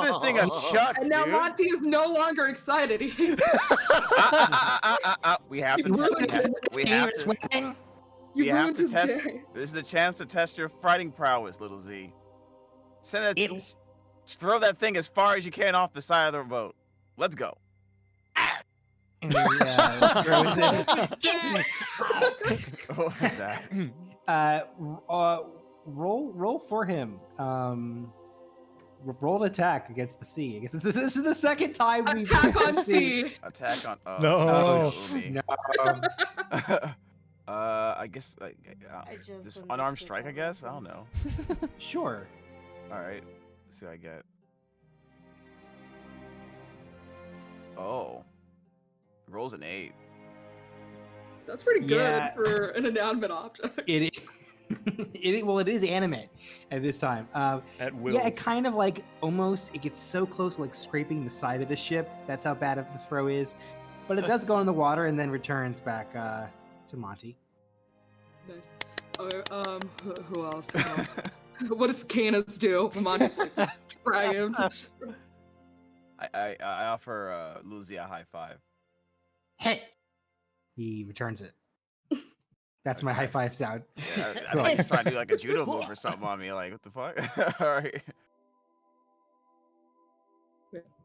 this thing a chuck, And now dude." Monty is no longer excited. He's We have to. You We have ruined to his test. day. This is a chance to test your fighting prowess, little Z. Throw that thing as far as you can off the side of the boat. Let's go. Throws it. What was that? Roll for him. Roll attack against the sea. I guess this is the second time we've Attack on sea. Attack on. Oh, No. No. I guess just just unarmed understood strike. I that guess I don't know. Sure. All right, let's see what I get. Oh, rolls an 8. That's pretty good Yeah. for an inanimate object. It is animate at this time. At will. Yeah, it kind of like almost it gets so close, like scraping the side of the ship. That's how bad the throw is. But it does go in the water and then returns back to Monty. Nice. Okay, who else? What does Canis do? Monty's like, drag him to the ship. I offer Lucy a high five. Hey! He returns it. That's my high five sound. Yeah, I thought he was trying to do like a judo move or something on me. Like, what the fuck? All right.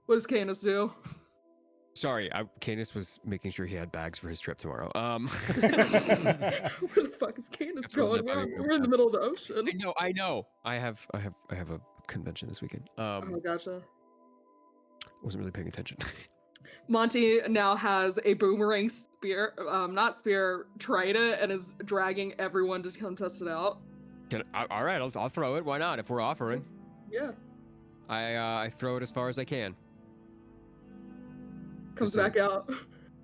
What does Canis do? Sorry, Canis was making sure he had bags for his trip tomorrow. Where the fuck is Canis going? We're in the middle of the ocean. I know. I have a convention this weekend. Oh, gotcha. Wasn't really paying attention. Monty now has a boomerang spear, not spear, trident, and is dragging everyone to come test it out. All right, I'll throw it. Why not? If we're offering. Yeah. I throw it as far as I can. Comes back out.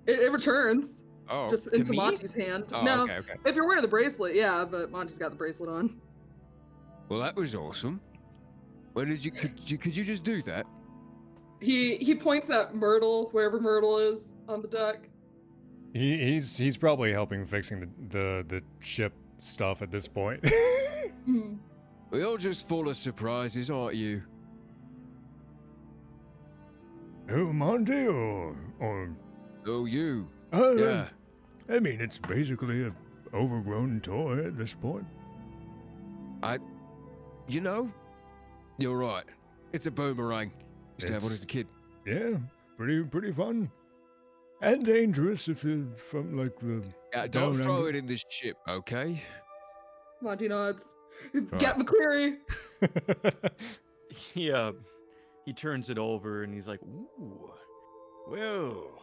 It returns. Oh, just to into me? Monty's hand. Oh, no, okay. if you're wearing the bracelet, yeah, but Monty's got the bracelet on. Well, that was awesome. When did could you just do that? He points at Myrtle, wherever Myrtle is on the deck. He's probably helping fixing the ship stuff at this point. You're just full of surprises, aren't you? Oh, Monty, or Oh, you. yeah. I mean, it's basically a overgrown toy at this point. You know, you're right. It's a boomerang. Used to have one as a kid. Yeah, pretty fun. And dangerous if you're from like the. Don't down throw under. it in this ship, okay? Monty nods. Get McCleary. He turns it over and he's like, "Ooh, well,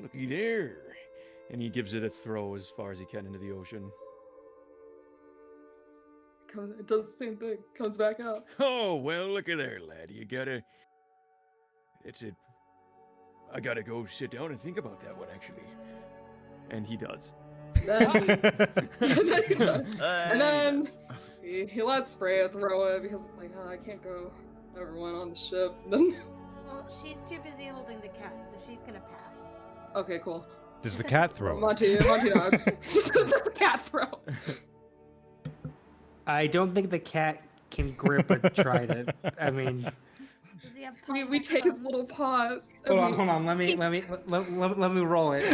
looky there," and he gives it a throw as far as he can into the ocean. It does the same thing. Comes back out. Oh, well, looky there, lad. You gotta. It's it. I gotta go sit down and think about that one, actually. And he does. Then he does. And then he lets Freya throw it because like, I can't go everyone on the ship. Then Well, she's too busy holding the cat, so she's gonna pass. okay, cool. Does the cat throw it? Monty nods. Just the cat throw. I don't think the cat can grip a trident. I mean, Does he have We take his little paws. and hold on. we- Let me roll it.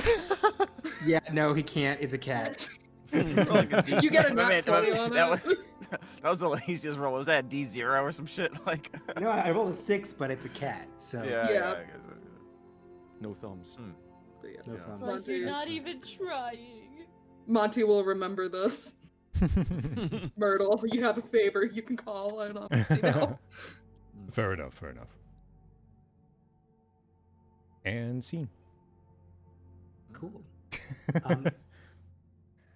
Yeah, no, he can't. It's a cat. Like a D- You get a Wait, nat 20 on that it. was the laziest roll. Was that D0 or some shit? Like. No, I rolled a 6, but it's a cat. So Yeah. Yeah. I guess it- No thumbs. But yeah. no Yeah. thumbs. Like Monty. you're not even trying. Monty will remember this. Myrtle, you have a favor you can call on Monty now. Fair enough. Fair enough. And scene. Cool.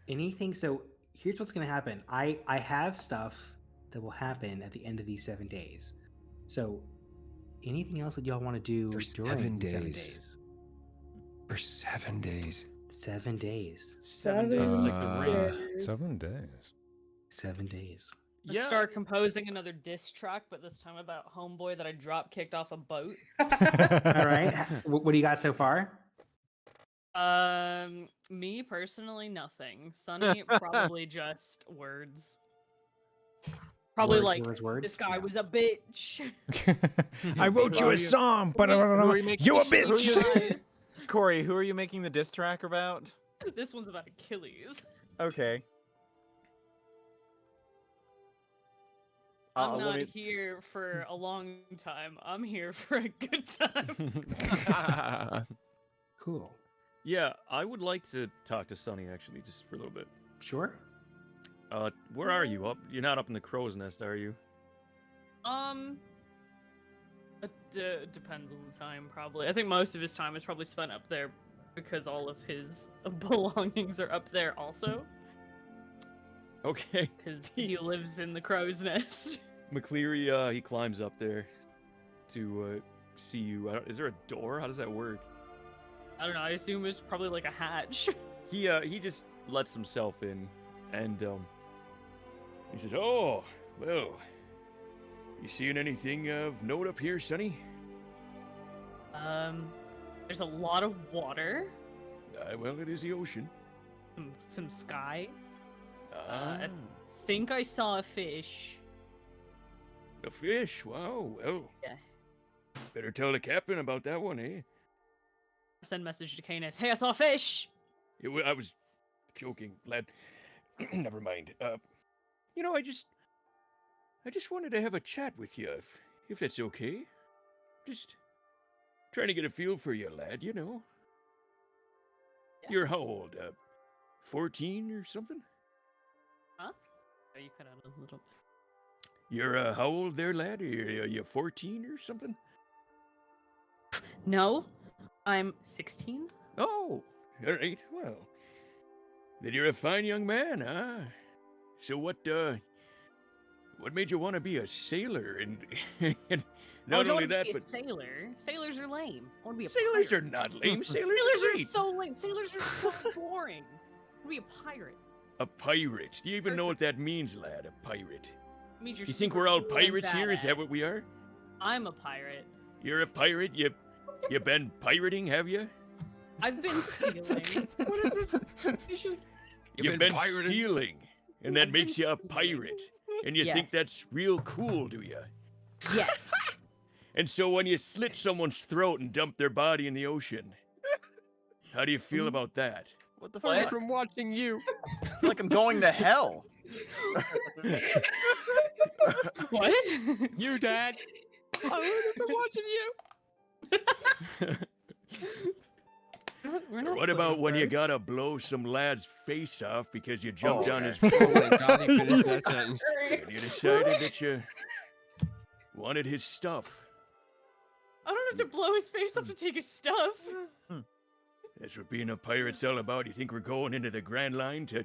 Anything? So here's what's gonna happen. I have stuff that will happen at the end of these 7 days. So anything else that y'all want to do For during 7 the 7 days. days? For 7 days. 7 days. 7 days is like the rain. days. 7 days. 7 days. Let's start composing another diss track, but this time about homeboy that I drop kicked off a boat. All right. What do you got so far? Me personally, nothing. Sunny, probably just words. Probably Words. this guy was a bitch. I wrote you a song, but Who are you making you a who are you- bitch. Corey, who are you making the diss track about? This one's about Achilles. Okay. I'm let not me- here for a long time. I'm here for a good time. Cool. Yeah, I would like to talk to Sunny actually, just for a little bit. Sure. Where are you? You're not up in the crow's nest, are you? It depends on the time, probably. I think most of his time is probably spent up there because all of his belongings are up there also. Okay. Because he lives in the crow's nest. McCleary, he climbs up there to see you. Is there a door? How does that work? I don't know. I assume it's probably like a hatch. He just lets himself in, and he says, "Oh, well, you seeing anything of note up here, Sonny?" There's a lot of water, Well, it is the ocean. some sky. Ah, I think I saw a fish. a fish. Wow. Well, Yeah. better tell the captain about that one, eh? Send message to Canis. Hey, I saw a fish. I was joking, lad. Never mind. You know, I just wanted to have a chat with you, if that's okay. Just trying to get a feel for you, lad. You know. Yeah. You're how old? 14 or something? Huh? Oh, you cut out a little. You're how old there, lad? Are you 14 or something? No, I'm 16. Oh, all right. Well, then you're a fine young man, huh? So what made you want to be a sailor? And, and not I only want that, to be but a sailor. Sailors are lame. I want to be a sailors pirate. are not lame. Sailors Sailors are are great. so lame. Sailors are so boring. I want to be a pirate. A pirate. Do you even know Pirates what that means, lad? A pirate. It means you're You think super we're all cool and pirates here? Is that badass. what we are? I'm a pirate. You're a pirate? You been pirating, have you? I've been stealing. What is this? You've been stealing, and that I've makes been you a stealing. pirate. And you think Yes. that's real cool, do you? Yes. And so when you slit someone's throat and dump their body in the ocean, how do you feel about that? What the Aside fuck? from watching you. I feel like I'm going to hell. What? You, Dad. I would have been watching you. We're Or not what about slave when you birds. gotta blow some lad's face off because you jumped on his Oh my God, he finished that sentence. and you decided that you wanted his stuff? I don't have to blow his face off to take his stuff. That's what being a pirate's all about. You think we're going into the Grand Line to,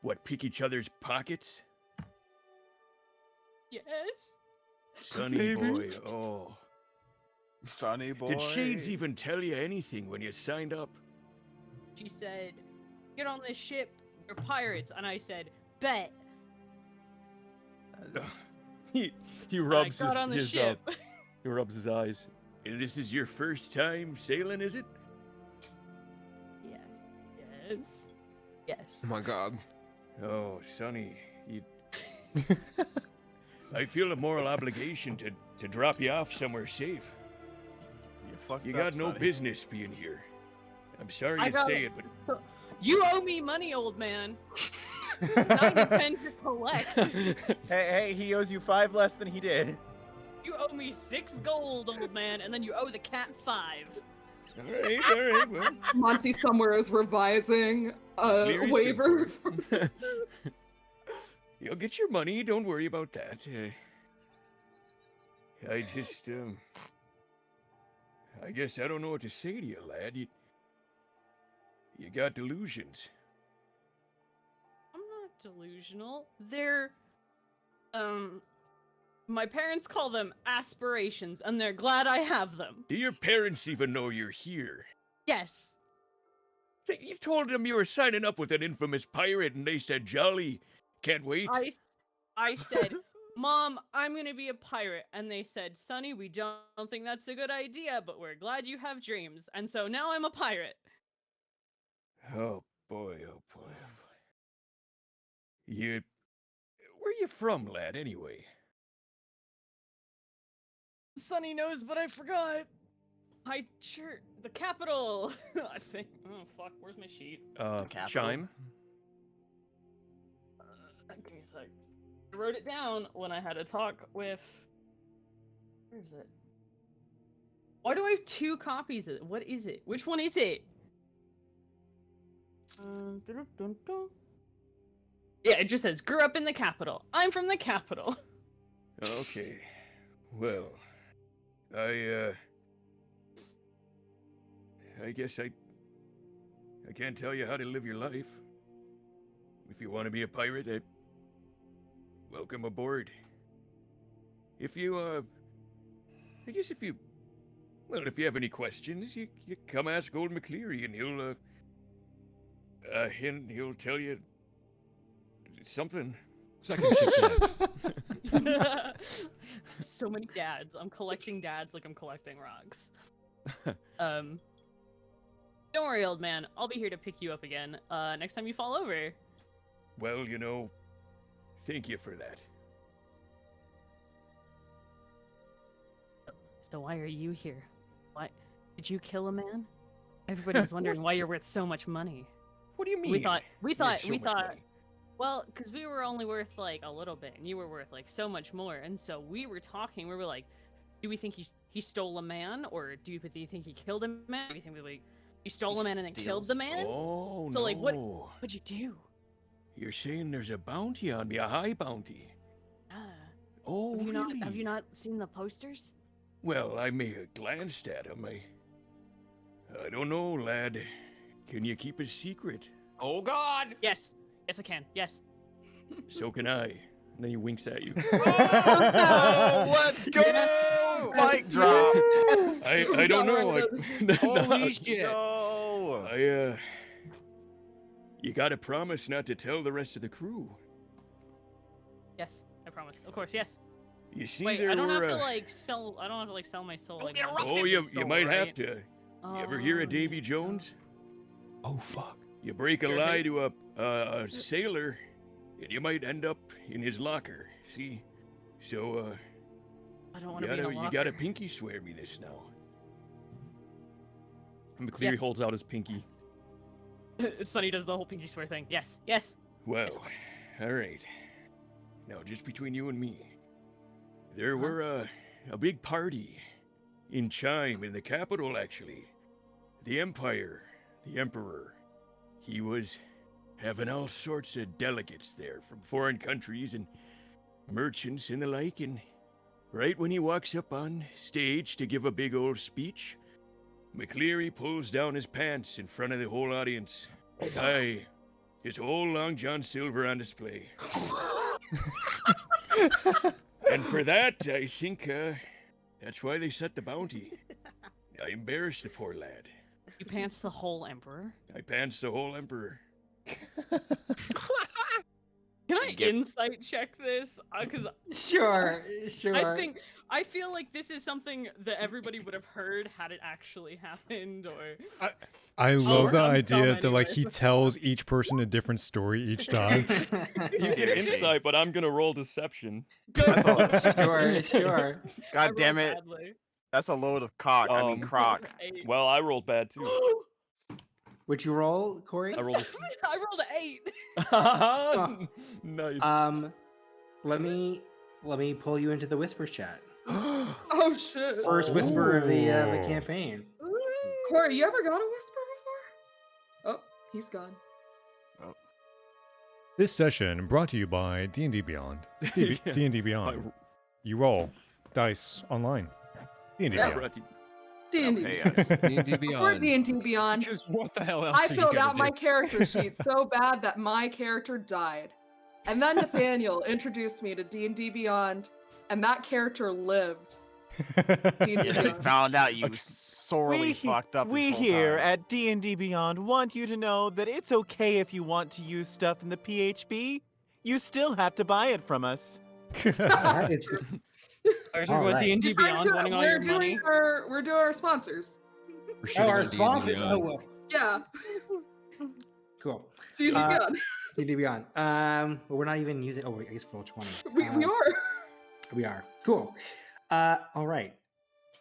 what, pick each other's pockets? Yes. Sonny boy, oh. Sonny boy. Did Shades even tell you anything when you signed up? She said, "Get on this ship. You're pirates." And I said, "Bet." He And rubs I got on the ship. he rubs his eyes. And this is your first time sailing, is it? Yeah. Yes. Yes. Oh my God. Oh, Sonny, you. I feel a moral obligation to drop you off somewhere safe. You fucked You up, got no Sonny. business being here. I'm sorry I to got say it. it, but You owe me money, old man. I intend to collect. Hey, he owes you 5 less than he did. You owe me 6 gold, old man, and then you owe the cat 5. all right, well. Monty somewhere is revising a McCleary's good waiver. for it. You'll get your money. Don't worry about that. I just, I guess I don't know what to say to you, lad. You got delusions. I'm not delusional. They're, my parents call them aspirations, and they're glad I have them. Do your parents even know you're here? Yes. You told them you were signing up with an infamous pirate, and they said, jolly. Can't wait. I said, Mom, I'm gonna be a pirate. And they said, Sonny, we don't think that's a good idea, but we're glad you have dreams. And so now I'm a pirate. Oh boy, oh boy, oh boy. Where you from, lad, anyway? Sonny knows, but I forgot. The capital. I think. Oh fuck, where's my sheet? capital? Chime? Give me a sec. I wrote it down when I had a talk with. Where is it? Why do I have 2 copies of it? What is it? Which one is it? Yeah, it just says, grew up in the capital. I'm from the capital. Okay. Well, I guess I can't tell you how to live your life. If you want to be a pirate, welcome aboard. If you, I guess if you have any questions, you come ask old McCleary and he'll tell you something. Second ship dad. So many dads. I'm collecting dads like I'm collecting rocks. Don't worry, old man. I'll be here to pick you up again next time you fall over. Well, thank you for that. So why are you here? Why did you kill a man? Everybody was wondering why you're worth so much money. What do you mean? We thought. Worth so much money? Well, because we were only worth like a little bit, and you were worth like so much more, and so we were talking. We were like, do we think he stole a man, or do you think he killed a man? Do you think he stole a man and then killed the man? Oh, so no. like, what'd you do? You're saying there's a bounty on me, a high bounty? Oh, really? Have you not seen the posters? Well, I may have glanced at them. I don't know, lad. Can you keep a secret? Oh God! Yes, I can. Yes. So can I. And then he winks at you. Oh, let's go! Mic drop. I don't know. Holy shit! No. You gotta promise not to tell the rest of the crew. Yes, I promise. Of course, yes. You see, Wait, there I don't were, have to like sell. I don't have to like sell my soul. Like, Oh, you might right? have to. You ever hear of Davy Jones? Oh fuck. You break a lie to a sailor, and you might end up in his locker. See? So, I don't want to be in a locker. you gotta pinky swear me this now. McCleary Yes. holds out his pinky. Sonny does the whole pinky swear thing. Yes, yes. Well, all right. Now, just between you and me, there were a big party in Chime, in the capital, actually. The Empire, the Emperor, he was having all sorts of delegates there from foreign countries and merchants and the like, and right when he walks up on stage to give a big old speech, McCleary pulls down his pants in front of the whole audience. Aye, his whole Long John Silver on display. And for that, I think that's why they set the bounty. I embarrassed the poor lad. You pants the whole emperor. I pants the whole emperor. Can I insight check this? Because Sure. I feel like this is something that everybody would have heard had it actually happened. Or I love the I'm idea dumb that like anyway, he so- tells each person a different story each time. You get insight, but I'm gonna roll deception. That's all. Sure. God damn it. That's a load of cock. I mean crock. Well, I rolled bad too. Would you roll, Corey? I rolled I rolled an 8. Oh. Nice. Let me pull you into the whispers chat. Oh shit. First whisper of the campaign. Corey, you ever got a whisper before? Oh, he's gone. This session brought to you by D&D Beyond. D&D Beyond. You roll dice online. D&D Yeah. Beyond. D&D. D&D Or Beyond. D&D Beyond. Because what the hell else I are you filled gonna out my do? character sheet so bad that my character died. And then Nathaniel introduced me to D&D Beyond, and that character lived. D&D Yeah, we Beyond. found out you sorely fucked up. We this whole here time. at D&D Beyond want you to know that it's okay if you want to use stuff in the PHB. You still have to buy it from us. That is Are you talking about D&D Just Beyond wanting all we're your doing money? we're doing our sponsors. We're Oh, shitting our on D&D sponsors. Beyond. Oh, well. Yeah. Cool. D&D Beyond. D&D Beyond. But we're not even using. Oh, wait, I guess for 20. We are. We are. Cool. All right.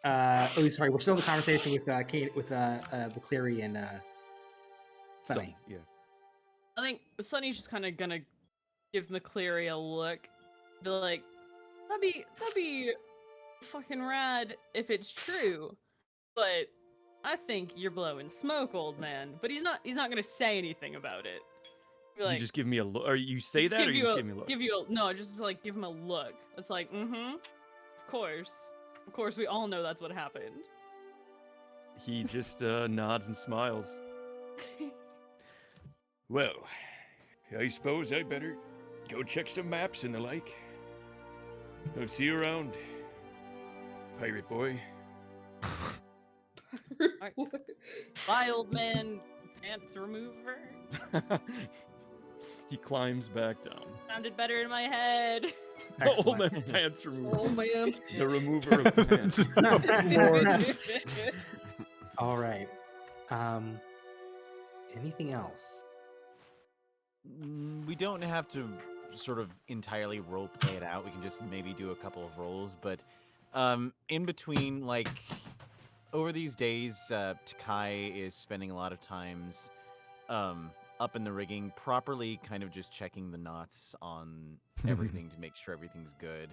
Oh, sorry. We're still in the conversation with Kate, with McCleary and Sunny. Yeah. I think Sunny's just kind of gonna give McCleary a look, be like, "That'd be fucking rad if it's true, but I think you're blowing smoke, old man." But he's not gonna say anything about it. Be like, You just give me a look, or you say just that, or give you you just a- give me a look. Give you a, no, just like give him a look. It's like, of course, we all know that's what happened. He just nods and smiles. Well, I suppose I better go check some maps and the like. I'll see you around, pirate boy. Bye, old man. Pants remover. He climbs back down. Sounded better in my head. Old man pants remover. Oh man. The remover of pants. All right. Anything else? We don't have to sort of entirely role play it out. We can just maybe do a couple of rolls, but in between, like over these days, Takai is spending a lot of times up in the rigging, properly kind of just checking the knots on everything to make sure everything's good.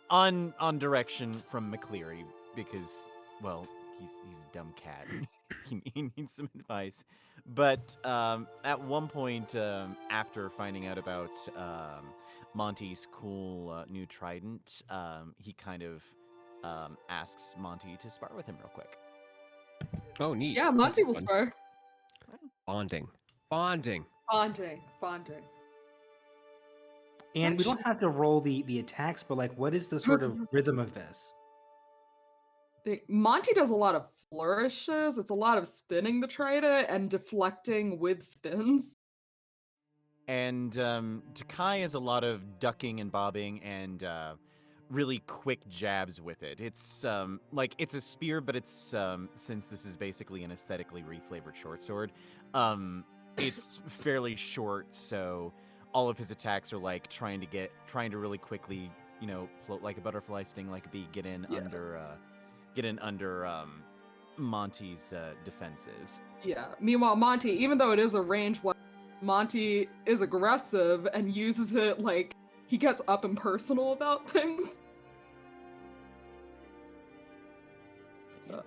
On direction from McCleary, because, well, he's a dumb cat. He needs some advice. But at one point, after finding out about Monty's cool new trident, he kind of asks Monty to spar with him real quick. Oh, neat. Yeah, Monty will Fun. spar. Bonding. Bonding. And we don't have to roll the attacks, but like, what is the sort of rhythm of this? Monty does a lot of flourishes. It's a lot of spinning the trident and deflecting with spins. And Takai is a lot of ducking and bobbing and really quick jabs with it. It's like it's a spear, but it's since this is basically an aesthetically reflavored short sword, it's fairly short. So all of his attacks are like trying to really quickly, float like a butterfly, sting like a bee, get in under Monty's defenses. Yeah. Meanwhile, Monty, even though it is a range one, Monty is aggressive and uses it like he gets up and personal about things. So,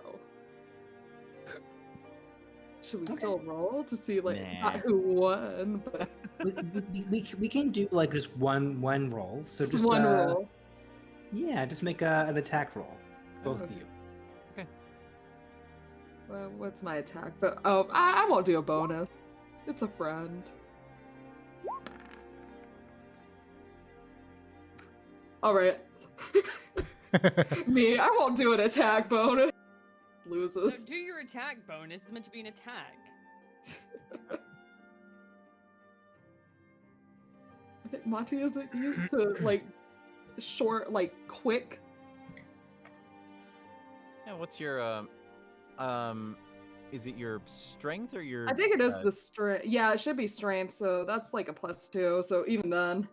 should we still roll to see like not who won? But we can do like just one roll. So just one roll. Yeah, just make an attack roll, both of you. Well, what's my attack? But I won't do a bonus. It's a friend. All right. Me, I won't do an attack bonus. Loses. So do your attack bonus. It's meant to be an attack. I Monty isn't used to like short, like quick. Yeah, what's your is it your strength or your I think it is the strength. Yeah, it should be strength, so that's like a +2. So even then.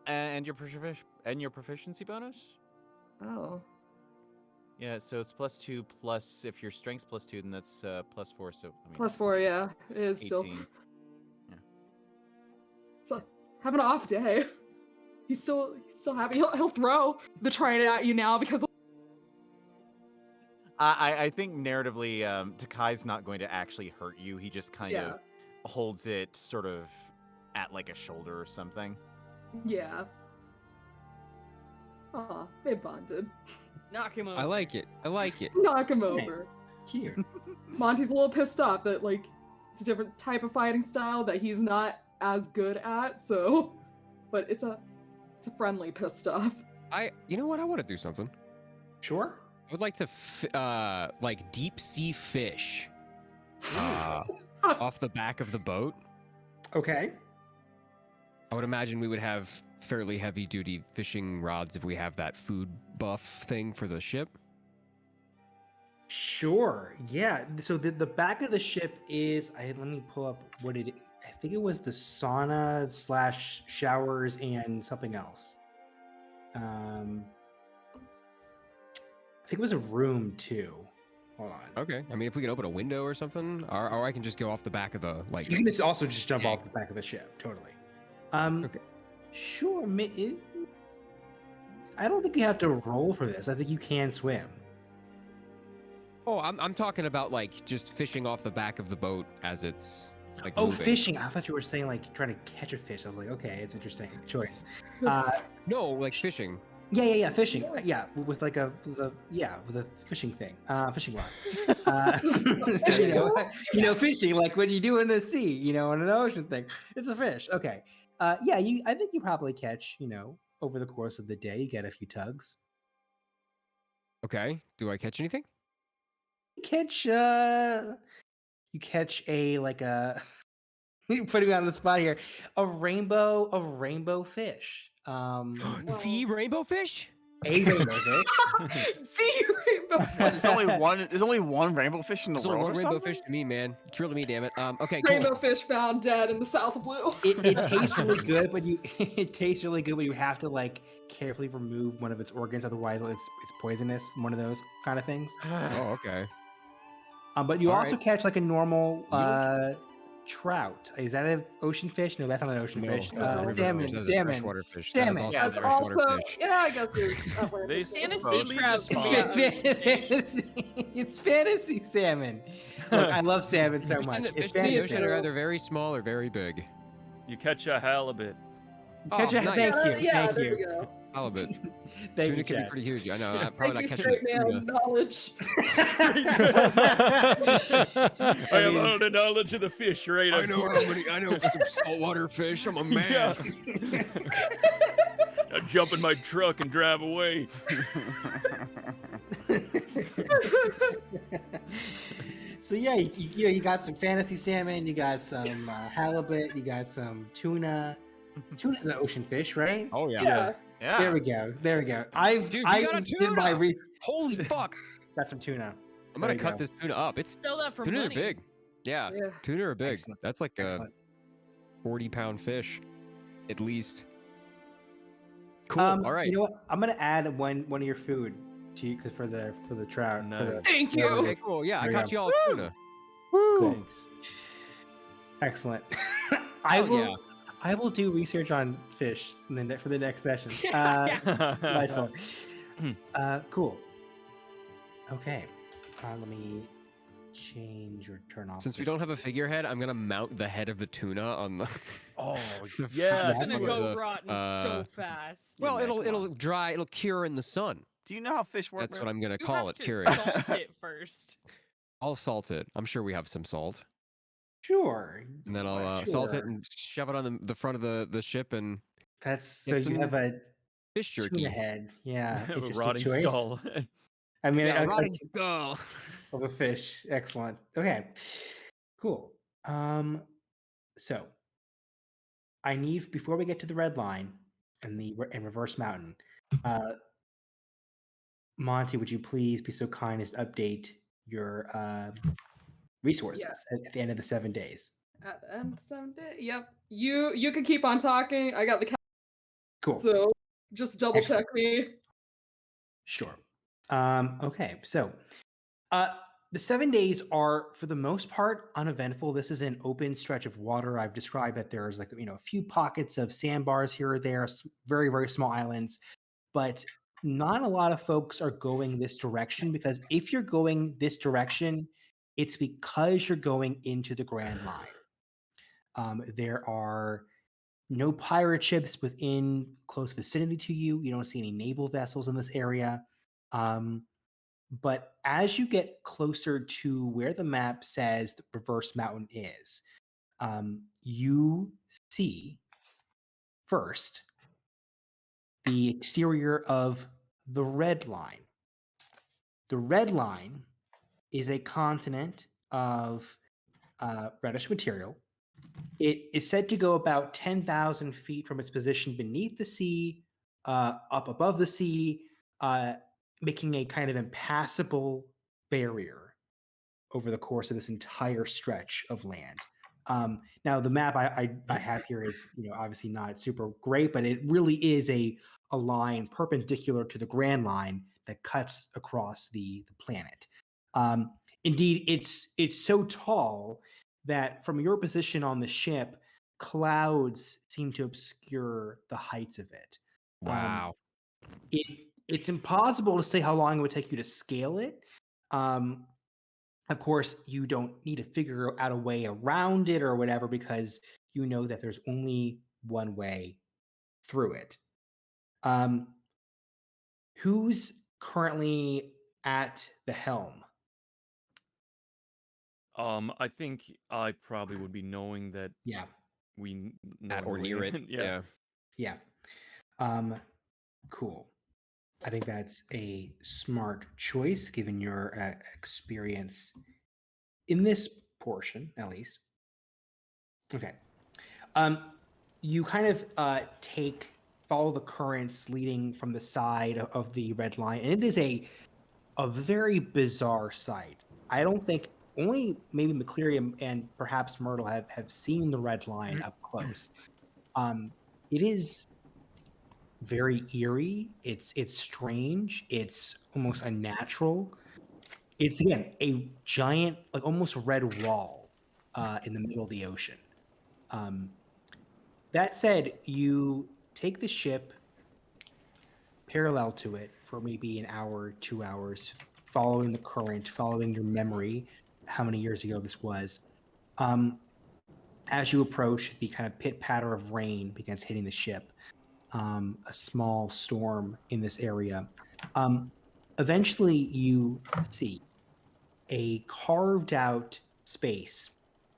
and your proficiency bonus? Oh. Yeah, so it's +2 plus if your strength's +2, then that's +4. So I mean, +4, yeah. It is 18. still. Yeah. So have an off day. He's still happy. He'll throw the trident at you now because I think narratively, Takai's not going to actually hurt you. He just kind of holds it sort of at like a shoulder or something. yeah. Aw, they bonded. Knock him over. I like it. I like it. Knock him over. Cute. Monty's a little pissed off that like it's a different type of fighting style that he's not as good at, so but it's a friendly pissed off. You know what? I want to do something. Sure. I would like to like deep sea fish off the back of the boat. Okay. I would imagine we would have fairly heavy duty fishing rods if we have that food buff thing for the ship. Sure. Yeah. So the back of the ship is. Let me pull up what it. I think it was the sauna / showers and something else. I think it was a room too. Hold on. Okay. I mean, if we can open a window or something, or I can just go off the back of the like. You can just also just jump off the back of the ship. Totally. Okay. Sure. I don't think you have to roll for this. I think you can swim. Oh, I'm talking about like just fishing off the back of the boat as it's like. Oh, moving. fishing! I thought you were saying like trying to catch a fish. I was like, okay, it's interesting choice. No, like fishing. Yeah, fishing. Yeah, with like with a fishing thing, fishing rod. Fishing like when you do in the sea, in an ocean thing. It's a fish. Okay. Yeah, I think you probably catch, over the course of the day, you get a few tugs. Okay. Do I catch anything? You catch a like a. You're putting me on the spot here. A rainbow fish. The rainbow fish? A rainbow fish. The rainbow. There's only one rainbow fish in the There's only world. one Or rainbow something? fish to me, man. It's real to me, damn it. Okay, Rainbow cool. fish found dead in the South Blue. It tastes really good, but you have to like carefully remove one of its organs, otherwise it's poisonous. One of those kind of things. Oh, okay. But you All also right. catch like a normal trout. Is that an ocean fish? No, that's not an ocean fish. That's a river Salmon. fish. That's a Salmon. freshwater fish. Salmon. That is also That's a freshwater also fish. yeah, I guess it's They Fantasy slowly trout. just It's fantasy salmon. Look, I love salmon so much. Fish It's in the fantasy. ocean are either very small or very big. You catch a halibut. Catch a- nice. thank you. Yeah, Thank there you. you go. Halibut. Thank Tuna you, can be Chad. pretty huge. I know. I'm Thank probably you, not straight catching man tuna. knowledge. I have all the knowledge of the fish, right? I know some saltwater fish. I'm a man. I jump in my truck and drive away. So yeah, you got some fantasy salmon, you got some halibut, you got some tuna. Tuna's an ocean fish, right? Oh yeah. Yeah. Yeah. There we go. Dude, you I got a did my tuna! research. Holy fuck! Got some tuna. I'm There gonna you cut go. this tuna up. It's Sell that for tuna money. are big. Yeah, Yeah. tuna are big. Excellent. That's like a Excellent. 40-pound fish, at least. Cool. All right. You know what? I'm gonna add one of your food to you for the trout. for the- Thank Yeah, you. Okay, cool. Yeah, I There you caught go. you all tuna. Woo. Thanks. Excellent. Oh, I will do research on fish for the next session. Delightful. Cool. Okay. Let me change or turn off. Since we this- don't have a figurehead, I'm gonna mount the head of the tuna on the. Oh, the yeah. It's gonna front of go the, rotten so fast. Well, Yeah, come it'll dry. It'll cure in the sun. Do you know how fish work? That's man? what I'm gonna You call have it, to curing. salt it first. I'll salt it. I'm sure we have some salt, Sure. and then I'll salt it Sure. and shove it on the front of the ship and That's so Get you some have a fish jerky. tuna head. Yeah. Have a interesting rotting choice. skull. I mean, Yeah, I- rotting skull. of a fish. Excellent. Okay. Cool. So I need, before we get to the red line and Reverse Mountain, Monty, would you please be so kind as to update your resources at the end of the 7 days? At the end of the 7 days. Yep. You can keep on talking. I got the Cool. so just double check Excellent. me. Sure. Okay, so the 7 days are, for the most part, uneventful. This is an open stretch of water. I've described that there's like, a few pockets of sandbars here or there, very, very small islands, but not a lot of folks are going this direction, because if you're going this direction, it's because you're going into the Grand Line. There are no pirate ships within close vicinity to you. You don't see any naval vessels in this area. But as you get closer to where the map says the Reverse Mountain is, you see first the exterior of the Red Line. The Red Line is a continent of reddish material. It is said to go about 10,000 feet from its position beneath the sea, up above the sea, making a kind of impassable barrier over the course of this entire stretch of land. Now, the map I have here is, obviously not super great, but it really is a line perpendicular to the Grand Line that cuts across the planet. Indeed, it's so tall that from your position on the ship, clouds seem to obscure the heights of it. Wow. It's impossible to say how long it would take you to scale it. Of course, you don't need to figure out a way around it or whatever, because you know that there's only one way through it. Who's currently at the helm? I think I probably would be knowing that Yeah. we know At or the near way. it. Yeah. Yeah. Cool. I think that's a smart choice given your experience in this portion, at least. Okay. You kind of follow the currents leading from the side of the red line, and it is a very bizarre sight. I don't think, only maybe McCleary and perhaps Myrtle have seen the red line up close. It is very eerie. It's strange. It's almost unnatural. It's, again, a giant, like almost red wall in the middle of the ocean. That said, you take the ship parallel to it for maybe an hour, 2 hours, following the current, following your memory, how many years ago this was. As you approach, the kind of pit patter of rain begins hitting the ship. A small storm in this area. Eventually, you see a carved out space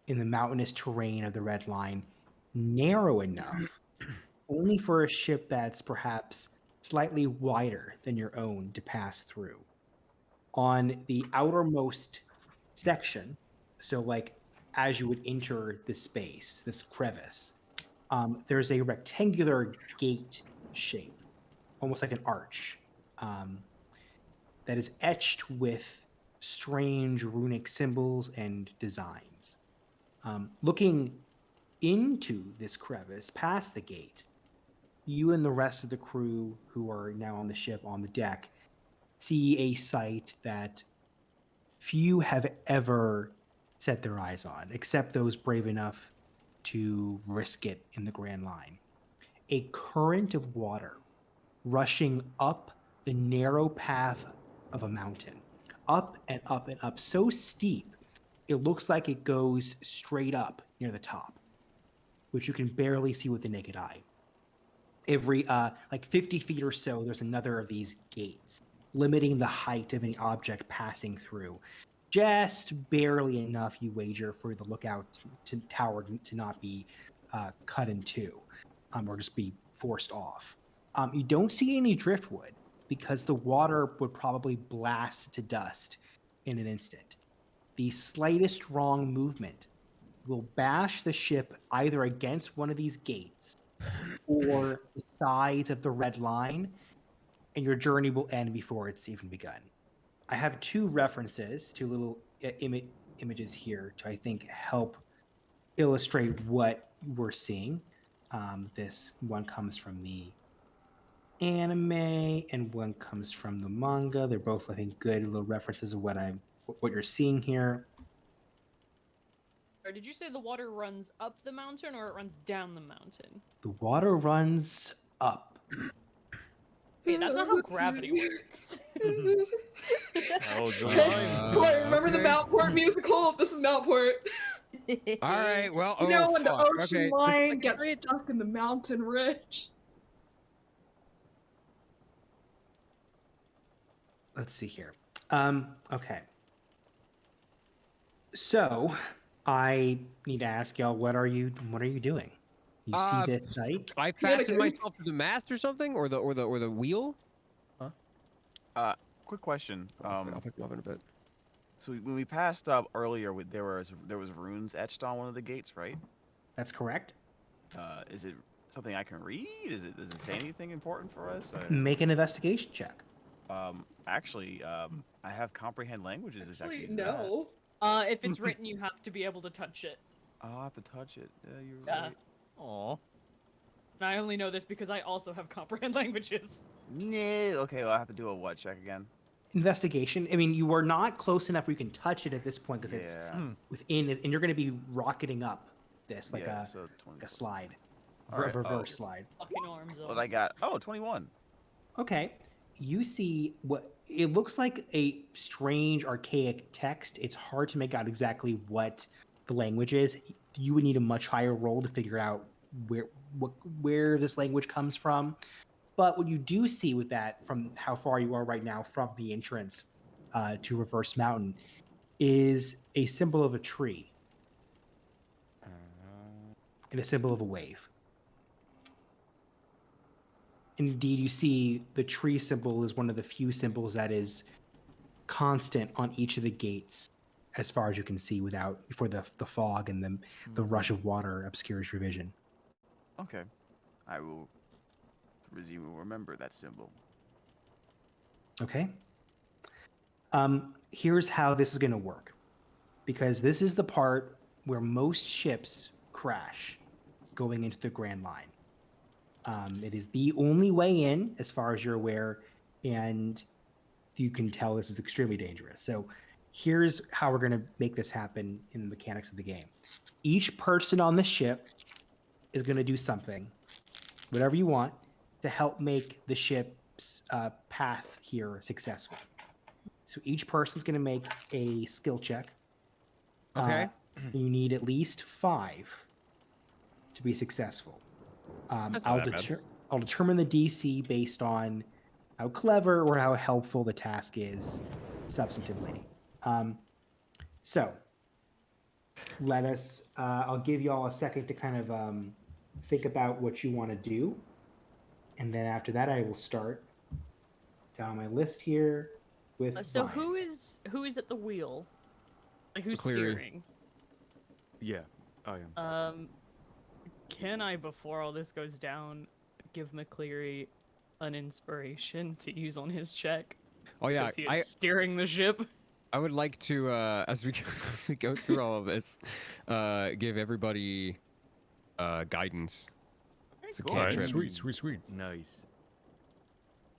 in the mountainous terrain of the Red Line, narrow enough only for a ship that's perhaps slightly wider than your own to pass through. On the outermost section, so like as you would enter this space, this crevice, there's a rectangular gate shape, almost like an arch, that is etched with strange runic symbols and designs. Looking into this crevice past the gate, you and the rest of the crew who are now on the ship on the deck see a sight that few have ever set their eyes on, except those brave enough to risk it in the Grand Line. A current of water rushing up the narrow path of a mountain, up and up and up, so steep it looks like it goes straight up near the top, which you can barely see with the naked eye. Every like 50 feet or so, there's another of these gates, limiting the height of any object passing through. Just barely enough, you wager, for the lookout tower to not be cut in two, or just be forced off. You don't see any driftwood, because the water would probably blast to dust in an instant. The slightest wrong movement will bash the ship either against one of these gates or the sides of the red line, and your journey will end before it's even begun. I have two references, two little images here to, I think, help illustrate what we're seeing. This one comes from the anime and one comes from the manga. They're both, I think, good little references of what you're seeing here. Or did you say the water runs up the mountain or it runs down the mountain? The water runs up. Okay, that's not how gravity works. Oh, God. Boy, remember the Moutport musical? This is Moutport. All right. Well, You know when the fuck. ocean Okay. line gets stuck in the mountain ridge? Let's see here. Okay. So I need to ask y'all, what are you doing? You see this site? I fastened myself to the mast or something, or the wheel. Quick question. I'll pick them up in a bit. So when we passed up earlier, there was runes etched on one of the gates, right? That's correct. Is it something I can read? Does it say anything important for us? Make an investigation check. Actually, I have comprehend languages. If I can use No. If it's written, you have to be able to touch it. I'll have to touch it. Yeah, you're Yeah. right. Aw. And I only know this because I also have comprehend languages. No. Okay, well, I have to do a what check again? Investigation. I mean, you are not close enough where you can touch it at this point because it's within, and you're going to be rocketing up this like a slide, reverse slide. Fucking arms What I got? Oh, 21. Okay. You see what it looks like a strange, archaic text. It's hard to make out exactly what the language is. You would need a much higher roll to figure out where this language comes from. But what you do see with that, from how far you are right now from the entrance to Reverse Mountain, is a symbol of a tree and a symbol of a wave. Indeed, you see the tree symbol is one of the few symbols that is constant on each of the gates, as far as you can see, before the fog and the rush of water obscures your vision. Okay, I will remember that symbol. Okay. Here's how this is going to work, because this is the part where most ships crash going into the Grand Line. It is the only way in, as far as you're aware, and you can tell this is extremely dangerous. So here's how we're going to make this happen in the mechanics of the game. Each person on the ship is going to do something, whatever you want, to help make the ship's path here successful. So each person's going to make a skill check. Okay. You need at least 5 to be successful. I'll determine the DC based on how clever or how helpful the task is substantively. So let us, I'll give you all a second to kind of think about what you want to do. And then after that, I will start down my list here with So Brian. who is at the wheel? Like who's McCleary. steering? Yeah, I am. Can I, before all this goes down, give McCleary an inspiration to use on his check? Oh yeah, Because he is steering the ship. I would like to, as we go through all of this, give everybody guidance. It's a All right, cantrip. sweet. Nice.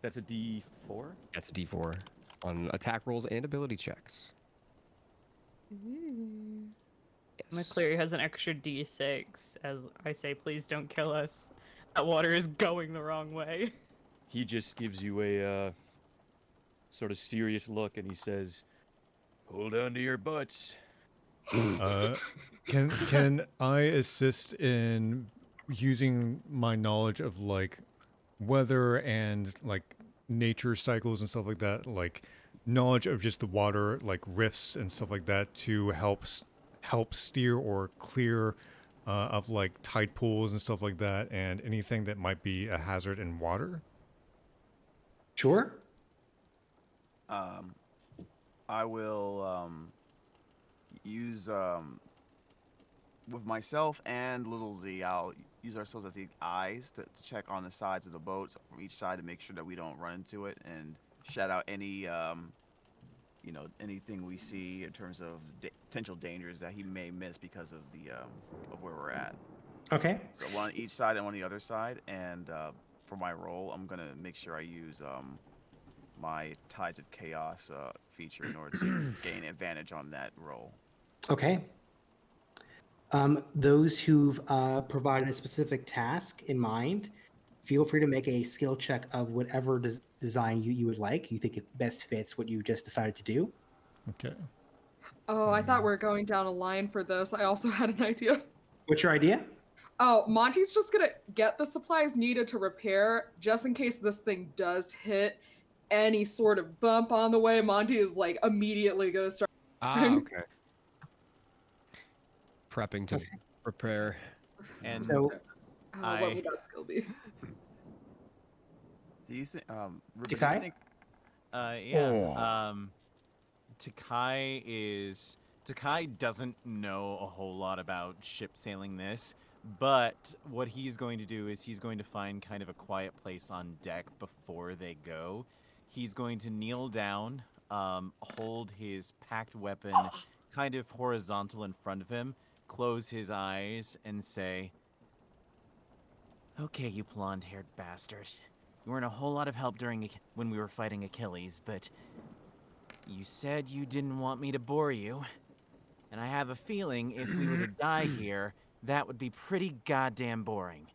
That's a D4? That's a D4 on attack rolls and ability checks. McCleary has an extra D6 as I say, please don't kill us. That water is going the wrong way. He just gives you a sort of serious look and he says, hold on to your butts. Can I assist in using my knowledge of like weather and like nature cycles and stuff like that, like knowledge of just the water, like rifts and stuff like that, to help steer or clear of like tide pools and stuff like that, and anything that might be a hazard in water? Sure. I will use with myself and Little Z, I'll use ourselves as the eyes to check on the sides of the boats from each side to make sure that we don't run into it and shout out any anything we see in terms of potential dangers that he may miss because of the of where we're at. Okay. So one on each side and one on the other side. And for my role, I'm gonna make sure I use my Tides of Chaos feature in order to gain advantage on that roll. Okay. Those who've provided a specific task in mind, feel free to make a skill check of whatever design you would like. You think it best fits what you just decided to do. Okay. Oh, I thought we were going down a line for this. I also had an idea. What's your idea? Oh, Monty's just gonna get the supplies needed to repair, just in case this thing does hit any sort of bump on the way. Monty is like immediately gonna start. Okay. Prepping to prepare. And So, What would that skill be? Do you think, Ruben, do you Takai? think Takai doesn't know a whole lot about ship sailing this, but what he's going to do is he's going to find kind of a quiet place on deck before they go. He's going to kneel down, hold his packed weapon kind of horizontal in front of him, close his eyes, and say, "Okay, you blonde-haired bastard. You weren't a whole lot of help when we were fighting Achilles, but you said you didn't want me to bore you. And I have a feeling if we were to die here, that would be pretty goddamn boring.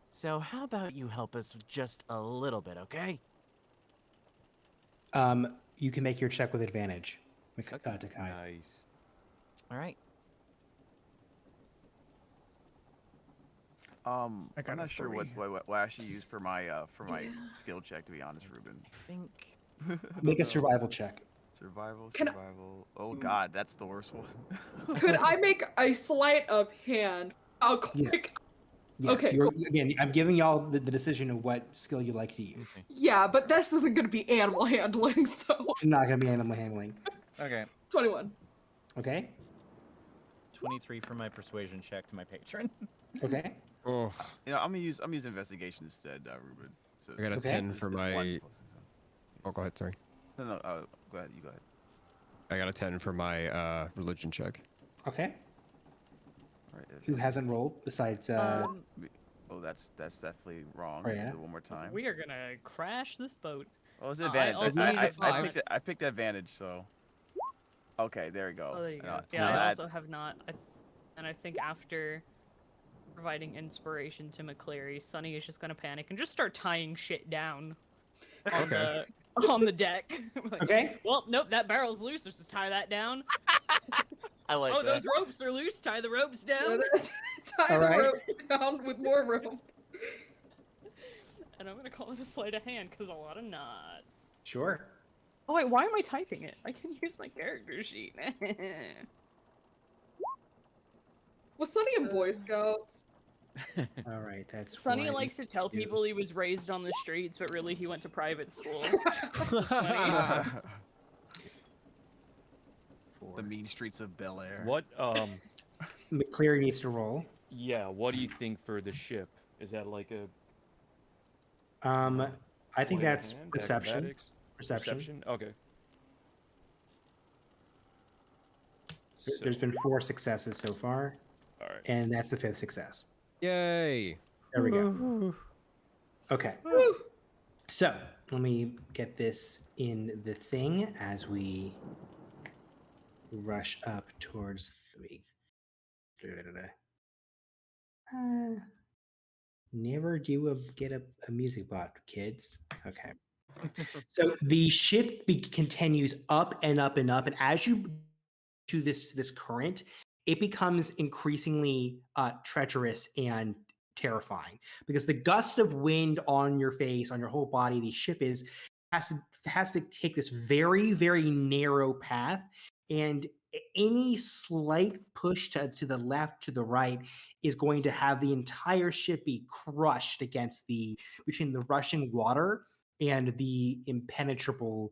So how about you help us just a little bit, okay?" You can make your check with advantage, Takai. Nice. All right. I'm got a not sure what 3. I should use for my skill check, to be honest, Ruben. I think Make a survival check. Survival. Can I- Oh God, that's the worst one. Could I make a sleight of hand? How quick? Yes. Okay, You're, cool. again, I'm giving y'all the decision of what skill you like to let me use. see. Yeah, but this isn't going to be animal handling, so It's not going to be animal handling. Okay. 21. Okay. 23 for my persuasion check to my patron. Okay. Oh, I'm gonna use investigation instead, Ruben. So I got a Okay. 10 it's- for it's my. 1 plus- Oh, go ahead. Sorry. No, go ahead. You go ahead. I got a 10 for my religion check. Okay. All right. Who hasn't rolled besides? Oh, that's definitely wrong. Oh, yeah? Do it one more time. We are gonna crash this boat. Well, it's I advantage. also need a five. I picked advantage, so. Okay, there you go. Oh, there you go. And Yeah, I'll I add- also have not. And I think after providing inspiration to McCleary, Sunny is just gonna panic and just start tying shit down on the deck. Like, Okay. well, nope, that barrel's loose. Let's just tie that down. I like Oh, that. those ropes are loose. Tie the ropes down. Tie All the right. rope down with more rope. And I'm gonna call it a sleight of hand because a lot of knots. Sure. Oh wait, why am I typing it? I can use my character sheet. Was Sunny in Boy Scouts? All right. That's Sonny one, likes to tell 2. people he was raised on the streets, but really he went to private school. the mean streets of Bel Air. What McCleary needs to roll. yeah, what do you think for the ship? Is that like a I think sleight of that's hand, perception. acrobatics? Perception. Okay. There's been 4 successes so far, All right. and that's the 5th success. Yay! There we go. Okay. So let me get this in the thing as we rush up towards the. Never do get a music bot, kids. Okay. So the ship continues up and up and up, and as you to this current, it becomes increasingly treacherous and terrifying because the gust of wind on your face, on your whole body, the ship has to take this very, very narrow path, and any slight push to the left, to the right, is going to have the entire ship be crushed against between the rushing water and the impenetrable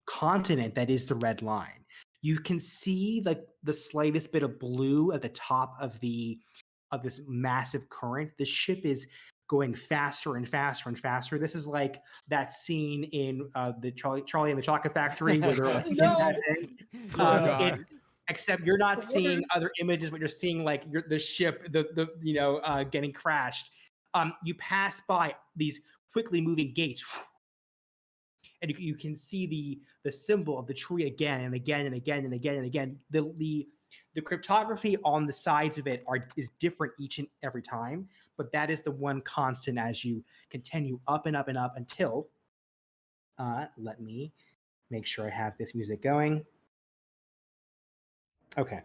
continent that is the red line. You can see like the slightest bit of blue at the top of this massive current. The ship is going faster and faster and faster. This is like that scene in the Charlie and the Chocolate Factory where they're like in No. that thing. Oh, God. Except you're not The seeing worst. other images, but you're seeing like the ship, getting crashed. You pass by these quickly moving gates, and you can see the symbol of the tree again and again and again and again and again. The cryptography on the sides of it is different each and every time, but that is the one constant as you continue up and up and up until. Let me make sure I have this music going. Okay.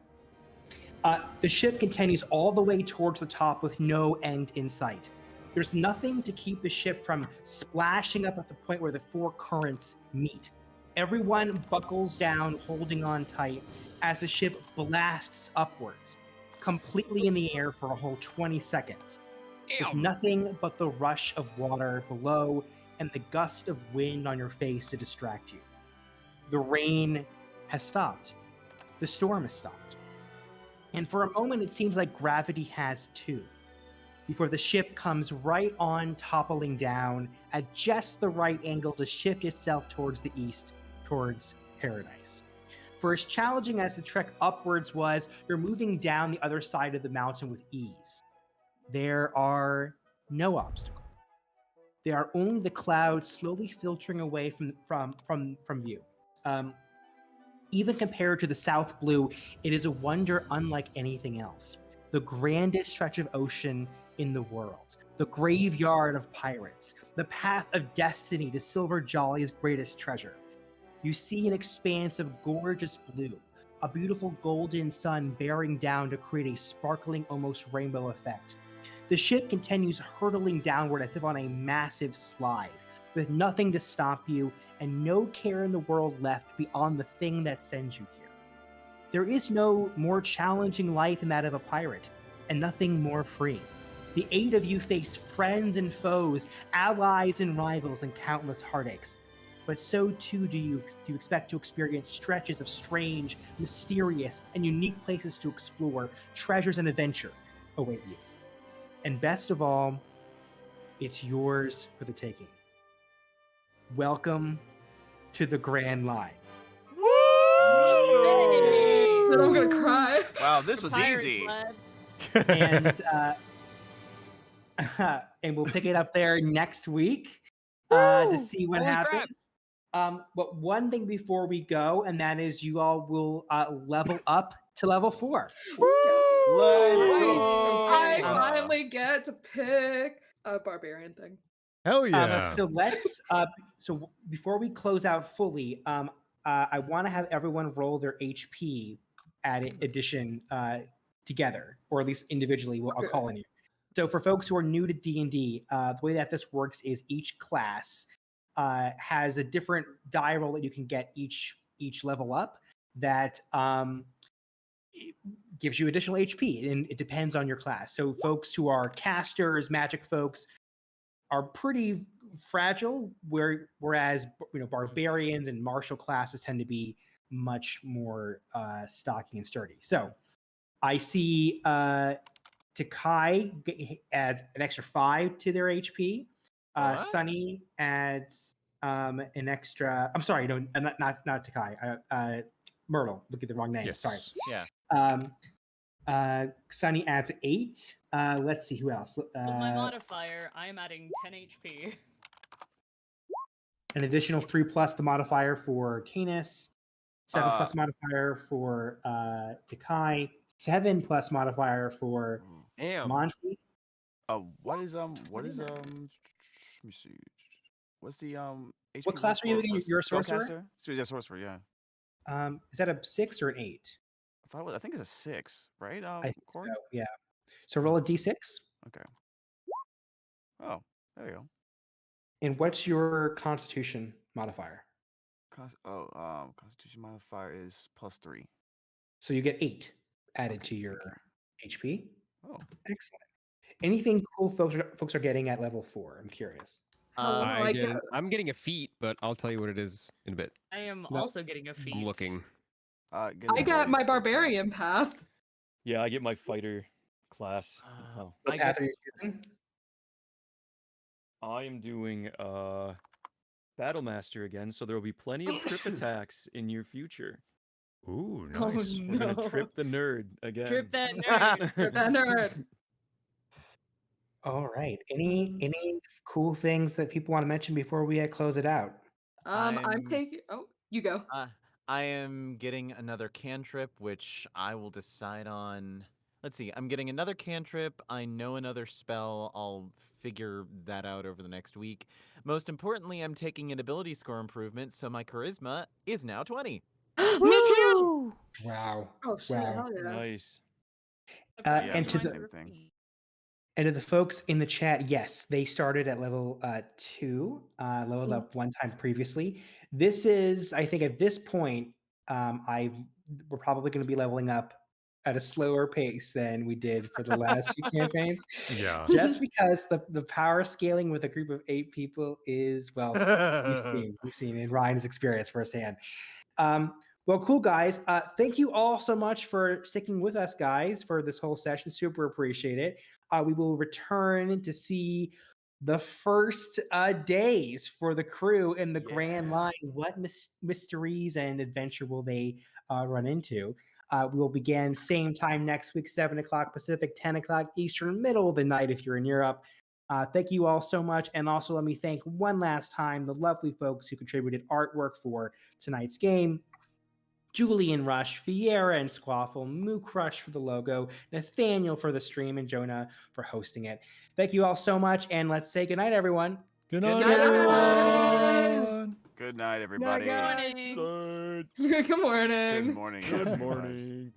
The ship continues all the way towards the top with no end in sight. There's nothing to keep the ship from splashing up at the point where the four currents meet. Everyone buckles down, holding on tight, as the ship blasts upwards, completely in the air for a whole 20 seconds. With nothing but the rush of water below and the gust of wind on your face to distract you. The rain has stopped. The storm has stopped. And for a moment, it seems like gravity has too, before the ship comes right on toppling down at just the right angle to shift itself towards the east, towards paradise. For as challenging as the trek upwards was, you're moving down the other side of the mountain with ease. There are no obstacles. There are only the clouds slowly filtering away from view. Even compared to the South Blue, it is a wonder unlike anything else. The grandest stretch of ocean in the world, the graveyard of pirates, the path of destiny to Silver Jolly's greatest treasure. You see an expanse of gorgeous blue, a beautiful golden sun bearing down to create a sparkling, almost rainbow effect. The ship continues hurtling downward as if on a massive slide, with nothing to stop you and no care in the world left beyond the thing that sends you here. There is no more challenging life than that of a pirate, and nothing more free. The 8 of you face friends and foes, allies and rivals, and countless heartaches. But so too do you expect to experience stretches of strange, mysterious, and unique places to explore, treasures and adventure await you. And best of all, it's yours for the taking. Welcome to the Grand Line. Then I'm gonna cry. Wow, this was Pirates, easy. lads. And and we'll pick it up there next week to see what Holy crap. happens. But one thing before we go, and that is you all will level up to level 4. Let's Wait, go. I finally get to pick a barbarian thing. Hell yeah. So let's. So before we close out fully, I want to have everyone roll their HP addition together, or at least individually. I'll call on you. So for folks who are new to D&D, the way that this works is each class has a different die roll that you can get each level up that gives you additional HP, and it depends on your class. So folks who are casters, magic folks, are pretty fragile, whereas barbarians and martial classes tend to be much more stocky and sturdy. So I see Takai adds an extra 5 to their HP. Sunny adds an extra. I'm sorry, no, not Takai. Myrtle. Look at the wrong name. Yes. Sorry. Yeah. Sunny adds 8. Let's see who else. With my modifier, I am adding 10 HP. An additional 3 plus the modifier for Canis. 7 plus modifier for Takai. 7 plus modifier for Monty. What is let me see. What's the HP What class are you again? You're a sorcerer? Yeah, sorcerer, yeah. Is that a 6 or an 8? I think it's a 6, right? I think Corey? so, yeah. So roll a d6. Okay. Oh, there you go. And what's your Constitution modifier? Constitution modifier is +3. So you get 8 added to your HP. Oh, excellent. Anything cool folks are getting at level 4? I'm curious. I'm getting a feat, but I'll tell you what it is in a bit. I am also getting a feat. I'm looking. Get I an got ability my score check. barbarian path. Yeah, I get my fighter class. Oh. What I path get- are you choosing? I am doing Battle Master again, so there will be plenty of trip attacks in your future. Ooh, Oh nice. We're gonna no. trip the nerd again. Trip that nerd. Trip that nerd. All right. Any cool things that people want to mention before we close it out? I'm I'm- taking. Oh, you go. I am getting another cantrip, which I will decide on. Let's see. I'm getting another cantrip. I know another spell. I'll figure that out over the next week. Most importantly, I'm taking an ability score improvement, so my charisma is now 20. Me too. Wow. Oh shit! Wow. Hell yeah. Nice. Yeah, And I'm to doing the the same thing. And to the folks in the chat, yes, they started at level 2, leveled up one time previously. This is, I think, at this point, we're probably going to be leveling up at a slower pace than we did for the last few campaigns, Yeah. just because the power scaling with a group of 8 people is, well, we've seen in Ryan's experience firsthand. Well, cool, guys. Thank you all so much for sticking with us, guys, for this whole session. Super appreciate it. We will return to see the first days for the crew in the Grand Line. What mysteries and adventure will they run into? We will begin same time next week, 7 o'clock Pacific, 10 o'clock Eastern, middle of the night if you're in Europe. Thank you all so much. And also let me thank one last time the lovely folks who contributed artwork for tonight's game. Julian Rush, Fiera and Squaffle, Moo Crush for the logo, Nathaniel for the stream, and Jonah for hosting it. Thank you all so much, and let's say goodnight, everyone. Good night, night, everyone. Good night, everybody. Morning. Good morning. Good morning. Good guys. morning.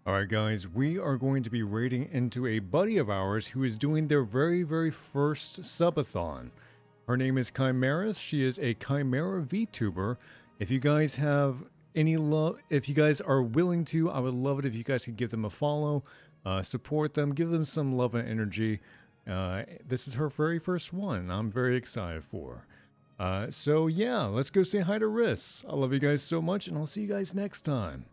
Alright guys, we are going to be raiding into a buddy of ours who is doing their very first subathon. Her name is Chimeras. She is a Chimera VTuber. If you guys have any love, if you guys are willing to, I would love it if you guys could give them a follow, support them, give them some love and energy. This is her very first one. I'm very excited for her. So yeah, let's go say hi to Riss. I love you guys so much, and I'll see you guys next time.